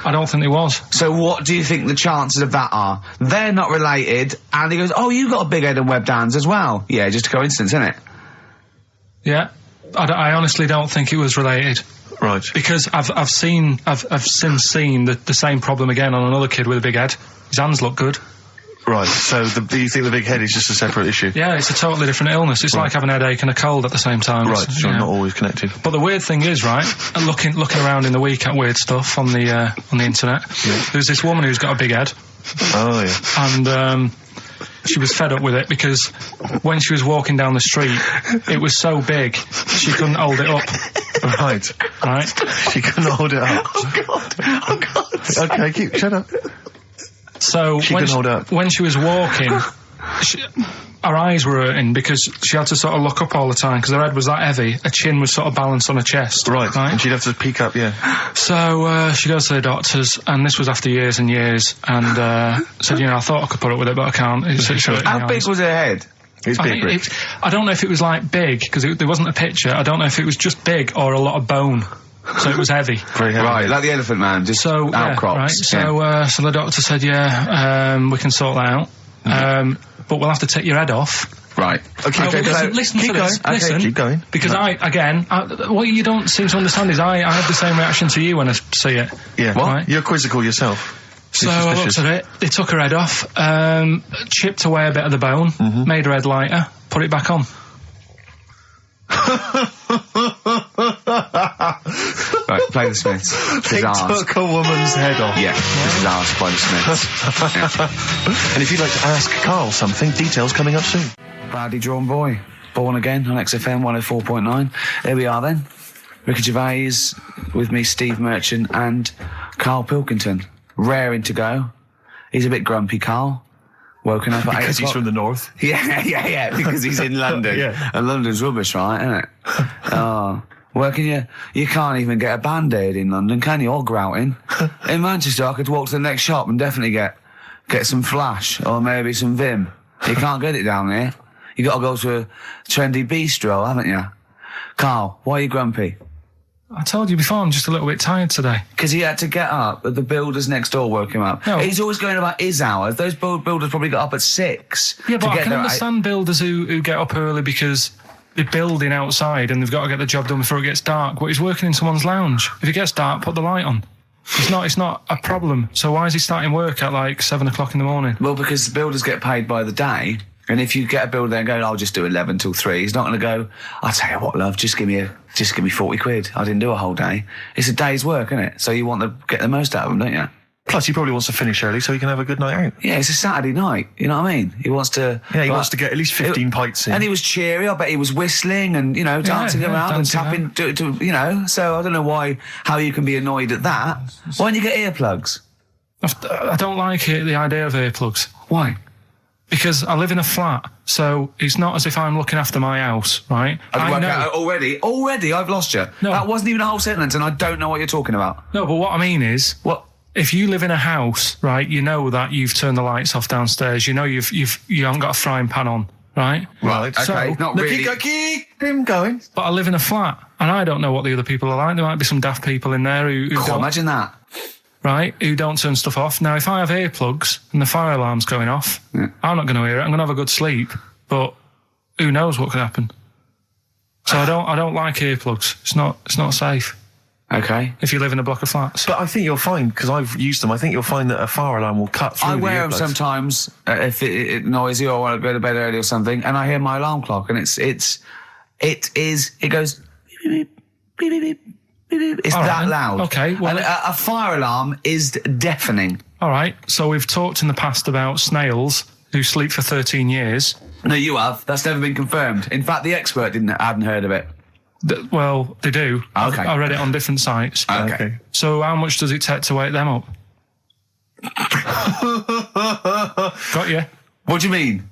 S1: I don't think there was.
S4: So what do you think the chances of that are? They're not related, and he goes, "Oh, you got a big head and webbed hands as well." Yeah, just a coincidence, isn't it?
S1: Yeah. I honestly don't think it was related.
S2: Right.
S1: Because I've since seen the same problem again on another kid with a big head. His hands look good.
S2: Right, so do you think the big head is just a separate issue?
S1: Yeah, it's a totally different illness. It's like having a headache and a cold at the same time.
S2: Right, so
S1: yeah.
S2: not always connected.
S1: But the weird thing is, right, looking around in the week at weird stuff on the internet, there's this woman who's got a big head.
S2: Oh, yeah.
S1: And, she was fed up with it because when she was walking down the street, it was so big, she couldn't hold it up.
S2: Right.
S1: Right?
S2: She couldn't hold it up.
S4: Oh God!
S2: Okay, shut up.
S1: So when she was walking, her eyes were hurting because she had to sort of look up all the time because her head was that heavy. Her chin was sort of balanced on her chest.
S2: Right. And she'd have to peek up, yeah.
S1: So she goes to the doctors, and this was after years and years, and said, I thought I could put up with it, but I can't.
S4: How big was her head?
S2: It's big, Rick.
S1: I don't know if it was like big because there wasn't a picture. I don't know if it was just big or a lot of bone. So it was heavy.
S2: Very heavy.
S4: Right, like the Elephant Man, just outcrops.
S1: Yeah, right. So the doctor said, we can sort that out. But we'll have to take your head off.
S4: Right.
S1: Okay, listen to this. Listen,
S2: keep going.
S1: Because what you don't seem to understand is I have the same reaction to you when I see it.
S2: Yeah.
S1: What?
S2: You're quizzical yourself.
S1: So I looked at it, they took her head off, chipped away a bit of the bone, made her head lighter, put it back on.
S4: Right, play the Smiths.
S2: They took a woman's head off.
S4: Yeah, this is Asked by the Smiths.
S2: And if you'd like to ask Karl something, details coming up soon.
S3: Badly drawn boy. Born Again on XFM 104.9. There we are then. Ricky Gervais with me, Steve Merchant and Karl Pilkington. Raring to go. He's a bit grumpy, Karl. Woken up at 8 o'clock.
S2: Because he's from the north.
S3: Yeah, because he's in London.
S2: Yeah.
S3: And London's rubbish, right, isn't it? Oh. Where can you can't even get a Band-Aid in London, can you? Or grouting. In Manchester, I could walk to the next shop and definitely get some Flash or maybe some Vim. You can't get it down there. You got to go to a trendy bistro, haven't you? Karl, why are you grumpy?
S1: I told you before, I'm just a little bit tired today.
S3: Because he had to get up. The builders next door woke him up.
S1: No.
S3: He's always going about his hours. Those builders probably got up at 6.
S1: Yeah, but
S3: to
S1: I
S3: get
S1: can
S3: there at
S1: understand builders who get up early because they're building outside and they've got to get the job done before it gets dark. But he's working in someone's lounge. If it gets dark, put the light on. It's not a problem. So why is he starting work at like 7 o'clock in the morning?
S3: Well, because the builders get paid by the day. And if you get a builder there and go, I'll just do 11 till 3, he's not going to go, I'll tell you what, love, just give me 40 quid. I didn't do a whole day. It's a day's work, isn't it? So you want to get the most out of them, don't you?
S2: Plus, he probably wants to finish early so he can have a good night out.
S3: Yeah, it's a Saturday night. You know what I mean? He wants to...
S2: Yeah, he wants to get at least 15 pints in.
S3: And he was cheery. I bet he was whistling and, dancing around
S1: dancing
S3: and tapping, So I don't know how you can be annoyed at that. Why don't you get earplugs?
S1: I don't like the idea of earplugs.
S3: Why?
S1: Because I live in a flat, so it's not as if I'm looking after my house, right? I know.
S3: Already, I've lost you.
S1: No.
S3: That wasn't even a whole sentence, and I don't know what you're talking about.
S1: No, but what I mean is, if you live in a house, right, you know that you've turned the lights off downstairs, you know you haven't got a frying pan on, right?
S3: Right, okay,
S1: So,
S3: not really.
S2: Keep him going.
S1: But I live in a flat, and I don't know what the other people are like. There might be some daft people in there who don't...
S3: Imagine that.
S1: Right, who don't turn stuff off. Now, if I have earplugs and the fire alarm's going off, I'm not going to hear it. I'm going to have a good sleep, but who knows what could happen? So I don't like earplugs. It's not safe.
S3: Okay.
S1: If you live in a block of flats.
S2: But I think you'll find, because I've used them, I think you'll find that a fire alarm will cut through
S3: I
S2: the
S3: wear them
S2: earplugs.
S3: sometimes if it's noisy or I want to go to bed early or something, and I hear my alarm clock, and it goes beep, beep, beep, beep, beep. It's
S1: All
S3: that
S1: right,
S3: loud.
S1: Okay. Well,
S3: And a fire alarm is deafening.
S1: all right. So we've talked in the past about snails who sleep for 13 years.
S3: No, you have. That's never been confirmed. In fact, the expert hadn't heard of it.
S1: Well, they do.
S3: Okay.
S1: I read it on different sites.
S3: Okay.
S1: So how much does it take to wake them up? Got you.
S3: What do you mean?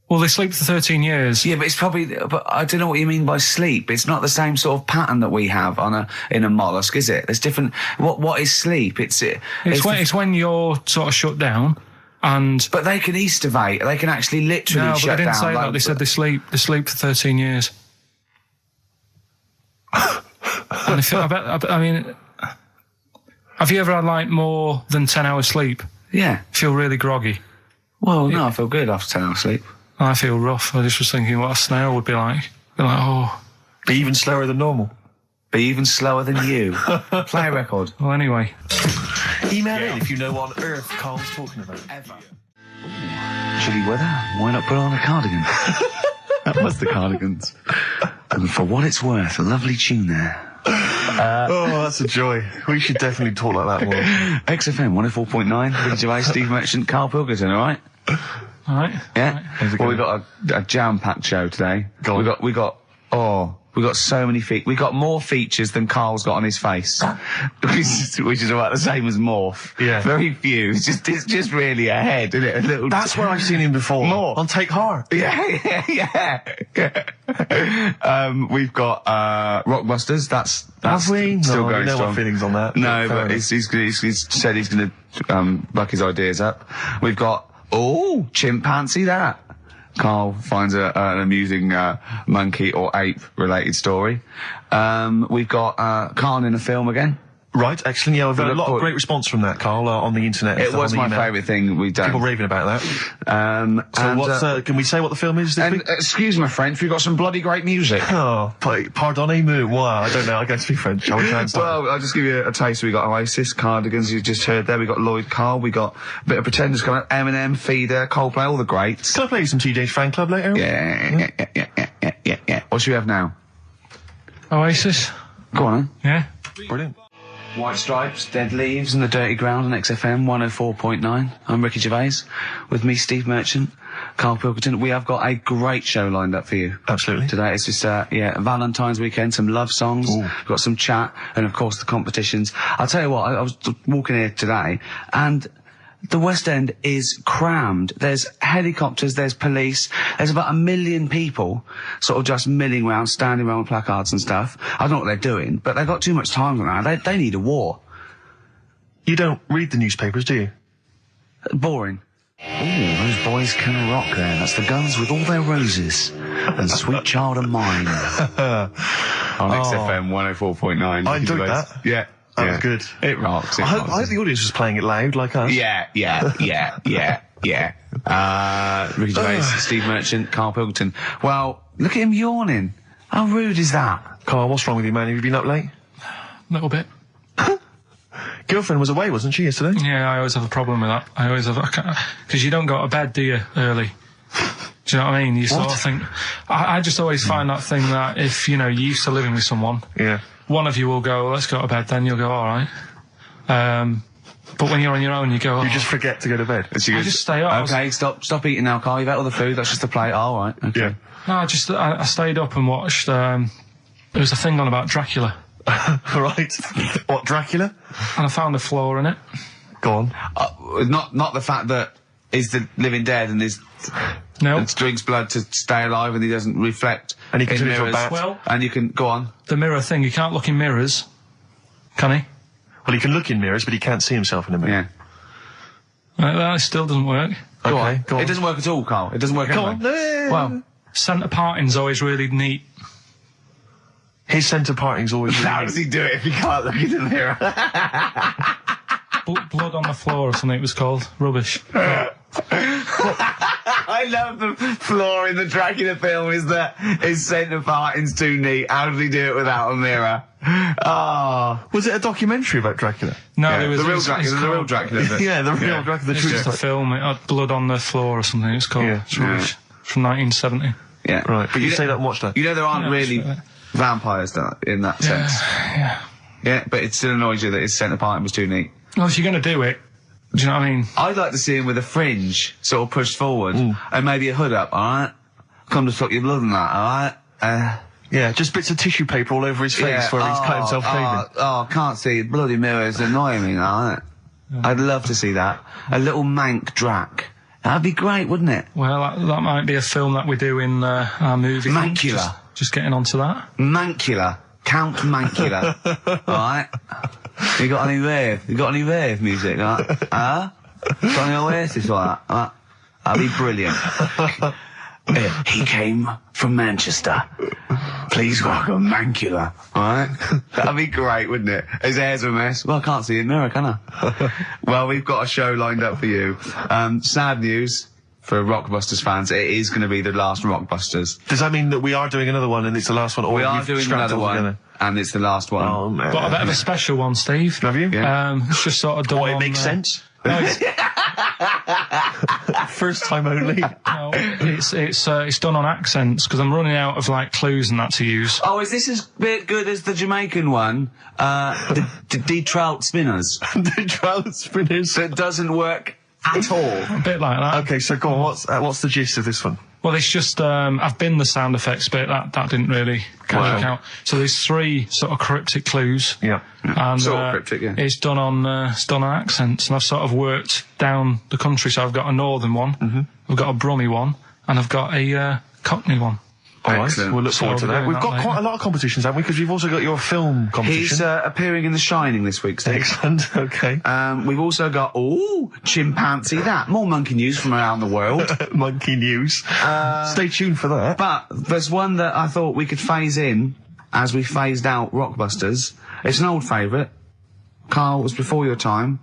S1: Well, they sleep for 13 years.
S3: Yeah, but it's probably. But I don't know what you mean by sleep. It's not the same sort of pattern that we have in a mollusk, is it? There's different. What is sleep? It's
S1: when you're sort of shut down, and
S3: But they can estivate. They can actually literally
S1: no,
S3: shut
S1: but they didn't
S3: down.
S1: say that. They said they sleep for 13 years. And I mean, have you ever had like more than 10 hours sleep?
S3: Yeah.
S1: Feel really groggy?
S3: Well, no, I feel good after 10 hours sleep.
S1: I feel rough. I just was thinking what a snail would be like. Be like, oh.
S2: Be even slower than normal.
S3: Be even slower than you. Play a record.
S1: Well, anyway.
S2: Email in if you know what on earth Karl's talking about.
S3: Ever. Chilly weather. Why not put on a cardigan? That was the Cardigans. And for what it's worth, a lovely tune there.
S2: Oh, that's a joy. We should definitely talk like that more.
S3: XFM 104.9. Ricky Gervais, Steve Merchant, Karl Pilkington, all right?
S1: All right.
S3: Yeah. Well, we got a jam-packed show today. We got so many we got more features than Karl's got on his face, which is about the same as Morph.
S2: Yeah.
S3: Very few. It's just really a head, isn't it? A little.
S2: That's where I've seen him before.
S3: More.
S2: On Take Heart.
S3: Yeah. We've got Rockbusters. That's
S2: Have we?
S3: still
S2: No,
S3: going
S2: no
S3: strong.
S2: more feelings on that.
S3: No,
S2: Fair
S3: but
S2: enough.
S3: he's said he's going to buck his ideas up. We've got chimpanzee that. Karl finds an amusing monkey or ape related story. We've got Karl in a film again.
S2: Right, excellent. Yeah, I've had a
S4: look
S2: lot of
S4: forward-
S2: great response from that, Carl, on the internet. and
S4: It
S2: stuff,
S4: was
S2: on the
S4: my
S2: email.
S4: favourite thing we've done.
S2: People raving about that. So
S4: And,
S2: what's, can we say what the film is this
S4: and
S2: week?
S4: excuse my French, we've got some bloody great music.
S2: Oh, pardonnez-moi. Wow, I don't know. I can't speak French. I will try and start.
S4: Well, I'll just give you a taste. We got Oasis, Cardigans, you just heard there. We got Lloyd Carl. We got a bit of Pretenders coming up. Eminem, Feeder, Coldplay, all the greats.
S2: Can I play you some TJ's fan club later?
S4: Yeah. What should we have now?
S1: Oasis.
S4: Go on,
S1: Yeah.
S2: Brilliant.
S4: White Stripes, Dead Leaves and the Dirty Ground on XFM 104.9. I'm Ricky Gervais with me, Steve Merchant, Karl Pilkington. We have got a great show lined up for you.
S2: Absolutely.
S4: Today it's just, Valentine's weekend, some love songs, we've got some chat, and of course the competitions. I'll tell you what, I was walking here today, and the West End is crammed. There's helicopters, there's police, there's about 1 million people sort of just milling around, standing around with placards and stuff. I don't know what they're doing, but they've got too much time on that. They need a war.
S2: You don't read the newspapers, do you?
S4: Boring. Ooh, those boys can rock there. That's the Guns with All Their Roses and Sweet Child of Mine. On XFM 104.9.
S2: I enjoyed that.
S4: Yeah.
S2: That was good.
S4: It rocks.
S2: I hope the audience was playing it loud like us.
S4: Yeah. Ricky Gervais, Steve Merchant, Karl Pilkington. Well, look at him yawning. How rude is that?
S2: Carl, what's wrong with you, man? Have you been up late?
S1: A little bit.
S2: Girlfriend was away, wasn't she, yesterday?
S1: Yeah, I always have a problem with that. Because you don't go to bed, do you, early? Do you know what I mean? You sort of think... I just always find that thing that if, you're used to living with someone,
S2: Yeah.
S1: one of you will go, let's go to bed, then you'll go, all right. But when you're on your own, you go,
S2: You just forget to go to bed.
S1: I just stay up.
S4: Okay, stop eating now, Carl. You've ate all the food. That's just a plate. All right. Okay.
S2: Yeah.
S1: No, I stayed up and watched, there was a thing on about Dracula,
S2: Right. What, Dracula?
S1: and I found a flaw in it.
S2: Go on.
S4: Not the fact that he's the living dead and
S1: No.
S4: and drinks blood to stay alive and he doesn't reflect
S2: And he can
S4: in
S2: turn into a
S4: mirrors.
S2: bat.
S1: Well,
S4: And you can go on.
S1: the mirror thing, you can't look in mirrors, can he?
S2: Well, he can look in mirrors, but he can't see himself in a mirror.
S4: Yeah.
S1: That still doesn't work.
S4: Go
S2: Okay,
S4: on.
S2: go on.
S4: It doesn't work at all, Carl. It doesn't work
S2: Go
S4: anyway.
S2: on.
S4: Well,
S1: Centre parting's always really neat.
S2: His centre parting's always...
S4: how does he do it if he can't look in the mirror?
S1: Blood on the floor or something it was called. Rubbish.
S4: I love the flaw in the Dracula film is that his centre parting's too neat. How does he do it without a mirror? Oh.
S2: Was it a documentary about Dracula?
S1: No,
S4: Yeah,
S1: there was
S4: the real
S1: it's
S4: Dracula. The real Dracula.
S2: Yeah, the real Dracula, the
S1: It's
S2: true
S1: just a
S2: story.
S1: film. It had blood on the floor or something. It's called.
S2: Yeah.
S1: It's rubbish. From 1970.
S4: Yeah.
S2: Right, but you say that and watch that.
S4: You know there aren't
S1: Yeah,
S4: really
S1: sure.
S4: vampires in that sense.
S1: Yeah.
S4: Yeah, but it still annoys you that his centre parting was too neat.
S1: Well, if you're going to do it, do you know what I mean?
S4: I'd like to see him with a fringe sort of pushed forward and maybe a hood up, alright? Come to suck your blood and that, alright?
S2: Yeah, just bits of tissue paper all over his face where he's cut himself shaving.
S4: Can't see. Bloody mirrors annoying me, alright? I'd love to see that. A little mank Drac. That'd be great, wouldn't it?
S1: Well, that might be a film that we do in our movie.
S4: Mancula.
S1: Just getting onto that.
S4: Mancula. Count Mancula. Alright? You got any rave? You got any rave music? Got any Oasis like that? That'd be brilliant. He came from Manchester. Please welcome Mancula. Alright? That'd be great, wouldn't it? His hair's a mess. Well, I can't see in the mirror, can I? Well, we've got a show lined up for you. Sad news for Rockbusters fans. It is going to be the last Rockbusters.
S2: Does that mean that we are doing another one and it's the last one? Or
S4: We are
S2: we've
S4: doing
S2: scrapped
S4: another
S2: all
S4: one,
S2: together?
S4: and it's the last one.
S2: Oh, man.
S1: Got a bit of a special one, Steve.
S2: Have you?
S4: Yeah.
S1: It's just sort of done
S2: What, it
S1: on,
S2: makes sense?
S1: No, it's,
S2: First time only.
S1: no, it's done on accents because I'm running out of clues and that to use.
S4: Oh, is this as bit good as the Jamaican one? The D-Trout Spinners.
S2: The trout spinners.
S4: That doesn't work at all.
S1: A bit like that.
S2: Okay, so go on, what's the gist of this one?
S1: Well, it's just I've been the sound effects bit that didn't really work out. So there's 3 sort of cryptic clues.
S2: Yeah.
S1: And
S4: Sort of cryptic, yeah.
S1: it's done on accents, and I've sort of worked down the country. So I've got a northern one, I've got a Brummie one, and I've got a Cockney one.
S2: All right,
S4: Excellent.
S2: we'll look forward to
S1: So
S2: that.
S1: we're
S2: We've
S1: doing
S2: got
S1: that
S2: quite a lot of competitions, haven't we? Because you've also got your film competition.
S4: He's appearing in The Shining this week, Steve.
S2: Excellent, okay.
S4: We've also got, chimpanzee that. More monkey news from around the world.
S2: Monkey news. Stay tuned for that.
S4: But there's one that I thought we could phase in as we phased out Rockbusters. It's an old favourite. Carl, was before your time.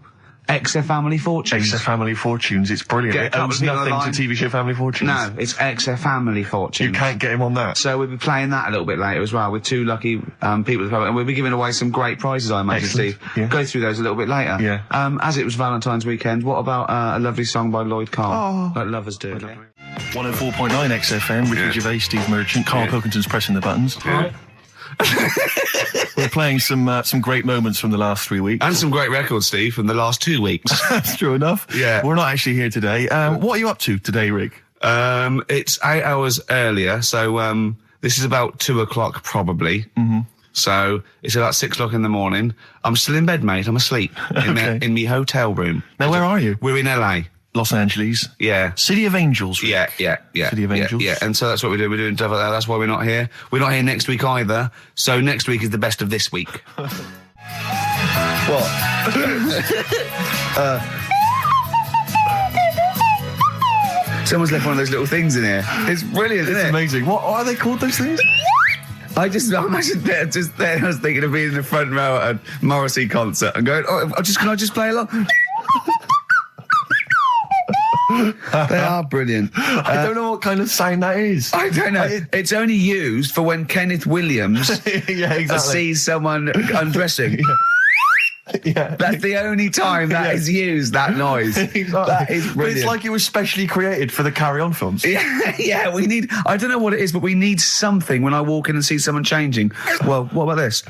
S4: XFM Family Fortunes.
S2: XFM Family Fortunes, it's brilliant.
S4: Get a
S2: It
S4: couple
S2: owns
S4: of people
S2: nothing
S4: online.
S2: to TV show Family Fortunes.
S4: No, it's XFM Family Fortunes.
S2: You can't get him on that.
S4: So we'll be playing that a little bit later as well with two lucky people, and we'll be giving away some great prizes, I imagine,
S2: Excellent.
S4: Steve.
S2: Yeah.
S4: Go through those a little bit later.
S2: Yeah.
S4: As it was Valentine's weekend, what about a lovely song by Lloyd Carl, like lovers do? Okay?
S2: 104.9 XFM, Ricky Gervais, Steve Merchant, Karl Pilkington's pressing the buttons.
S1: Right.
S2: We're playing some great moments from the last 3 weeks.
S4: And some great records, Steve, from the last 2 weeks.
S2: That's true enough.
S4: Yeah.
S2: We're not actually here today. What are you up to today, Rick?
S4: It's 8 hours earlier, so this is about 2 o'clock probably. Mm-hmm. So it's about 6 o'clock in the morning. I'm still in bed, mate. I'm asleep in my hotel room.
S2: Now, where are you?
S4: We're in LA.
S2: Los Angeles.
S4: Yeah.
S2: City of Angels. Rick.
S4: Yeah.
S2: City of Angels.
S4: Yeah, and so that's what we're doing. We're doing stuff like that. That's why we're not here. We're not here next week either. So next week is the best of this week.
S3: What? Someone's left one of those little things in here. It's brilliant, isn't
S2: It's
S3: it?
S2: amazing. What are they called, those things?
S3: I imagine just there. I was thinking of being in the front row at a Morrissey concert and going, can I just play along? They are brilliant.
S2: I don't know what kind of sound that is.
S3: I don't know. It's only used for when Kenneth Williams
S2: Yeah, exactly.
S3: sees someone undressing.
S2: Yeah.
S3: That's the only time that is used, that noise.
S2: Exactly.
S3: That is
S2: But
S3: brilliant.
S2: it's like it was specially created for the Carry On films.
S3: Yeah, we need, I don't know what it is, but we need something when I walk in and see someone changing. Well, what about this?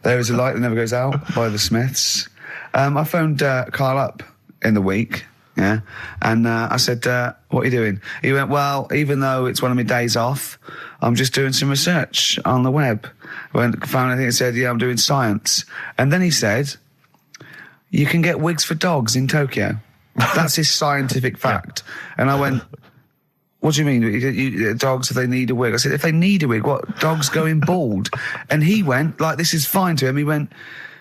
S3: There is a light that never goes out by the Smiths. I phoned Carl up in the week, yeah, and I said, what are you doing? He went, well, even though it's one of my days off, I'm just doing some research on the web. Found anything that said, yeah, I'm doing science. And then he said, you can get wigs for dogs in Tokyo. That's his scientific fact. And I went, what do you mean? Dogs, if they need a wig? I said, if they need a wig, what? Dogs going bald? And he went, like, this is fine to him. He went,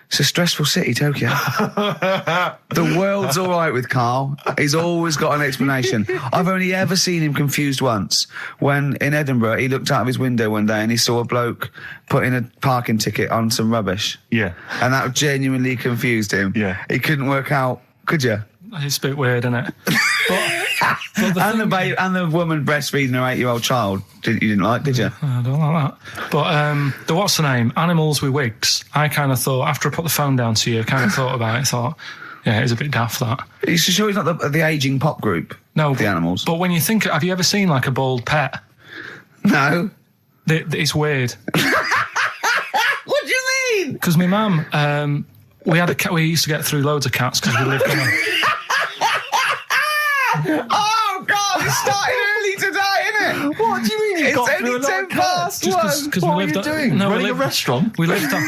S3: it's a stressful city, Tokyo. The world's all right with Carl. He's always got an explanation. I've only ever seen him confused once. When in Edinburgh, he looked out of his window one day and he saw a bloke putting a parking ticket on some rubbish.
S2: Yeah.
S3: And that genuinely confused him.
S2: Yeah.
S3: He couldn't work out, could you?
S1: It's a bit weird, isn't it?
S3: And the woman breastfeeding her 8-year-old child, you didn't like, did you?
S1: I don't like that. But the what's the name? Animals with wigs. I kind of thought, after I put the phone down to you, I kind of thought about it, thought, yeah, it's a bit daft, that.
S3: Are you sure he's not the ageing pop group?
S1: No.
S3: The Animals?
S1: But when you think, have you ever seen like a bald pet?
S3: No.
S1: It's weird.
S3: What do you mean?
S1: Because my mum, we had a cat, we used to get through loads of cats because we lived on a...
S3: Oh, God, it started early today, innit?
S2: What do you mean you
S3: It's
S2: got
S3: only
S2: through a lot
S3: 10
S2: of cats?
S3: past one.
S1: Because
S2: What
S1: we
S2: are
S1: lived
S2: you doing?
S1: No,
S2: Running a restaurant?
S1: We lived on...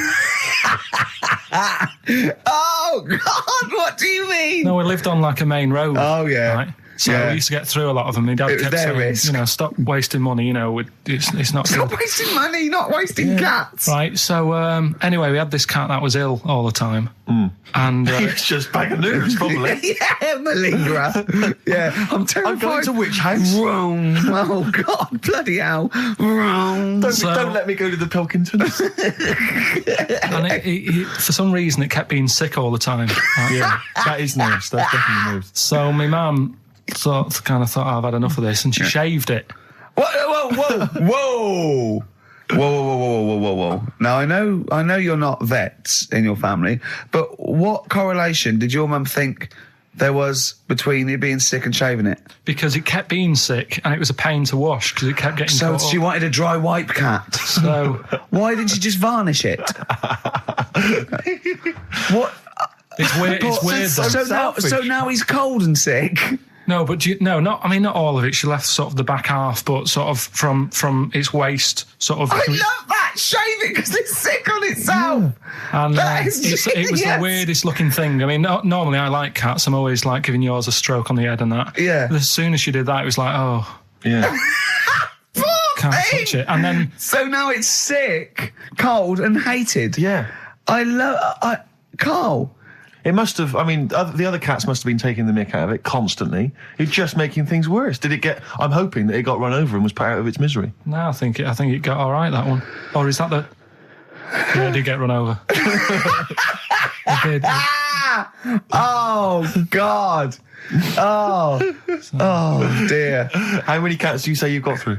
S3: Oh, God, what do you mean?
S1: No, we lived on like a main road.
S3: Oh, yeah.
S1: Right? So
S3: Yeah.
S1: we used to get through a lot of them. My dad
S3: It was
S1: kept
S3: their
S1: saying,
S3: risk.
S1: you know, stop wasting money, you know, it's not
S3: Stop
S1: good.
S3: wasting money, not wasting cats.
S1: Right, so anyway, we had this cat that was ill all the time. And
S2: It's just bag of nerves, probably.
S3: Yeah, malingerer. Yeah, I'm terrified.
S2: I'm going to which house?
S3: Rome. Oh, God, bloody hell. Rome.
S2: Don't let me go to the Pilkingtons.
S1: and it, for some reason, it kept being sick all the time. Right?
S2: Yeah, that is nerves. That's definitely nerves.
S1: So my mum kind of thought, I've had enough of this, and she shaved it.
S3: Whoa. Whoa. Now, I know you're not vets in your family, but what correlation did your mum think there was between it being sick and shaving it?
S1: Because it kept being sick, and it was a pain to wash, because it kept getting
S3: So
S1: caught
S3: she
S1: up.
S3: wanted a dry wipe cat.
S1: So
S3: Why didn't she just varnish it? What?
S1: it's weird. It's weird, though.
S3: So now he's cold and sick.
S1: No, but not all of it. She left sort of the back half, but sort of from its waist, sort of.
S3: I love that. Shave it because it's sick on itself.
S1: And
S3: That is
S1: it was the
S3: genius.
S1: weirdest looking thing. I mean, normally I like cats. I'm always like giving yours a stroke on the head and that.
S3: Yeah.
S1: But as soon as she did that, it was like, oh,
S2: Yeah.
S1: can't touch it. And then
S3: So now it's sick, cold, and hated.
S2: Yeah.
S3: Carl.
S2: It must have, I mean, the other cats must have been taking the mick out of it constantly. It's just making things worse. I'm hoping that it got run over and was put out of its misery.
S1: no, I think it got all right, that one. Or is that the? Yeah, I did get run over. I did.
S3: Oh, God. Oh, dear.
S2: How many cats do you say you've got through?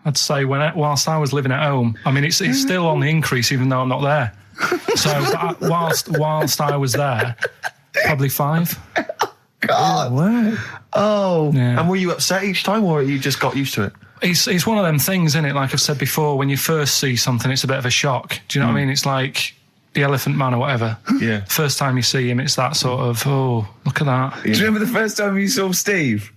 S1: I'd say whilst I was living at home, I mean, it's still on the increase even though I'm not there. So whilst I was there, probably 5.
S3: God.
S2: Wow.
S3: Oh.
S1: Yeah.
S2: And were you upset each time, or you just got used to it?
S1: It's one of them things, isn't it? Like I've said before, when you first see something, it's a bit of a shock. Do you know what I mean? It's like the Elephant Man or whatever.
S2: Yeah.
S1: First time you see him, it's that sort of, oh, look at that.
S3: Do you remember the first time you saw Steve?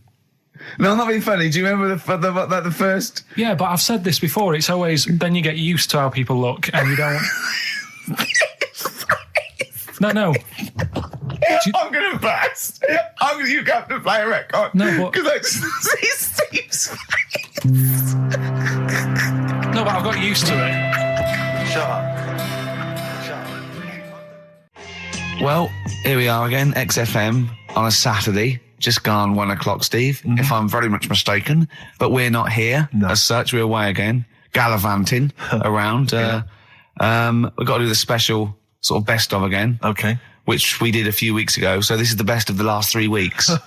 S3: No, I'm not being funny. Do you remember the first?
S1: Yeah, but I've said this before. It's always, then you get used to how people look and you don't... No.
S3: I'm going to burst. You have to play a record.
S1: No, but...
S3: Because I just see Steve's face.
S1: No, but I've got used to it.
S2: Shut up.
S3: Well, here we are again, XFM on a Saturday. Just gone 1 o'clock, Steve, if I'm very much mistaken. But we're not here as such. We're away again, gallivanting around. We've got to do the special sort of best of again.
S2: Okay.
S3: Which we did a few weeks ago. So this is the best of the last 3 weeks. Which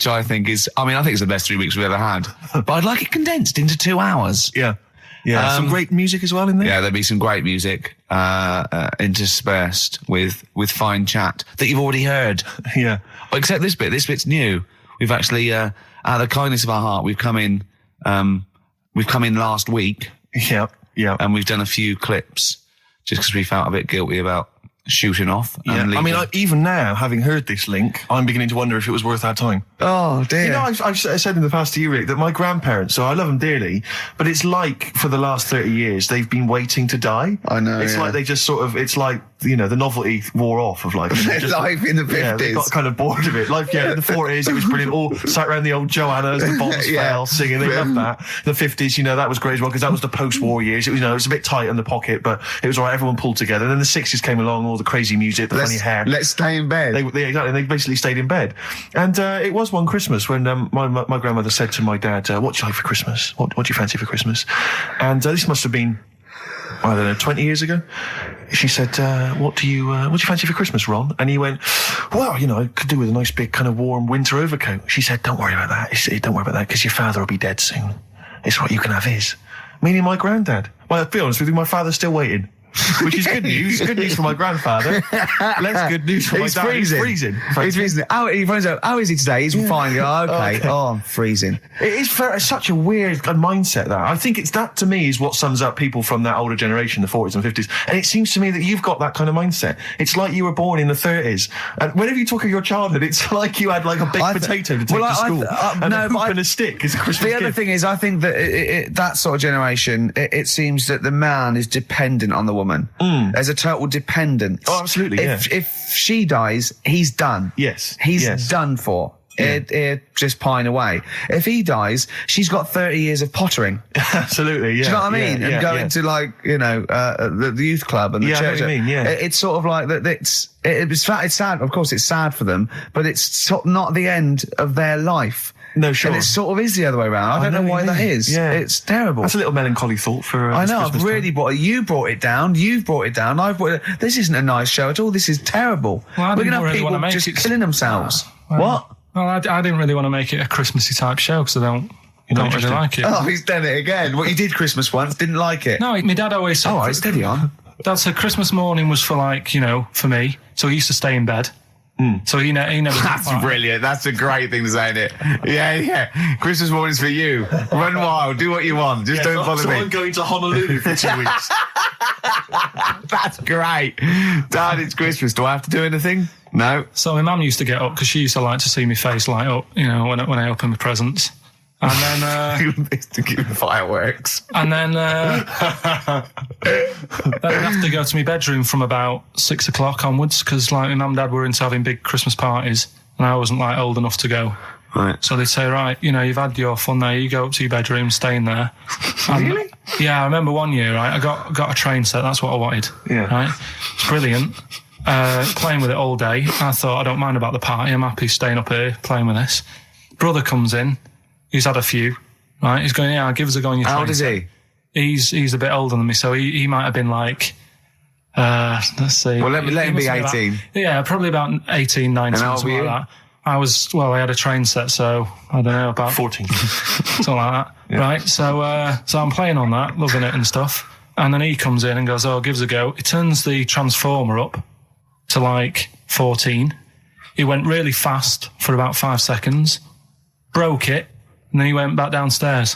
S3: I think is, I think it's the best 3 weeks we've ever had. But I'd like it condensed into 2 hours.
S2: Yeah. Yeah. Some great music as well in there.
S3: Yeah, there'll be some great music, interspersed with fine chat that you've already heard.
S2: Yeah.
S3: Except this bit. This bit's new. We've actually, out of the kindness of our heart, we've come in last week.
S2: Yeah. Yeah.
S3: And we've done a few clips just because we felt a bit guilty about shooting off.
S2: Yeah.
S3: And leaving.
S2: Even now, having heard this link, I'm beginning to wonder if it was worth our time.
S3: Oh, dear.
S2: You know, I've said in the past to you, Rick, that my grandparents, so I love them dearly, but it's like for the last 30 years, they've been waiting to die.
S3: I know.
S2: It's like they just sort of, it's like, the novelty wore off of life.
S3: Life in the 50s.
S2: Yeah, they got kind of bored of it. Life, in the 40s, it was brilliant. All sat around the old Joannas, the bombs fell, singing. They loved that. The 50s, that was great as well, because that was the post-war years. It was, it was a bit tight in the pocket, but it was all right. Everyone pulled together. And then the 60s came along, all the crazy music, the funny hair.
S3: Let's stay in bed.
S2: Exactly. They basically stayed in bed. And it was one Christmas when my grandmother said to my dad, what do you like for Christmas? What do you fancy for Christmas? And this must have been, I don't know, 20 years ago. She said, what do you fancy for Christmas, Ron? And he went, well, I could do with a nice big kind of warm winter overcoat. She said, don't worry about that. Don't worry about that, because your father will be dead soon. It's what you can have his. Meaning my granddad. Well, to be honest with you, my father's still waiting. Which is good news. Good news for my grandfather. Less good news for my dad. He's freezing. He's freezing.
S3: He finds out, how is he today? He's fine. Oh, okay. Oh, I'm freezing.
S2: It is such a weird mindset, that. I think it's that, to me, is what sums up people from that older generation, the 40s and 50s. And it seems to me that you've got that kind of mindset. It's like you were born in the 30s. And whenever you talk of your childhood, it's like you had like a baked potato to take to school. And a hoop and a stick is a Christmas
S3: gift. The other thing is, I think that that sort of generation, it seems that the man is dependent on the woman. There's a total dependence.
S2: Oh, absolutely.
S3: If she dies, he's done.
S2: Yes.
S3: He's done for. Just pine away. If he dies, she's got 30 years of pottering.
S2: Absolutely, yeah.
S3: Do you know what I mean? And going to the youth club and the church.
S2: I know what you mean, yeah.
S3: It's sort of like that. It's sad. Of course, it's sad for them, but it's not the end of their life.
S2: No, sure.
S3: And it sort of is the other way around. I don't know why that is.
S2: Yeah.
S3: It's terrible.
S2: That's a little melancholy thought for
S3: I know,
S2: Christmas
S3: I've really
S2: time.
S3: you brought it down, you've brought it down, I've brought it down. This isn't a nice show at all, this is terrible.
S1: Well,
S3: we're going to have people just killing themselves. What?
S1: Well, I didn't really want to make it a Christmassy type show, because I don't really like it.
S3: Oh, he's done it again. Well, you did Christmas once, didn't like it.
S1: No, my dad always said...
S3: Oh, right, steady on.
S1: Dad said Christmas morning was for for me, so he used to stay in bed. So he never...
S3: That's brilliant. That's a great thing to say, isn't it? Yeah. Christmas morning's for you. Run wild. Do what you want. Just don't bother me.
S2: I'm going to Honolulu for 2 weeks.
S3: That's great. Dad, it's Christmas. Do I have to do anything? No.
S1: So my mum used to get up, because she used to like to see my face light up, when I open my presents. And then...
S3: to give fireworks.
S1: And then... then I'd have to go to my bedroom from about 6 o'clock onwards, because my mum and dad were into having big Christmas parties, and I wasn't old enough to go.
S3: Right.
S1: So they'd say, right, you've had your fun there, you go up to your bedroom, stay in there.
S3: Really?
S1: Yeah, I remember one year, right, I got a train set, that's what I wanted.
S2: Yeah.
S1: Right? It's brilliant. Playing with it all day. I thought, I don't mind about the party, I'm happy staying up here playing with this. Brother comes in, he's had a few, right? He's going, give us a go on your train.
S3: How old is he?
S1: he's a bit older than me, so he might have been like, let's see.
S4: Well, let him be 18.
S1: Probably about 18, 19,
S4: And how old
S1: something
S4: were you?
S1: like that. I had a train set, so I don't know, about
S2: 14.
S1: something like that. Yeah. Right, so I'm playing on that, loving it and stuff, and then he comes in and goes, gives a go. He turns the transformer up to like 14. He went really fast for about 5 seconds, broke it, and then he went back downstairs.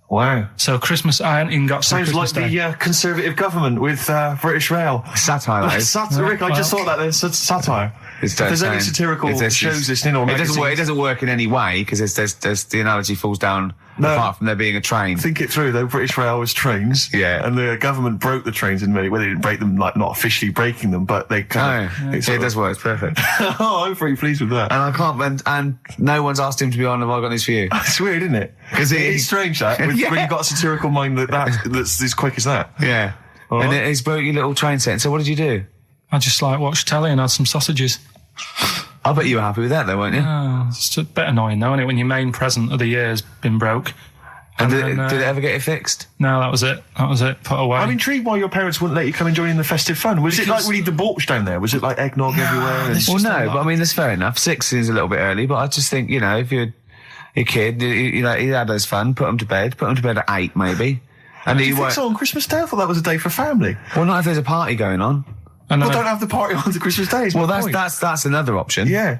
S2: Wow.
S1: So Christmas, I hadn't even got to
S2: Sounds
S1: Christmas
S2: like
S1: Day.
S2: the Conservative government with British Rail.
S4: Satire, that is.
S2: Rick, I just thought that there's satire.
S4: It's
S2: If there's any
S4: saying-
S2: satirical
S4: it's-
S2: shows listening or
S4: it
S2: magazines,
S4: doesn't work in any way because there's the analogy falls down apart from there being a train.
S2: think it through though. British Rail was trains,
S4: Yeah.
S2: and the government broke the trains in many. Well, they didn't break them, like not officially breaking them, but they kind of.
S4: It does work. It's perfect.
S2: Oh, I'm pretty pleased with that.
S4: And I can't. And no one's asked him to be on. Have I got news for you?
S2: It's weird, isn't it? Because it's strange that when
S4: Yeah.
S2: you've got a satirical mind that's as quick as that.
S4: Yeah.
S2: All
S4: And
S2: right.
S4: he's broke your little train set. So what did you do?
S1: I just like watched telly and had some sausages.
S4: I bet you were happy with that, though, weren't you?
S1: It's a bit annoying though, isn't it, when your main present of the year's been broke.
S4: And
S1: then,
S4: did it ever get it fixed?
S1: No, that was it. Put away.
S2: I'm intrigued why your parents wouldn't let you come and join in the festive fun. Was it like really debauched down there? Was it like eggnog everywhere? And
S4: Well, no, but I mean, that's fair enough. 6 is a little bit early, but I just think, if you're a kid, he had his fun, put him to bed at 8, maybe. And
S2: do
S4: he
S2: you think
S4: won't.
S2: so on Christmas Day? I thought that was a day for family.
S4: Well, not if there's a party going on.
S1: and
S2: Well,
S1: then
S2: don't have the party on the Christmas Day. is
S4: Well,
S2: my point.
S4: that's another option.
S2: Yeah.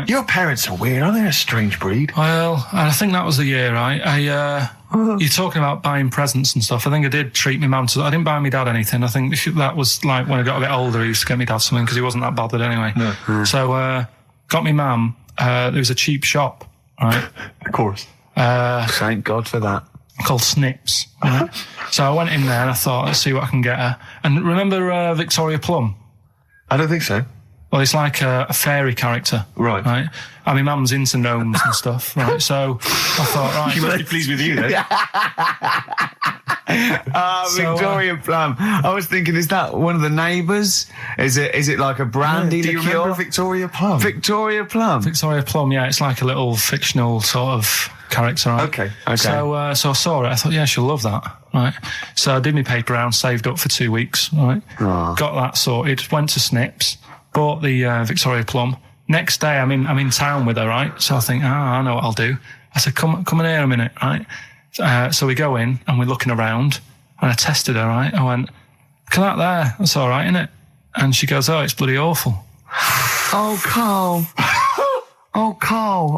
S2: Your parents are weird, aren't they? A strange breed.
S1: Well, I think that was the year, right? You're talking about buying presents and stuff. I think I did treat my mum to. I didn't buy my dad anything. I think that was like when I got a bit older, he used to get me dad something because he wasn't that bothered anyway.
S2: No.
S1: So got me mum. There was a cheap shop, right?
S2: Of course.
S4: Thank God for that.
S1: Called Snips. Right? So I went in there and I thought, let's see what I can get her. And remember Victoria Plum?
S2: I don't think so.
S1: Well, it's like a fairy character.
S2: Right.
S1: Right. I mean, mum's into gnomes and stuff, right? So I thought, right.
S2: She must be pleased with you then.
S4: Victoria Plum. I was thinking, is that one of the neighbours? Is it like a brandy
S2: Do you
S4: liqueur?
S2: remember Victoria Plum?
S4: Victoria Plum.
S1: Victoria Plum, yeah, it's like a little fictional sort of character, right?
S2: Okay.
S1: So I saw it. I thought, yeah, she'll love that, right? So I did my paper round, saved up for 2 weeks, right? Got that sorted. Went to Snips, bought the Victoria Plum. Next day, I'm in town with her, right? So I think, I know what I'll do. I said, come in here a minute, right? So we go in and we're looking around, and I tested her, right? I went, look at that there. That's all right, isn't it? And she goes, oh, it's bloody awful.
S4: Oh, Carl. Oh, Carl.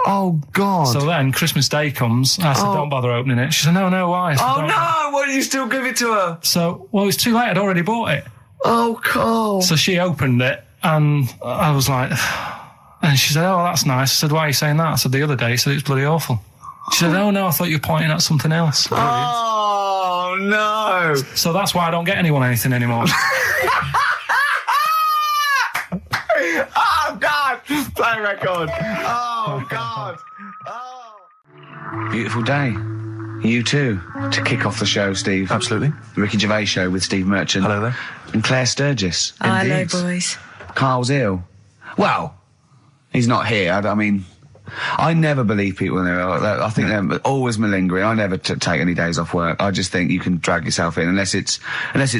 S4: Oh, God.
S1: So then Christmas Day comes. I said, don't bother opening it. She said, no, why? I said,
S4: Oh,
S1: "Don't."
S4: no. Why did you still give it to her?
S1: So, well, it's too late. I'd already bought it.
S4: Oh, Carl.
S1: So she opened it, and I was like, and she said, oh, that's nice. I said, why are you saying that? I said, the other day, you said it's bloody awful. She said, oh, no, I thought you were pointing at something else.
S4: Oh, no.
S1: So that's why I don't get anyone anything anymore.
S4: Oh, God. Play record. Oh, God. Oh. Beautiful day. You too, to kick off the show, Steve.
S2: Absolutely.
S4: The Ricky Gervais Show with Steve Merchant.
S2: Hello there.
S4: And Claire Sturgis.
S6: Hello,
S4: Indeed.
S6: boys.
S4: Carl's ill. Well, he's not here. I mean, I never believe people when they're ill. I think they're always malingering. I never take any days off work. I just think you can drag yourself in unless it's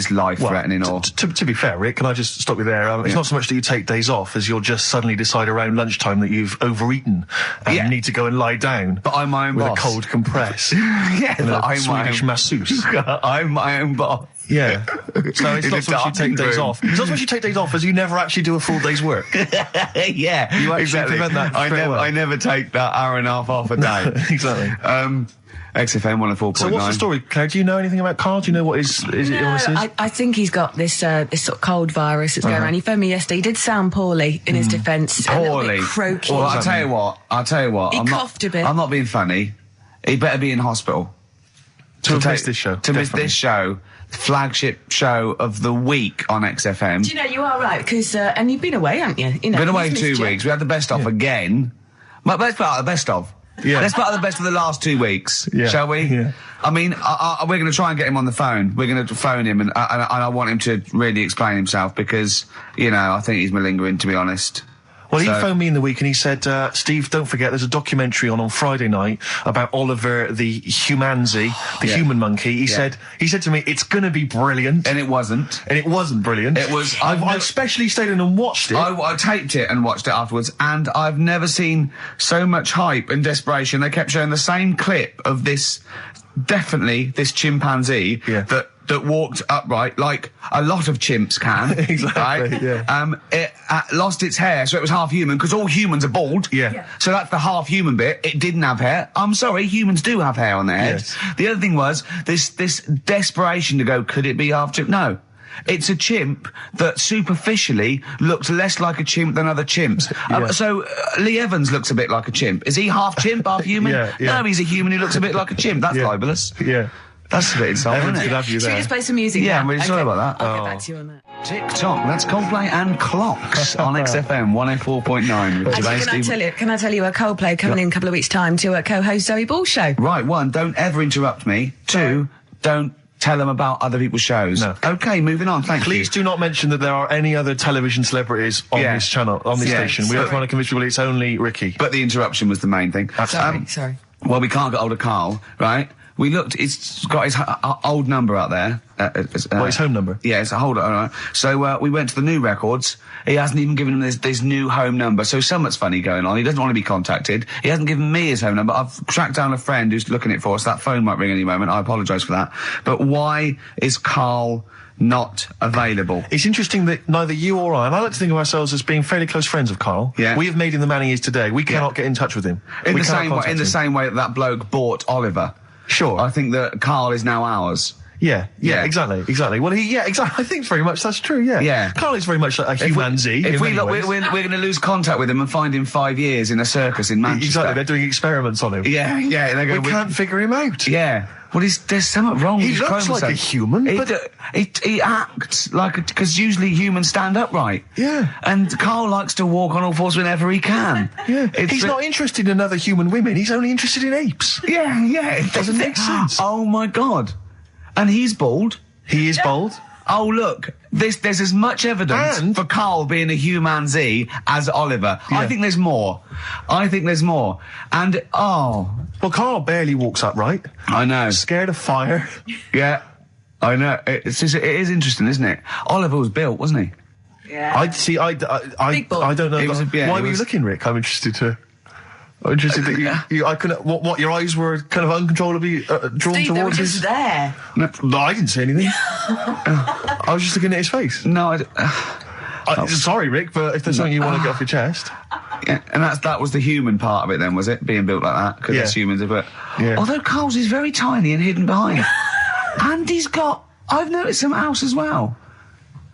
S4: life-threatening or...
S2: To be fair, Rick, can I just stop you there? It's not so much that you take days off as you'll just suddenly decide around lunchtime that you've overeaten and you need to go and lie down.
S4: But I'm my own
S2: with
S4: boss.
S2: a cold compress.
S4: Yeah,
S2: and
S4: but
S2: a
S4: I'm my
S2: Swedish
S4: own...
S2: masseuse.
S4: I'm my own boss.
S2: Yeah. So it's
S4: In
S2: not
S4: a
S2: so much you take days
S4: room.
S2: off. It's not so much you take days off as you never actually do a full day's work.
S4: Yeah,
S2: You actually
S4: exactly.
S2: prevent that straight away.
S4: I never take that hour and a half off a day.
S2: Exactly.
S4: XFM 104.9.
S2: So what's the story, Claire? Do you know anything about Carl? Do you know what his illness is?
S6: I think he's got this this sort of cold virus that's going around. He phoned me yesterday. He did sound poorly in his defence. A little
S4: Poorly.
S6: bit croaky.
S4: Well, I'll tell you what.
S6: He
S4: I'm
S6: coughed a bit.
S4: I'm not being funny. He better be in hospital.
S2: To miss this show.
S4: To miss
S2: definitely.
S4: this show. Flagship show of the week on XFM.
S6: Do you know, you are right, because, and you've been away, haven't you? You know,
S4: Been away
S6: he's
S4: 2
S6: missed you.
S4: weeks. We had the best of again. But let's part of the best of.
S2: Yeah.
S4: Let's part of the best of the last 2 weeks,
S2: Yeah.
S4: shall we?
S2: Yeah.
S4: I mean, we're going to try and get him on the phone. We're going to phone him, and I want him to really explain himself because, I think he's malingering, to be honest.
S2: Well, he phoned me in the week and he said, Steve, don't forget, there's a documentary on Friday night about Oliver the humanzi, the human monkey. He said to me, it's going to be brilliant.
S4: And it wasn't.
S2: And it wasn't brilliant.
S4: It was.
S2: I especially stayed in and watched it.
S4: I taped it and watched it afterwards, and I've never seen so much hype and desperation. They kept showing the same clip of this chimpanzee that walked upright like a lot of chimps can.
S2: Exactly,
S4: right?
S2: yeah.
S4: It lost its hair, so it was half human, because all humans are bald.
S2: Yeah.
S4: So that's the half human bit. It didn't have hair. I'm sorry, humans do have hair on their heads.
S2: Yes.
S4: The other thing was this desperation to go, could it be half chimp? No. It's a chimp that superficially looks less like a chimp than other chimps. So Lee Evans looks a bit like a chimp. Is he half chimp, half human? No, he's a human who looks a bit like a chimp. That's libelous.
S2: Yeah.
S4: That's a bit insulting, isn't it?
S2: Have you
S6: Should we
S2: there.
S6: just play some music?
S4: Yeah,
S6: now?
S4: I'm really sorry about that.
S6: I'll get back to you on that.
S4: TikTok, that's Coldplay and Clocks on XFM 104.9.
S6: Actually, can I tell you a Coldplay coming in a couple of weeks' time to co-host Zoe Ball's show?
S4: Right, 1, don't ever interrupt me. 2, don't tell them about other people's shows.
S2: No.
S4: Okay, moving on. Thank you.
S2: Please do not mention that there are any other television celebrities on this channel, on this station. We don't want to convince people it's only Ricky.
S4: But the interruption was the main thing.
S6: Sorry.
S4: Well, we can't get hold of Karl, right? We looked, it's got his old number out there.
S2: His home number?
S4: Yeah, it's a hold on. Right. So, we went to the new records. He hasn't even given him this new home number. So something's funny going on. He doesn't want to be contacted. He hasn't given me his home number. I've tracked down a friend who's looking at it for us. That phone might ring any moment. I apologise for that. But why is Karl not available?
S2: It's interesting that neither you or I, and I like to think of ourselves as being fairly close friends of Karl.
S4: Yeah.
S2: We have made him the man he is today. We cannot get in touch with him.
S4: In the same way that bloke bought Oliver.
S2: Sure.
S4: I think that Karl is now ours.
S2: Yeah, exactly. Well, exactly. I think very much that's true. Yeah.
S4: Yeah.
S2: Karl is very much like a humanzi.
S4: If we look, we're going to lose contact with him and find him 5 years in a circus in Manchester.
S2: Exactly. They're doing experiments on him.
S4: Yeah.
S2: We can't figure him out.
S4: Yeah. Well, there's something wrong with his
S2: looks like a human, but
S4: he acts like because usually humans stand upright.
S2: Yeah.
S4: And Karl likes to walk on all fours whenever he can.
S2: Yeah. He's not interested in other human women. He's only interested in apes.
S4: Yeah. It
S2: doesn't make sense.
S4: Oh my God. And he's bald.
S2: He is bald.
S4: Oh, look, there's as much evidence for Karl being a humanzi as Oliver.
S2: Yeah.
S4: I think there's more. And,
S2: Well, Karl barely walks upright.
S4: I know.
S2: Scared of fire.
S4: Yeah, I know. It is interesting, isn't it? Oliver was built, wasn't he?
S6: Yeah.
S2: I don't know. Why were you looking, Rick? I'm interested that you I couldn't, what, your eyes were kind of uncontrollably drawn
S6: Steve,
S2: towards
S6: they were
S2: his...
S6: just there.
S2: No, I didn't say anything. I was just looking at his face.
S4: No,
S2: sorry, Rick, but if there's something you want to get off your chest...
S4: Yeah, and that was the human part of it then, was it? Being built like that? Because it's humans, but...
S2: Yeah.
S4: Although Karl's is very tiny and hidden behind. And I've noticed something else as well.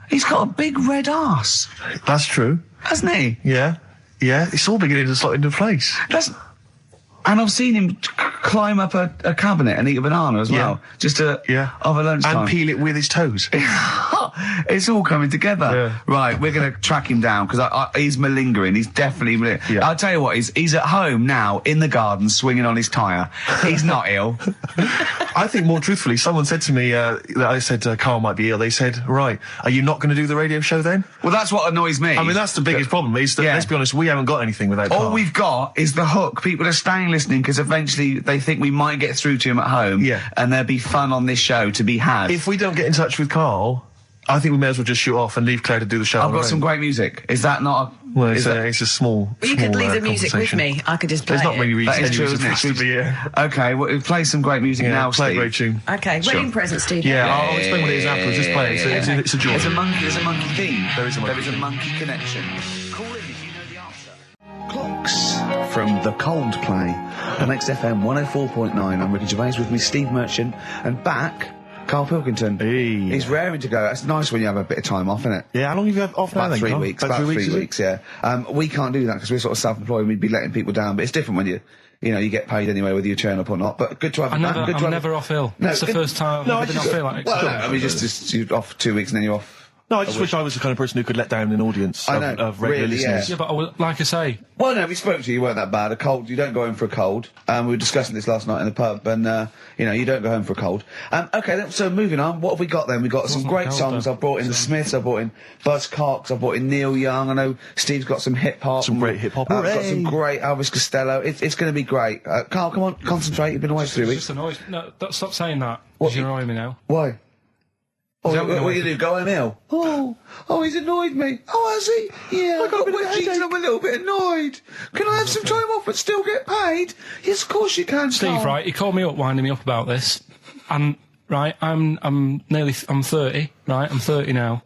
S4: He's got a big red arse.
S2: That's true.
S4: Hasn't he?
S2: Yeah. Yeah, it's all beginning to slot into place.
S4: And I've seen him climb up a cabinet and eat a banana as well. Just over lunchtime.
S2: And peel it with his toes.
S4: It's all coming together.
S2: Yeah.
S4: Right, we're going to track him down because he's malingering. He's definitely I'll tell you what, he's at home now in the garden swinging on his tyre. He's not ill.
S2: I think more truthfully, someone said to me that I said Karl might be ill. They said, right, are you not going to do the radio show then?
S4: Well, that's what annoys me.
S2: I mean, that's the biggest problem is that, let's be honest, we haven't got anything without Karl.
S4: All we've got is the hook. People are staying listening because eventually they think we might get through to him at home.
S2: Yeah.
S4: And there'll be fun on this show to be had.
S2: If we don't get in touch with Karl, I think we may as well just shoot off and leave Claire to do the show.
S4: I've got some great music. Is that not a...
S2: Well, it's a small...
S6: Well, you could leave the music with me. I could just play
S2: There's not many reasons
S4: That is true,
S2: for us to be here.
S4: Okay, well, play some great music now,
S2: play
S4: Steve.
S2: a great tune.
S6: Okay, wedding present, Steve.
S2: Yeah, I'll explain what it is afterwards. Just play it. It's a joy.
S4: There's a monkey theme.
S2: There is a monkey
S4: There is a
S2: theme.
S4: monkey connection. Call in if you know the answer. Clocks from the Coldplay on XFM 104.9. I'm Ricky Gervais with me, Steve Merchant, and back... Karl Pilkington.
S2: Hey.
S3: He's raring to go. That's nice when you have a bit of time off, isn't it?
S2: Yeah, how long have you had off now
S3: About
S2: then,
S3: 3
S2: Karl?
S3: weeks.
S2: About 3
S3: weeks, yeah. We can't do that because we're sort of self-employed and we'd be letting people down. But it's different when you get paid anyway whether you turn up or not. But good to have
S1: I'm
S3: good to have
S1: never off ill.
S3: No,
S1: it's the first time I've ever been off ill. Like,
S3: well, no, I mean, just you're off 2 weeks and then you're off
S2: No, I just wish I was the kind of person who could let down an audience of regular listeners.
S1: Yeah, but like I say...
S3: Well, no, we spoke to you. You weren't that bad. A cold, you don't go home for a cold. We were discussing this last night in the pub, and, you don't go home for a cold. Okay, so moving on. What have we got then? We've got some great songs. I've brought in the Smiths, I've brought in Buzz Cox, I've brought in Neil Young. I know Steve's got some hip-hop.
S2: Some great hip-hop.
S3: I've got some great Elvis Costello. It's going to be great. Carl, come on, concentrate. You've been away for 3 weeks.
S1: Just annoyed. No, stop saying that. What? You're annoying me now.
S3: Why? What you do? Go home ill? Oh, he's annoyed me. Oh, has he? Yeah, I got wet jeans and I'm a little bit annoyed. Can I have some time off but still get paid? Yes, of course you can,
S1: Steve,
S3: Carl.
S1: right, he called me up, winding me up about this. And, right, I'm 30, right? I'm 30 now.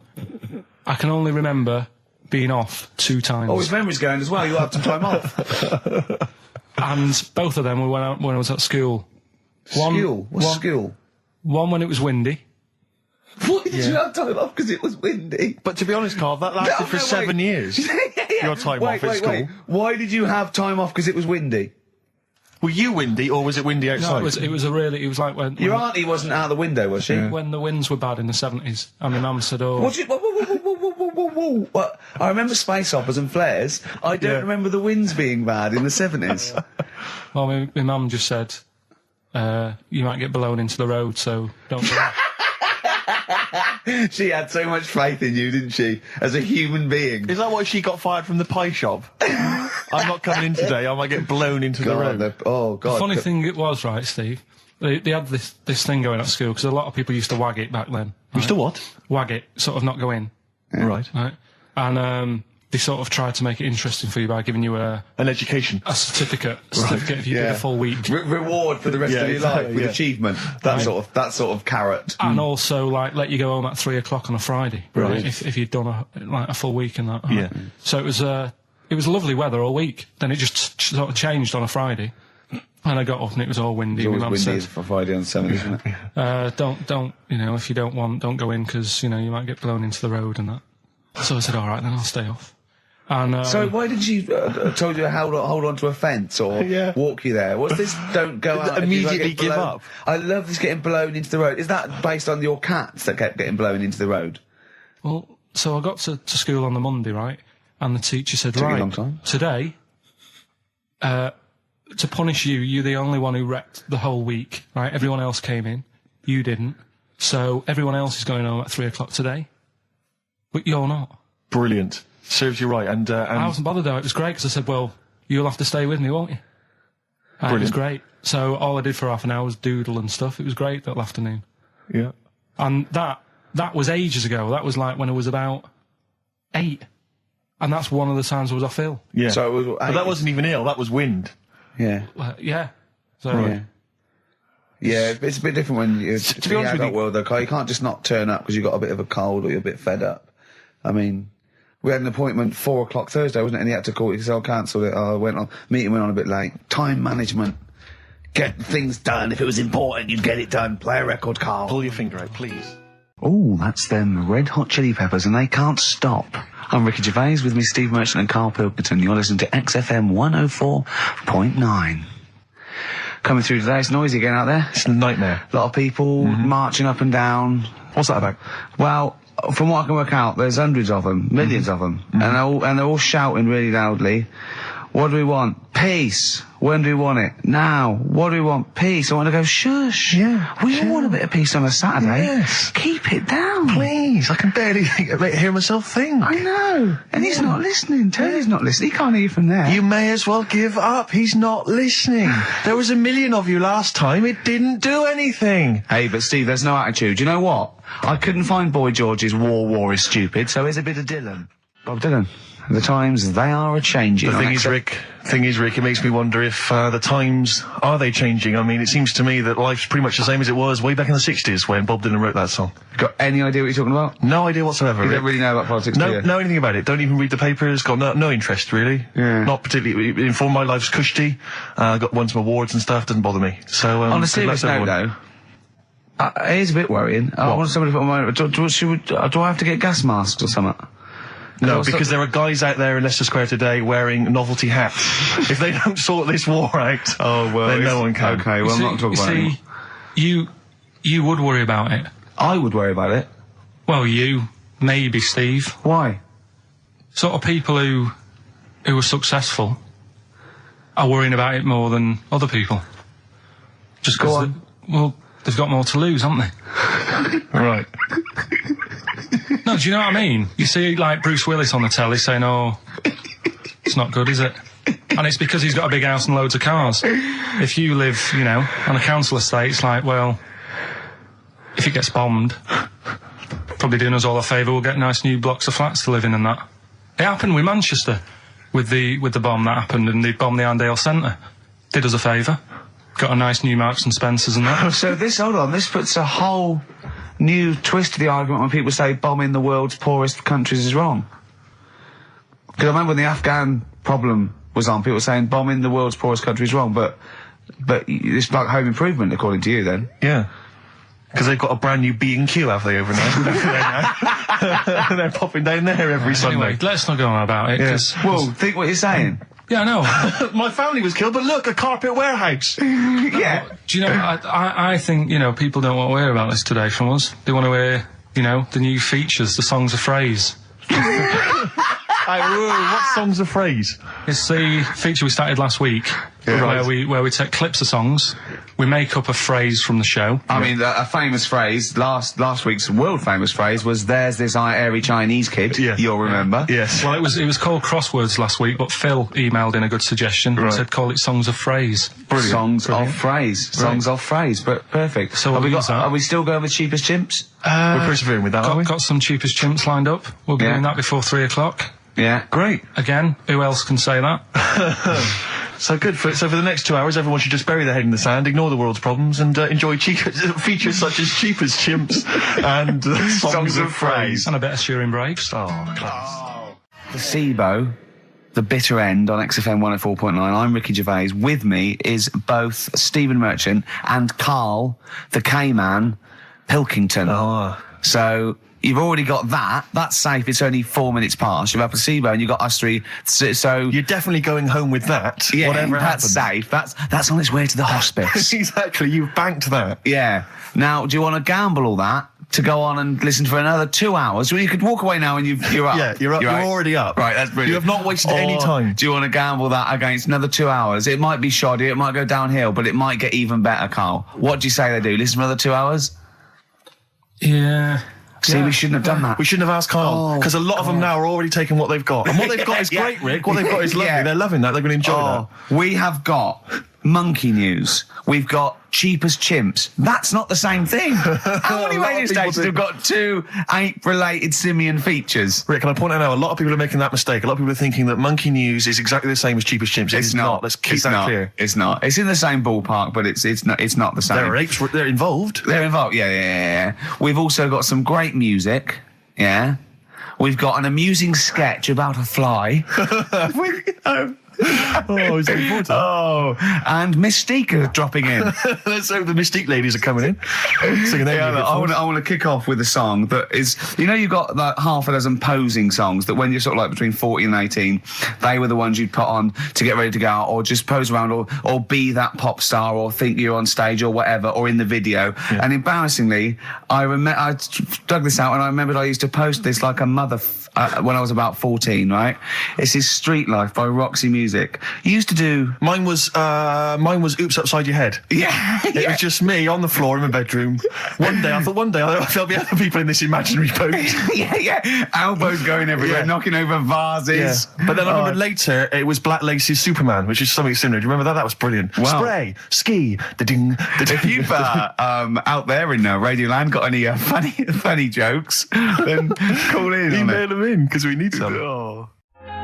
S1: I can only remember being off 2 times.
S3: Oh, his memory's going as well. You had some time off.
S1: And both of them were when I was at school.
S3: What's school?
S1: One when it was windy.
S3: Why did you have time off? Because it was windy.
S2: But to be honest, Carl, that lasted for 7 years. Your time off at school.
S3: Why did you have time off? Because it was windy.
S2: Were you windy, or was it windy outside?
S1: No, it was like when...
S3: Your auntie wasn't out the window, was she?
S1: When the winds were bad in the 70s, and my mum said, oh...
S3: What? I remember space operas and flares. I don't remember the winds being bad in the 70s.
S1: Well, my mum just said, you might get blown into the road, so don't do that.
S3: She had so much faith in you, didn't she? As a human being.
S2: Is that why she got fired from the pie shop? I'm not coming in today, I might get blown into the road.
S3: God.
S1: The funny thing it was, right, Steve, they had this thing going at school, because a lot of people used to wag it back then. Right?
S2: Used to what?
S1: Wag it, sort of not go in.
S3: Yeah.
S2: Right.
S1: And they sort of tried to make it interesting for you by giving you
S2: an education.
S1: A certificate if you did a full week.
S3: Reward for the rest of your life with achievement. That sort of carrot.
S1: And also, like, let you go home at 3 o'clock on a Friday.
S2: Right.
S1: If you'd done a full week and that. Right?
S2: Yeah.
S1: So it was lovely weather all week. Then it just sort of changed on a Friday. And I got up and it was all windy.
S3: It was always windy for Friday on 7, isn't it?
S1: Don't, if you don't go in because, you might get blown into the road and that. So I said, all right, then I'll stay off. And,
S3: so why did she told you to hold on to a fence or walk you there? What's this? Don't go out.
S2: Immediately give up.
S3: I love this getting blown into the road. Is that based on your cats that kept getting blown into the road?
S1: Well, so I got to school on the Monday, right? And the teacher said, right, today, to punish you, you're the only one who wrecked the whole week, right? Everyone else came in. You didn't. So everyone else is going home at 3 o'clock today. But you're not.
S2: Brilliant. Serves you right. And
S1: I wasn't bothered though. It was great because I said, well, you'll have to stay with me, won't you? And it was great. So all I did for half an hour was doodle and stuff. It was great that afternoon.
S2: Yeah.
S1: And that was ages ago. That was like when I was about 8. And that's one of the times I was off ill.
S2: Yeah.
S3: So it was
S2: but that wasn't even ill. That was wind.
S3: Yeah.
S1: Yeah. So,
S3: right. Yeah, it's a bit different when you're
S2: to be honest with you,
S3: world, though, Carl. You can't just not turn up because you've got a bit of a cold or you're a bit fed up. I mean, we had an appointment 4 o'clock Thursday, wasn't it? And he had to call it because I cancelled it. Meeting went on a bit late. Time management. Get things done. If it was important, you'd get it done. Play a record, Carl.
S2: Pull your finger out, please.
S3: Oh, that's them Red Hot Chili Peppers, and they can't stop. I'm Ricky Gervais with me, Steve Merchant and Karl Pilkington. You're listening to XFM 104.9. Coming through today, it's noisy again out there.
S2: It's a nightmare.
S3: A lot of people marching up and down.
S2: What's that about?
S3: Well, from what I can work out, there's hundreds of them, millions of them, and they're all shouting really loudly. What do we want? Peace. When do we want it? Now. What do we want? Peace. I want to go, shush.
S2: Yeah.
S3: We all want a bit of peace on a Saturday.
S2: Yes.
S3: Keep it down.
S2: Please. I can barely hear myself think.
S3: I know. And he's not listening. Tony's not listening. He can't hear you from there.
S2: You may as well give up. He's not listening. There was 1 million of you last time. It didn't do anything.
S3: Hey, but Steve, there's no attitude. You know what? I couldn't find Boy George's War is Stupid, so here's a bit of Dylan. Bob Dylan. The times, they are a-changing.
S2: The thing is, Rick, it makes me wonder if the times, are they changing? I mean, it seems to me that life's pretty much the same as it was way back in the 60s when Bob Dylan wrote that song.
S3: Got any idea what you're talking about?
S2: No idea whatsoever,
S3: You
S2: Rick.
S3: don't really know about politics, do you?
S2: Know anything about it. Don't even read the papers. Got no interest, really.
S3: Yeah.
S2: Not particularly informed. My life's cushy. Got some awards and stuff. Doesn't bother me. So,
S3: on a serious note, though, it is a bit worrying. I want somebody to put my... Do I have to get gas masks or something?
S2: No, because there are guys out there in Leicester Square today wearing novelty hats. If they don't sort this war out, then no one can.
S3: Okay, well, I'm not talking about it.
S1: You would worry about it.
S3: I would worry about it.
S1: Well, you maybe, Steve.
S4: Why?
S1: Sort of people who are successful are worrying about it more than other people. Just because, they've got more to lose, haven't they?
S2: Right.
S1: No, do you know what I mean? You see, like, Bruce Willis on the telly saying, oh, it's not good, is it? And it's because he's got a big house and loads of cars. If you live, you know, on a council estate, it's like, well, if it gets bombed, probably doing us all a favour, we'll get nice new blocks of flats to live in and that. It happened with Manchester, with the bomb that happened, and they bombed the Arndale Centre. Did us a favour. Got a nice new Marks and Spencers and that.
S4: So hold on, this puts a whole new twist to the argument when people say bombing the world's poorest countries is wrong. Because I remember when the Afghan problem was on, people were saying bombing the world's poorest country is wrong, but it's like home improvement, according to you, then.
S2: Yeah. Because they've got a brand new B&Q, have they, overnight? They're popping down there every Sunday.
S1: Anyway, let's not go on about it.
S2: Yes.
S4: Well, think what you're saying.
S1: Yeah, I know.
S2: My family was killed, but look, a carpet warehouse.
S4: Yeah.
S1: Do you know, I think, you know, people don't want to hear about this today from us. They want to hear, you know, the new features, the songs of phrase.
S2: What song's a phrase?
S1: It's the feature we started last week, where we take clips of songs, we make up a phrase from the show.
S4: I mean, a famous phrase, last week's world famous phrase was, there's this airy Chinese kid, you'll remember.
S2: Yes.
S1: Well, it was called Crosswords last week, but Phil emailed in a good suggestion and said call it Songs of Phrase.
S2: Brilliant.
S4: Songs of phrase. Songs of phrase, but perfect.
S1: So
S4: are we still going with Cheapest Chimps?
S2: We're persevering with that, aren't we?
S1: Got some Cheapest Chimps lined up. We'll be doing that before 3 o'clock.
S4: Yeah.
S2: Great.
S1: Again, who else can say that?
S2: So good. So for the next 2 hours, everyone should just bury their head in the sand, ignore the world's problems, and enjoy features such as Cheapest Chimps and songs of phrase.
S1: And a bit of Shearing Braves.
S2: Oh, class.
S4: The SIBO, the bitter end on XFM 104.9. I'm Ricky Gervais. With me is both Stephen Merchant and Karl, the K-Man, Pilkington.
S2: Oh.
S4: So you've already got that. That's safe. It's only 4 minutes past. You've had placebo and you've got us three. So
S2: you're definitely going home with that.
S4: Yeah,
S2: whatever
S4: that's
S2: happens.
S4: safe. That's on its way to the hospice.
S2: Exactly. You've banked that.
S4: Yeah. Now, do you want to gamble all that to go on and listen for another 2 hours? Well, you could walk away now and you're up.
S2: Yeah, you're up. You're already up.
S4: Right, that's brilliant.
S2: You have not wasted any time.
S4: Do you want to gamble that against another 2 hours? It might be shoddy, it might go downhill, but it might get even better, Karl. What do you say they do? Listen for another 2 hours?
S1: Yeah.
S4: See, we shouldn't have done that.
S2: We shouldn't have asked Karl, because a lot of them now are already taking what they've got. And what they've got is great, Rick. What they've got is lovely.
S4: Yeah.
S2: They're loving that. They're going to enjoy that.
S4: We have got monkey news. We've got Cheapest Chimps. That's not the same thing. How many radio stations have got 2 ape-related simian features?
S2: Rick, can I point out now, a lot of people are making that mistake. A lot of people are thinking that monkey news is exactly the same as Cheapest Chimps. It's not. Let's keep that clear.
S4: It's not. It's in the same ballpark, but it's not the same.
S2: There are apes. They're involved.
S4: They're involved. Yeah. We've also got some great music. Yeah. We've got an amusing sketch about a fly.
S2: He's looking forward to that.
S4: Oh, and Mystique are dropping in.
S2: Let's hope the Mystique ladies are coming in. Singing their
S4: I want to kick off with a song that is, you know, you've got like half a dozen posing songs that when you're sort of like between 40 and 18, they were the ones you'd put on to get ready to go out, or just pose around, or be that pop star, or think you're on stage, or whatever, or in the video. Yeah. And embarrassingly, I dug this out, and I remembered I used to post this like a mother when I was about 14, right? It's his Street Life by Roxy Music. You used to do...
S2: Mine was Oops Upside Your Head.
S4: Yeah.
S2: It was just me on the floor in my bedroom. One day there'll be other people in this imaginary pose.
S4: yeah. Elbows going everywhere, knocking over vases.
S2: Yeah. But then I remember later, it was Black Lace's Superman, which is something similar. Do you remember that? That was brilliant. Wow. Spray, ski, da-ding, da-ding.
S4: If you've out there in Radioland got any funny jokes, then call in.
S2: Email them in, because we need some.
S4: Oh.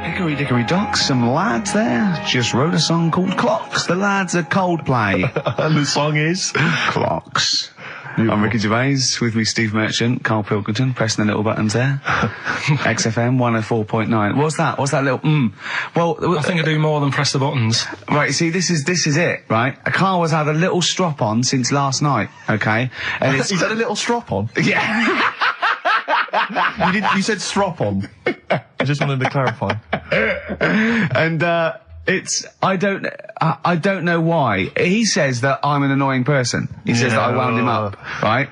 S4: Hickory dickory dock, some lads there just wrote a song called Clocks. The lads are Coldplay.
S2: And the song is?
S4: Clocks. I'm Ricky Gervais, with me Steve Merchant, Karl Pilkington, pressing the little buttons there. XFM 104.9. What's that little Well,
S1: I think I do more than press the buttons.
S4: Right, see, this is it, right? Karl has had a little strop on since last night, okay? And
S2: He's had a little strop on?
S4: Yeah.
S2: You said strop on. I just wanted to clarify.
S4: And I don't know why. He says that I'm an annoying person. He says that I wound him up, right?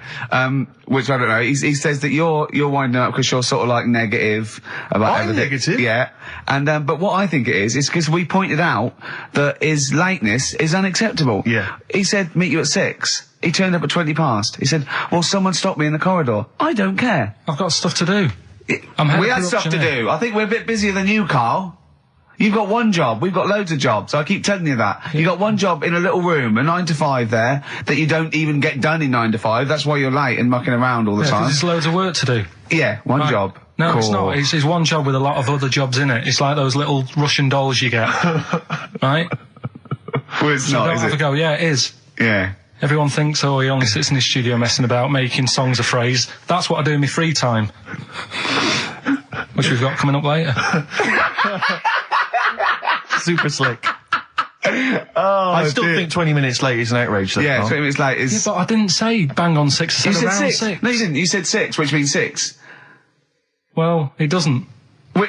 S4: Which I don't know. He says that you're winding up because you're sort of like negative about
S2: I'm
S4: everything.
S2: negative?
S4: Yeah. And, but what I think it is because we pointed out that his lateness is unacceptable.
S2: Yeah.
S4: He said, meet you at 6. He turned up at 20 past. He said, well, someone stopped me in the corridor. I don't care.
S1: I've got stuff to do.
S4: We had stuff to do. I think we're a bit busier than you, Carl. You've got one job. We've got loads of jobs. I keep telling you that. Yeah. You got one job in a little room, a 9 to 5 there, that you don't even get done in 9 to 5. That's why you're late and mucking around all the time.
S1: There's loads of work to do.
S4: Yeah, one job.
S1: No, it's not. It's one job with a lot of other jobs in it. It's like those little Russian dolls you get. Right?
S4: Well, it's
S1: so
S4: not,
S1: don't
S4: is
S1: have
S4: it?
S1: a go. Yeah, it is.
S4: Yeah.
S1: Everyone thinks, oh, he only sits in his studio messing about, making songs a phrase. That's what I do in my free time. Which we've got coming up later.
S2: Super slick. I still think 20 minutes late is an outrage, though.
S4: Yeah, 20 minutes late is...
S1: Yeah, but I didn't say bang on 6. I said around 6.
S4: No, you didn't. You said 6, which means 6.
S1: Well, it doesn't.
S4: Wait,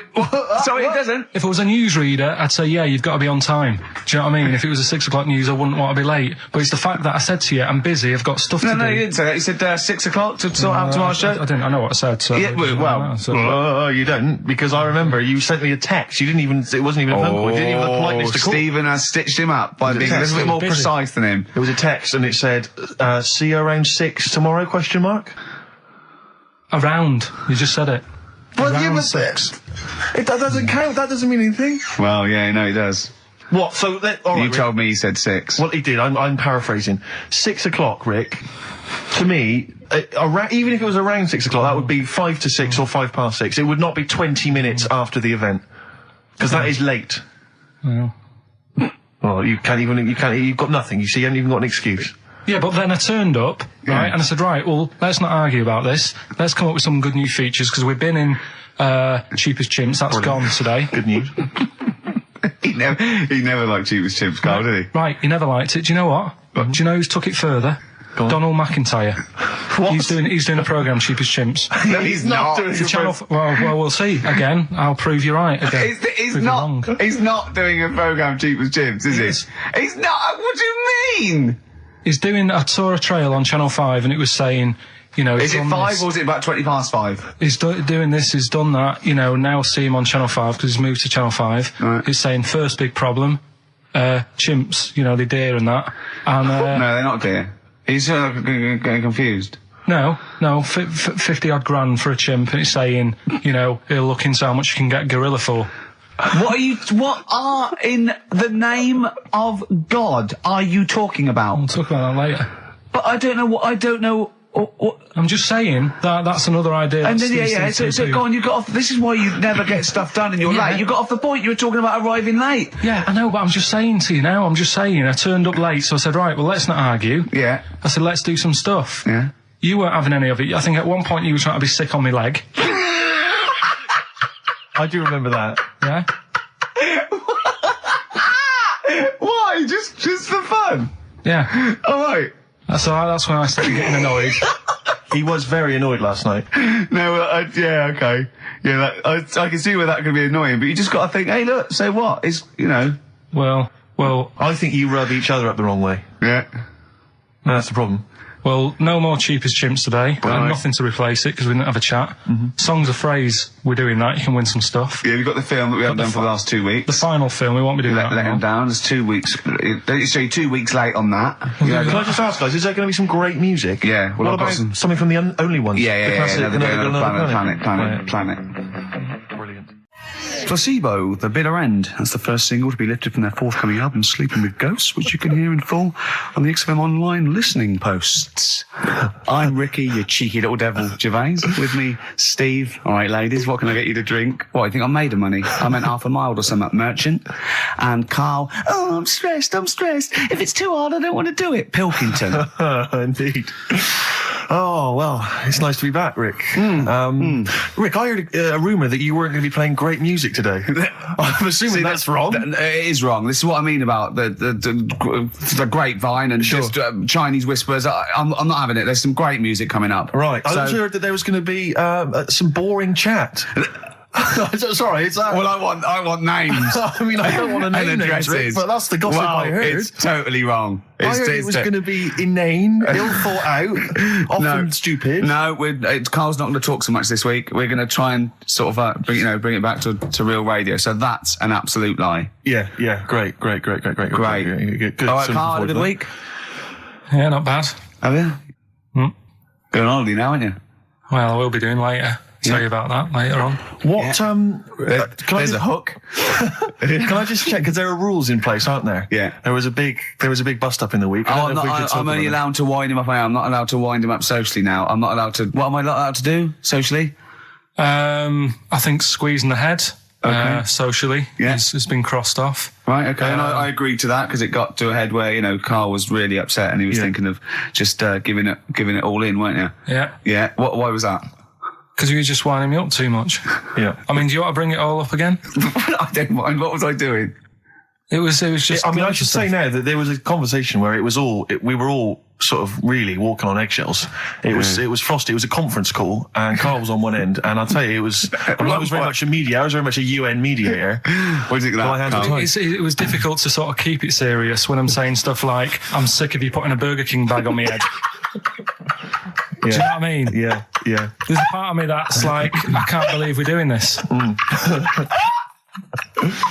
S4: sorry, it doesn't?
S1: If it was a newsreader, I'd say, yeah, you've got to be on time. Do you know what I mean? If it was a 6 o'clock news, I wouldn't want to be late. But it's the fact that I said to you, I'm busy, I've got stuff to do.
S4: No, you didn't say that. You said 6 o'clock to sort out tomorrow's show.
S1: I didn't. I know what I said. So
S4: yeah,
S2: well, you don't, because I remember you sent me a text. You didn't even, it wasn't even a phone call. You didn't even have the politeness to call.
S4: Stephen has stitched him up by being a little bit more precise than him.
S2: It was a text and it said, see you around 6 tomorrow, question mark?
S1: Around. You just said it.
S2: Well,
S1: around
S2: yeah,
S1: 6.
S2: That doesn't count. That doesn't mean anything.
S4: Well, yeah, no, he does.
S2: What? So, all right,
S4: you told me he said 6.
S2: Well, he did. I'm paraphrasing. 6 o'clock, Rick. To me, even if it was around 6 o'clock, that would be 5 to 6 or 5 past 6. It would not be 20 minutes after the event. Because that is late.
S1: Well.
S2: Well, you've got nothing. You see, you haven't even got an excuse.
S1: Yeah, but then I turned up, right, and I said, right, well, let's not argue about this. Let's come up with some good new features, because we've been in Cheap as Chimps. That's gone today.
S2: Good news.
S4: He never liked Cheap as Chimps, Carl, did he?
S1: Right, he never liked it. Do you know what? Do you know who's took it further? Donald McIntyre.
S2: What?
S1: He's doing a programme, Cheap as Chimps.
S2: No, he's not doing
S1: the channel. Well, we'll see. Again, I'll prove you right. Again,
S4: he's not doing a programme Cheap as Chimps, is he? He's not. What do you mean?
S1: He's doing. I saw a trail on Channel 5, and it was saying, you know,
S4: is it 5 or is it about 20 past 5?
S1: He's doing this. He's done that. You know, now see him on Channel 5 because he's moved to Channel 5.
S4: Right.
S1: He's saying first big problem, chimps. You know, they deer and that. And
S4: no, they're not deer. He's getting confused.
S1: No, 50 odd grand for a chimp, and it's saying, you know, he'll look into how much you can get gorilla for.
S4: What are in the name of God are you talking about?
S1: We'll talk about that later.
S4: But I don't know.
S1: I'm just saying that's another idea.
S4: And then, so go on, you got off. This is why you never get stuff done and you're late. You got off the point. You were talking about arriving late.
S1: Yeah, I know, but I'm just saying to you now. I turned up late, so I said, right, well, let's not argue.
S4: Yeah.
S1: I said, let's do some stuff.
S4: Yeah.
S1: You weren't having any of it. I think at one point you were trying to be sick on my leg.
S2: I do remember that.
S1: Yeah.
S4: Why? Just for fun?
S1: Yeah.
S4: All right.
S1: That's when I started getting annoyed.
S2: He was very annoyed last night.
S4: No, yeah, okay. Yeah, I can see where that could be annoying, but you just got to think, hey, look, so what? It's, you know.
S1: Well.
S2: I think you rub each other up the wrong way.
S4: Yeah.
S2: That's the problem.
S1: Well, no more Cheap as Chimps today.
S2: Right.
S1: Nothing to replace it because we didn't have a chat. Songs a phrase, we're doing that. You can win some stuff.
S4: Yeah, we've got the film that we haven't done for the last 2 weeks.
S1: The final film, we won't be doing that.
S4: Let him down. There's 2 weeks. So you're 2 weeks late on that.
S2: Can I just ask, guys, is there going to be some great music?
S4: Yeah. Well,
S2: what about something from the Only Ones?
S4: Yeah. Planet.
S2: Brilliant.
S3: Placebo, The Bitter End. That's the first single to be lifted from their forthcoming album, Sleeping with Ghosts, which you can hear in full on the XFM online listening posts. I'm Ricky, you cheeky little devil, Gervais. With me, Steve. All right, ladies, what can I get you to drink? What, you think I'm made of money? I meant half a mile or something, merchant. And Carl, oh, I'm stressed. If it's too hard, I don't want to do it. Pilkington.
S2: Indeed. Oh, well, it's nice to be back, Rick. Rick, I heard a rumour that you weren't going to be playing great music today. I'm assuming that's wrong.
S3: It is wrong. This is what I mean about the grapevine and just Chinese whispers. I'm not having it. There's some great music coming up.
S2: Right.
S3: So,
S2: I heard that there was going to be some boring chat. Sorry, is that...
S4: Well, I want names.
S2: I mean, I don't want to name
S4: and
S2: names, Rick,
S4: addresses.
S2: but that's the gossip I heard.
S4: It's totally wrong.
S2: I heard it was going to be inane, ill thought out, often stupid.
S4: No, Carl's not going to talk so much this week. We're going to try and sort of bring it back to real radio. So that's an absolute lie.
S2: Yeah, great.
S4: Great.
S2: Good.
S4: All right, Carl, had a good week.
S1: Yeah, not bad.
S4: Have you? Going on holiday now, aren't you?
S1: Well, I will be doing later. Tell you about that later on.
S2: What?
S4: There's a hook.
S2: Can I just check? Because there are rules in place, aren't there?
S4: Yeah.
S2: There was a big bust up in the week.
S4: I'm only allowed to wind him up. I'm not allowed to wind him up socially now. I'm not allowed to. What am I not allowed to do socially?
S1: I think squeezing the head. Socially, has been crossed off.
S4: Right, okay, and I agreed to that because it got to a head where Carl was really upset and he was thinking of just giving it all in, weren't you?
S1: Yeah.
S4: Why was that?
S1: Because you were just winding me up too much.
S2: Yeah.
S1: I mean, do you want to bring it all up again?
S4: I don't mind. What was I doing?
S1: It was just.
S2: I mean, I should say now that there was a conversation where we were all sort of really walking on eggshells. It was frosty. It was a conference call, and Carl was on one end. And I'll tell you, I was very much a media. I was very much a UN mediator.
S4: What do you think of that?
S1: It was difficult to sort of keep it serious when I'm saying stuff like, "I'm sick of you putting a Burger King bag on my head." Do you know what I mean?
S2: Yeah.
S1: There's a part of me that's like, I can't believe we're doing this.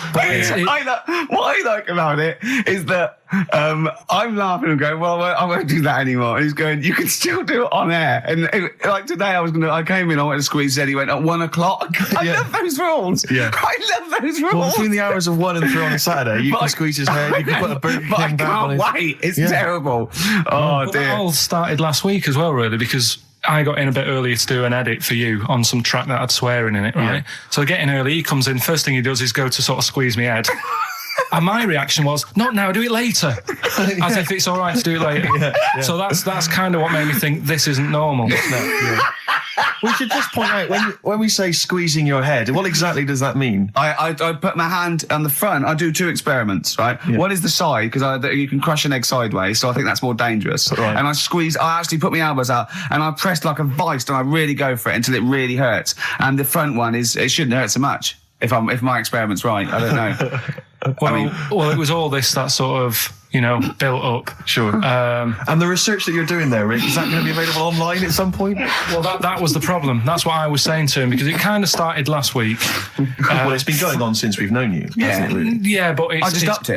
S4: What I like about it is that I'm laughing and going, well, I won't do that anymore. And he's going, you can still do it on air. And like today, I came in, I went to squeeze Eddie, went at 1 o'clock. I love those rules.
S2: Yeah.
S4: I love those rules.
S2: Well, between the hours of 1 and 3 on a Saturday, you can squeeze his hair, you can put a Burger King back on his...
S4: I can't wait. It's terrible. Oh, dear.
S1: That all started last week as well, really, because I got in a bit earlier to do an edit for you on some track that had swearing in it, right? Yeah. So I get in early, he comes in, first thing he does is go to sort of squeeze me head. And my reaction was, not now, do it later. As if it's all right to do it later. Yeah. So that's kind of what made me think this isn't normal.
S2: We should just point out, when we say squeezing your head, what exactly does that mean?
S4: I put my hand on the front. I do 2 experiments, right? Yeah. One is the side, because you can crush an egg sideways, so I think that's more dangerous. Right. And I actually put my elbows out, and I pressed like a vice, and I really go for it until it really hurts. And the front one it shouldn't hurt so much, if my experiment's right. I don't know.
S1: Well, it was all this that sort of, built up.
S2: Sure. And the research that you're doing there, Rick, is that going to be available online at some point?
S1: Well, that was the problem. That's what I was saying to him, because it kind of started last week.
S2: Well, it's been going on since we've known you.
S1: Yeah, but
S4: I just upped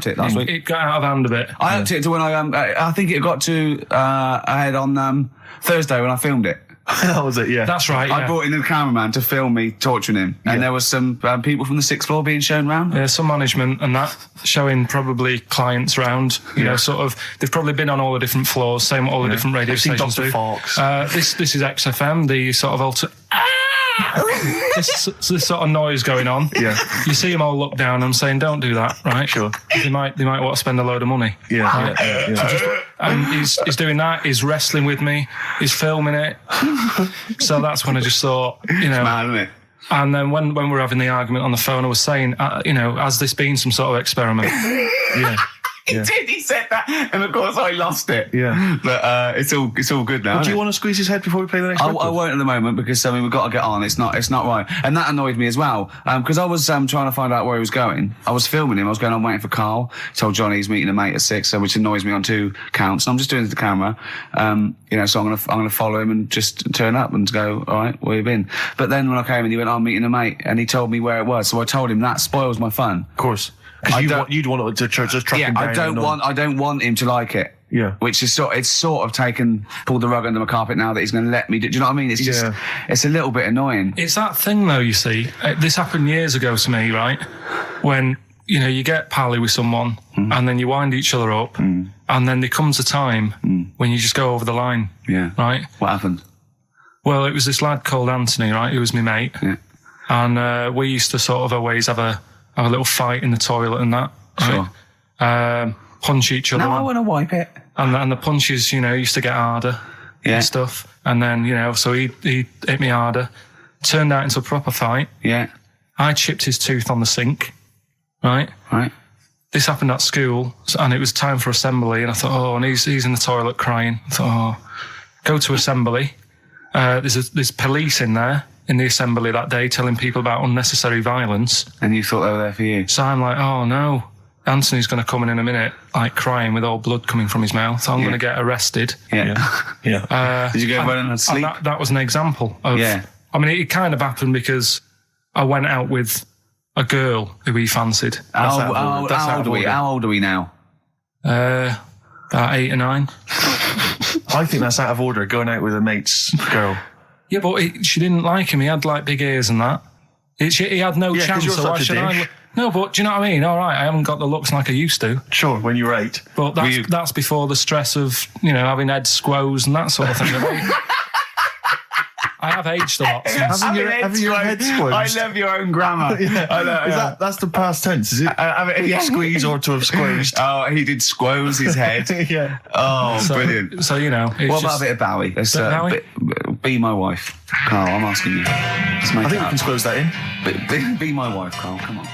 S4: it last week.
S1: It got out of hand a bit.
S4: I upped it to when I think it got to ahead on Thursday when I filmed it.
S2: That was it, yeah.
S1: That's right,
S4: I brought in a cameraman to film me torturing him. And there was some people from the 6th floor being shown round.
S1: Yeah, some management and that, showing probably clients round. Sort of, they've probably been on all the different floors, same what all the different radio stations do. This is XFM, the sort of this sort of noise going on.
S2: Yeah.
S1: You see them all look down and saying, don't do that, right?
S2: Sure.
S1: They might want to spend a load of money.
S2: Yeah.
S1: Right?
S2: Yeah.
S1: And he's doing that, he's wrestling with me, he's filming it. So that's when I just thought,
S4: It's mad, isn't it?
S1: And then when we were having the argument on the phone, I was saying, has this been some sort of experiment?
S2: Yeah.
S4: He did. He said that, and of course I lost it.
S2: Yeah,
S4: but it's all good now.
S2: Do you want to squeeze his head before we play the next?
S4: I won't at the moment because we've got to get on. It's not right, and that annoyed me as well because I was trying to find out where he was going. I was filming him. I was going on waiting for Carl. Told Johnny he's meeting a mate at 6, which annoys me on 2 counts. And I'm just doing it to the camera, So I'm gonna follow him and just turn up and go. All right, where you been? But then when I came in, he went, I'm meeting a mate, and he told me where it was. So I told him that spoils my fun.
S2: Of course. Because you'd want to just track him down.
S4: I don't want him to like it.
S2: Yeah.
S4: Which is pulled the rug under my carpet now that he's going to let me do. Do you know what I mean? It's just, it's a little bit annoying.
S1: It's that thing though, you see. This happened years ago to me, right? When, you get pally with someone and then you wind each other up and then there comes a time when you just go over the line.
S4: Yeah.
S1: Right?
S4: What happened?
S1: Well, it was this lad called Anthony, right? Who was my mate.
S4: Yeah.
S1: And we used to sort of always have a little fight in the toilet and that.
S4: Sure.
S1: Right? Punch each other.
S4: No, I want to wipe it.
S1: And the punches, used to get harder and stuff. And then, so he hit me harder. Turned out into a proper fight.
S4: Yeah.
S1: I chipped his tooth on the sink. Right?
S4: Right.
S1: This happened at school, and it was time for assembly, and I thought, and he's in the toilet crying. I thought, go to assembly. There's police in there. in the assembly that day telling people about unnecessary violence.
S4: And you thought they were there for you?
S1: So I'm like, oh no, Anthony's going to come in a minute, like crying with all blood coming from his mouth. So I'm going to get arrested.
S4: Yeah. Did you go run and sleep?
S1: That was an example of...
S4: Yeah.
S1: I mean, it kind of happened because I went out with a girl who he fancied.
S4: How old are we now?
S1: About 8 or 9.
S2: I think that's out of order, going out with a mate's girl.
S1: Yeah, but she didn't like him. He had like big ears and that. He had no chance.
S2: You're
S1: so why
S2: such a
S1: should
S2: dish.
S1: I? No, but do you know what I mean? All right, I haven't got the looks like I used to.
S2: Sure, when you were 8.
S1: But that's before the stress of, having head squoze and that sort of thing. I have aged a lot since.
S2: Having your head squoze.
S4: I love your own grammar.
S2: That's the past tense, is it? Squeeze or to have squozed.
S4: Oh, he did squoze his head.
S2: Yeah.
S4: Oh, brilliant.
S1: So,
S4: What about a bit of Bowie?
S1: Bowie?
S4: Be my wife. Carl, I'm asking you.
S2: I think we can squoze that in.
S4: Be my wife, Carl. Come on.